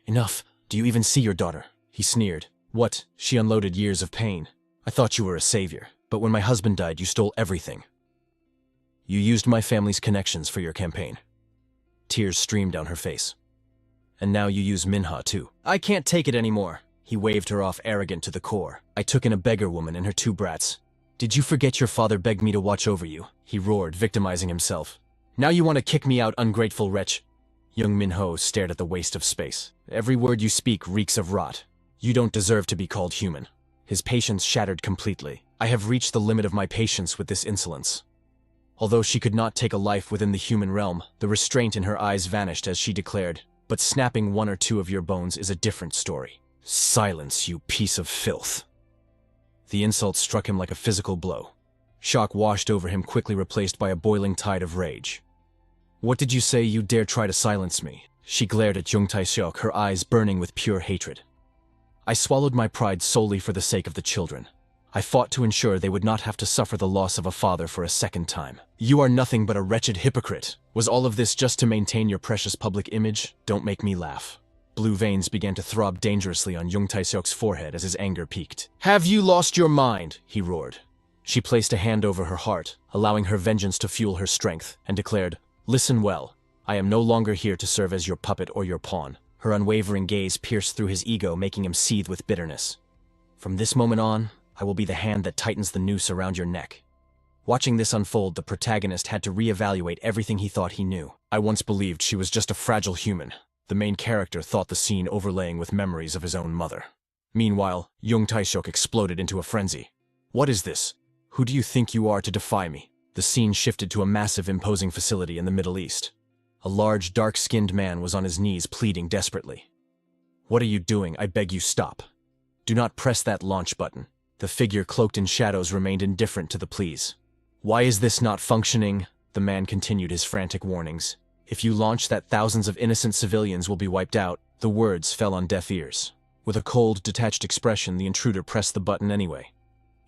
Enough. Do you even see your daughter? He sneered. What? She unloaded years of pain. I thought you were a savior. But when my husband died, you stole everything. You used my family's connections for your campaign. Tears streamed down her face. And now you use Minha too. I can't take it anymore. He waved her off, arrogant to the core. I took in a beggar woman and her 2 brats. Did you forget your father begged me to watch over you? He roared, victimizing himself. Now you want to kick me out, ungrateful wretch? Jung Min-ho stared at the waste of space. Every word you speak reeks of rot. You don't deserve to be called human. His patience shattered completely. I have reached the limit of my patience with this insolence. Although she could not take a life within the human realm, the restraint in her eyes vanished as she declared, but snapping 1 or 2 of your bones is a different story. Silence, you piece of filth. The insult struck him like a physical blow. Shock washed over him, quickly replaced by a boiling tide of rage. What did you say? You dare try to silence me? She glared at Jung Tae-seok, her eyes burning with pure hatred. I swallowed my pride solely for the sake of the children. I fought to ensure they would not have to suffer the loss of a father for a second time. You are nothing but a wretched hypocrite. Was all of this just to maintain your precious public image? Don't make me laugh. Blue veins began to throb dangerously on Jung Tae-seok's forehead as his anger peaked. Have you lost your mind? He roared. She placed a hand over her heart, allowing her vengeance to fuel her strength, and declared, Listen well. I am no longer here to serve as your puppet or your pawn. Her unwavering gaze pierced through his ego, making him seethe with bitterness. From this moment on, I will be the hand that tightens the noose around your neck. Watching this unfold, the protagonist had to reevaluate everything he thought he knew. I once believed she was just a fragile human. The main character thought the scene overlaying with memories of his own mother. Meanwhile, Jung Tae-seok exploded into a frenzy. What is this? Who do you think you are to defy me? The scene shifted to a massive, imposing facility in the Middle East. A large, dark-skinned man was on his knees, pleading desperately. What are you doing? I beg you, stop. Do not press that launch button. The figure cloaked in shadows remained indifferent to the pleas. Why is this not functioning? The man continued his frantic warnings. If you launch that, thousands of innocent civilians will be wiped out. The words fell on deaf ears. With a cold, detached expression, the intruder pressed the button anyway.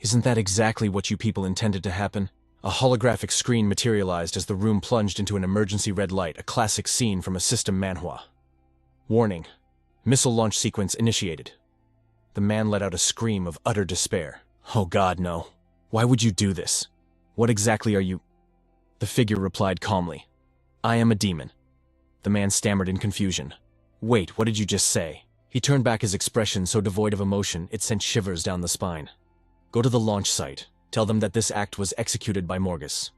Isn't that exactly what you people intended to happen? A holographic screen materialized as the room plunged into an emergency red light, a classic scene from a system manhwa. Warning. Missile launch sequence initiated. The man let out a scream of utter despair. Oh God, no. Why would you do this? What exactly are you? The figure replied calmly. I am a demon. The man stammered in confusion. Wait, what did you just say? He turned back, his expression so devoid of emotion it sent shivers down the spine. Go to the launch site. Tell them that this act was executed by Morgus.